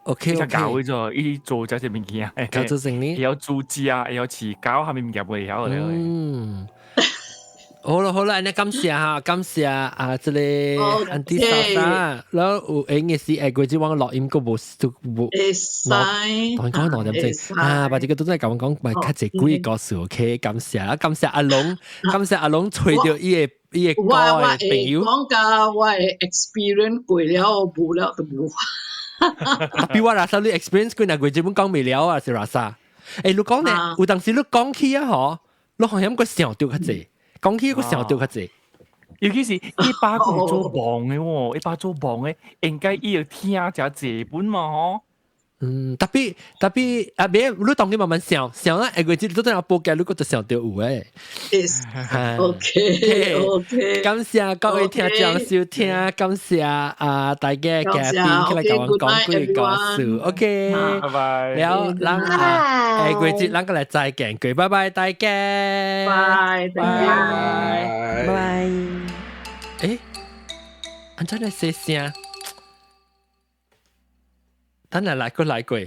OK， 搞咗，伊做咗隻物件，搞咗成年，有組織啊，有持搞下面物件會曉咧。好啦，你感謝啊，這裡安迪莎莎，然後有嘅是佢只往錄音個冇，講兩點鐘啊，把這個都真係講，咪較濟幾個數 ，OK， 感謝阿龍，吹到伊個歌嘅朋友。講㗎，我 experience 過了，冇了都冇。比我拉薩你 experience 過，嗱佢只本講未了啊，是拉薩。你講咧，有當時你講起啊，嗬，你好像個想到較濟。講起個時候掉較濟，尤其是一把佢做磅嘅喎，一把做磅嘅，應該伊要聽只這本嘛嗬。tapi biar lu tong ni慢慢想啦，下個節都都有報嘅，你覺得想到有誒。OK， 感謝各位聽眾收聽，感謝大家嘅嘉賓起來甲我講幾個故事。OK， 拜拜。แล้วหลัง下個節หลัง個嚟再見，句拜拜大家，拜拜。誒，安怎嚟寫聲？等下來過。